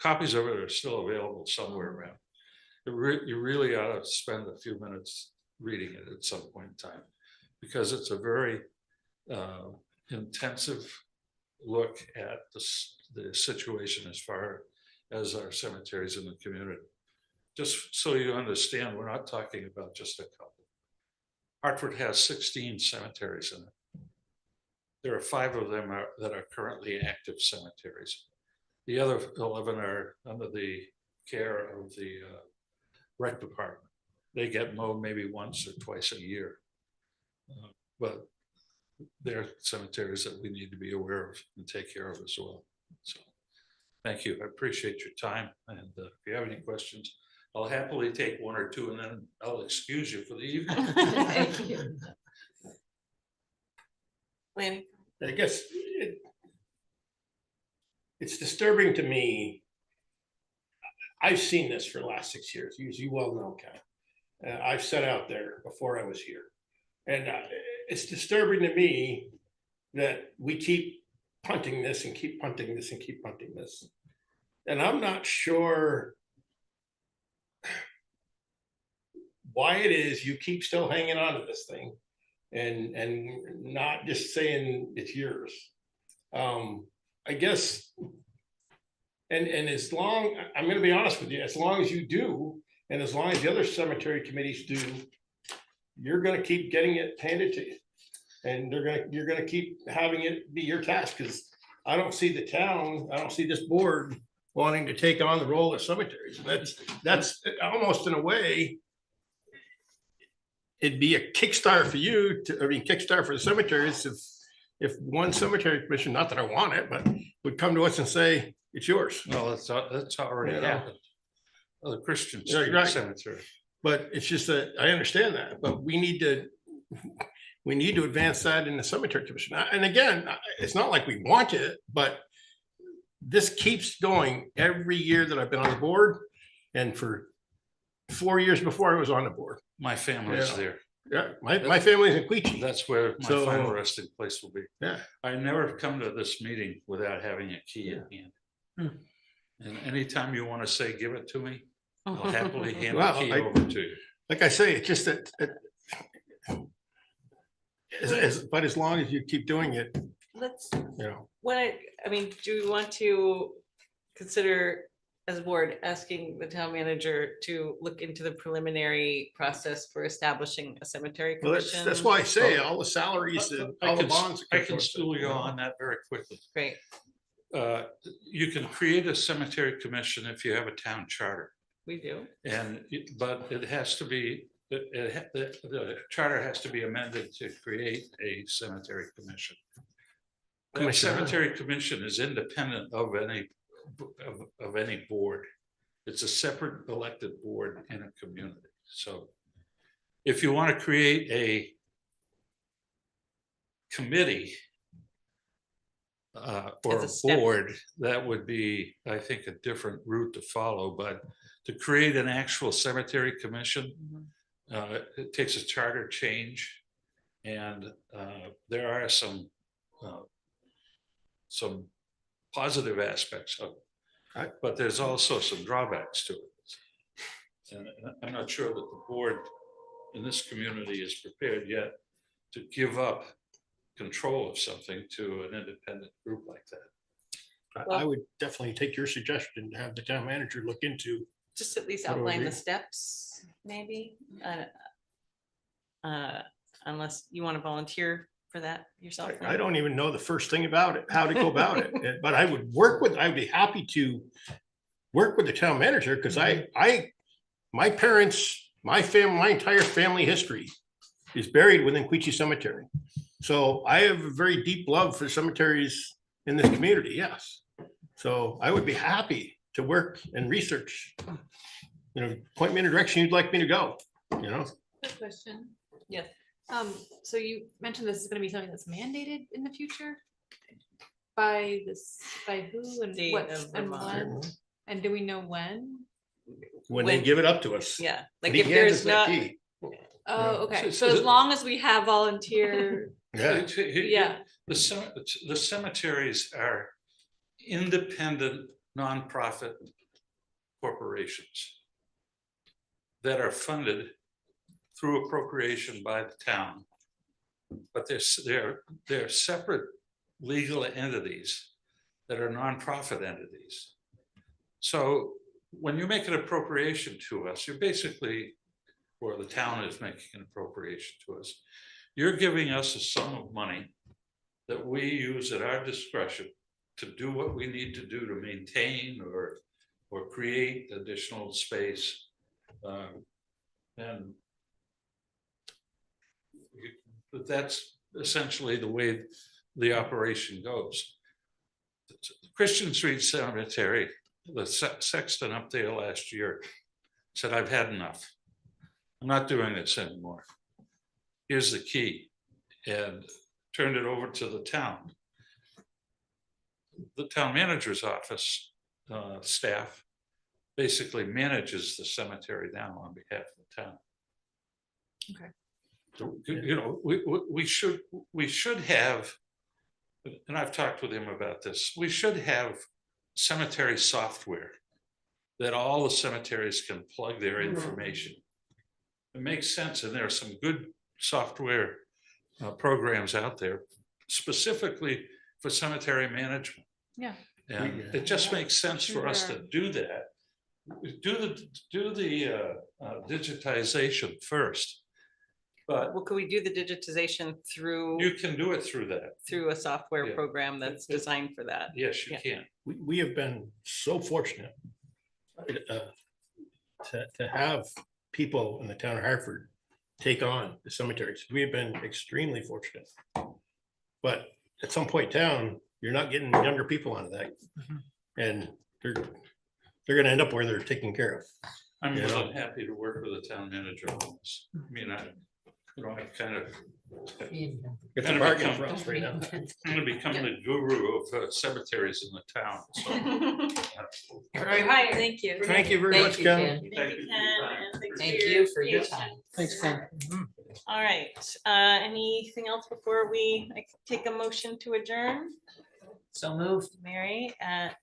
Copies of it are still available somewhere around. You really ought to spend a few minutes reading it at some point in time, because it's a very intensive look at the situation as far as our cemeteries in the community. Just so you understand, we're not talking about just a couple. Hartford has 16 cemeteries in it. There are 5 of them that are currently active cemeteries. The other 11 are under the care of the rec department. They get mowed maybe once or twice a year. But they're cemeteries that we need to be aware of and take care of as well. So thank you. I appreciate your time. And if you have any questions, I'll happily take 1 or 2 and then I'll excuse you for the evening. Thank you. Lanny? I guess it's disturbing to me. I've seen this for the last 6 years, as you well know, Ken. I've sat out there before I was here. And it's disturbing to me that we keep punting this and keep punting this and keep punting this. And I'm not sure why it is you keep still hanging on to this thing and not just saying it's yours. I guess, and as long, I'm going to be honest with you, as long as you do, and as long as the other cemetery committees do, you're going to keep getting it handed to you, and you're going to keep having it be your task, because I don't see the town, I don't see this board wanting to take on the role of cemeteries. That's almost in a way, it'd be a kickstart for you to, kickstart for the cemeteries if one cemetery commission, not that I want it, but would come to us and say, it's yours. Well, that's already happened. The Christian Right. cemetery. But it's just that, I understand that, but we need to advance that in the cemetery commission. And again, it's not like we want it, but this keeps going every year that I've been on the board, and for 4 years before I was on the board. My family's there. Yeah, my family's in Queechee. That's where my final resting place will be. Yeah. I never come to this meeting without having a key in hand. And anytime you want to say, give it to me, I'll happily hand the key over to you. Like I say, it's just that, but as long as you keep doing it, Let's, do we want to consider as a board asking the town manager to look into the preliminary process for establishing a cemetery well, commission? that's why I say all the salaries and all the bonds. I can school you on that very quickly. Great. You can create a cemetery commission if you have a town charter. We do. But it has to be, the charter has to be amended to create a cemetery commission. The cemetery commission is independent of any board. It's a separate elected board in a community. So if you want to create a committee or a board, that would be, I think, a different route to follow. But to create an actual cemetery commission, it takes a charter change, and there are some positive aspects of it, but there's also some drawbacks to it. And I'm not sure that the board in this community is prepared yet to give up control of something to an independent group like that. I would definitely take your suggestion to have the town manager look into. Just at least What do we outline the do? steps, maybe. Unless you want to volunteer for that yourself? I don't even know the first thing about it, how to go about it, but I would be happy to work with the town manager, because my parents, my family, my entire family history is buried within Quechee Cemetery. So I have a very deep love for cemeteries in this community, yes. So I would be happy to work and research, point me in a direction you'd like me to go, Good question. Yes. So you mentioned this is gonna be something that's mandated in the future? By who and State what of and Vermont. when? And do we know when? When they give it up to us. Yeah, like And he if hands there's us that not, key. Oh, okay, So so as the- long as we have volunteer, Yeah. yeah, The cemeteries are independent, nonprofit corporations that are funded through appropriation by the town. But they're separate legal entities that are nonprofit entities. So when you make an appropriation to us, you're basically, or the town is making an appropriation to us, you're giving us a sum of money that we use at our discretion to do what we need to do to maintain or create additional space. And that's essentially the way the operation goes. Christian Street Cemetery, the sexton up there last year said, "I've had enough. I'm not doing this anymore. Here's the key," and turned it over to the town. The town manager's office staff basically manages the cemetery now on behalf of the town. okay. We should have, and I've talked with him about this, we should have cemetery software that all the cemeteries can plug their information. It makes sense, and there are some good software programs out there specifically for cemetery management. Yeah. And it just makes sense for us to do that. Do the digitization first. But well, could we do the digitization through? You can do it through that. Through a software Yeah. program that's designed for that. Yes, you can. We have been so fortunate to have people in the town of Hartford take on the cemeteries. We have been extremely fortunate. But at some point down, you're not getting younger people onto that. And they're gonna end up where they're taken care of. I'm more than happy to work with the town manager on this. I mean, I kind of. It's a bargain for us right now. I'm gonna become the guru of cemeteries in the town. So. All right, thank you. Thank you very much, Ken. Thank you, Ken. and Thank you for your time. Thanks, Ken. All right, anything else before we take a motion to adjourn? So moved. Mary at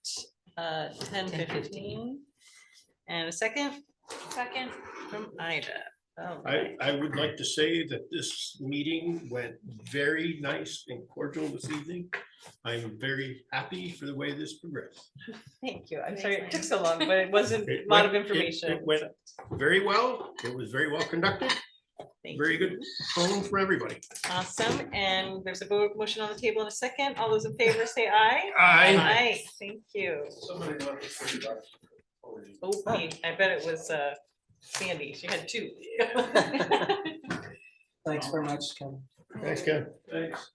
10:15. And a second? Second. From Ida. All I right. would like to say that this meeting went very nice and cordial this evening. I'm very happy for the way this progressed. Thank you. I'm sorry it took so long, but it wasn't a lot of information. It went very well. It was very well conducted. Very good tone for everybody. Awesome. And there's a vote motion on the table in a second. All those in favor say aye. Aye. Aye. Thank you. Oh, I bet it was Sandy. She had two. Thanks very much, Ken. Thanks, Ken. Thanks.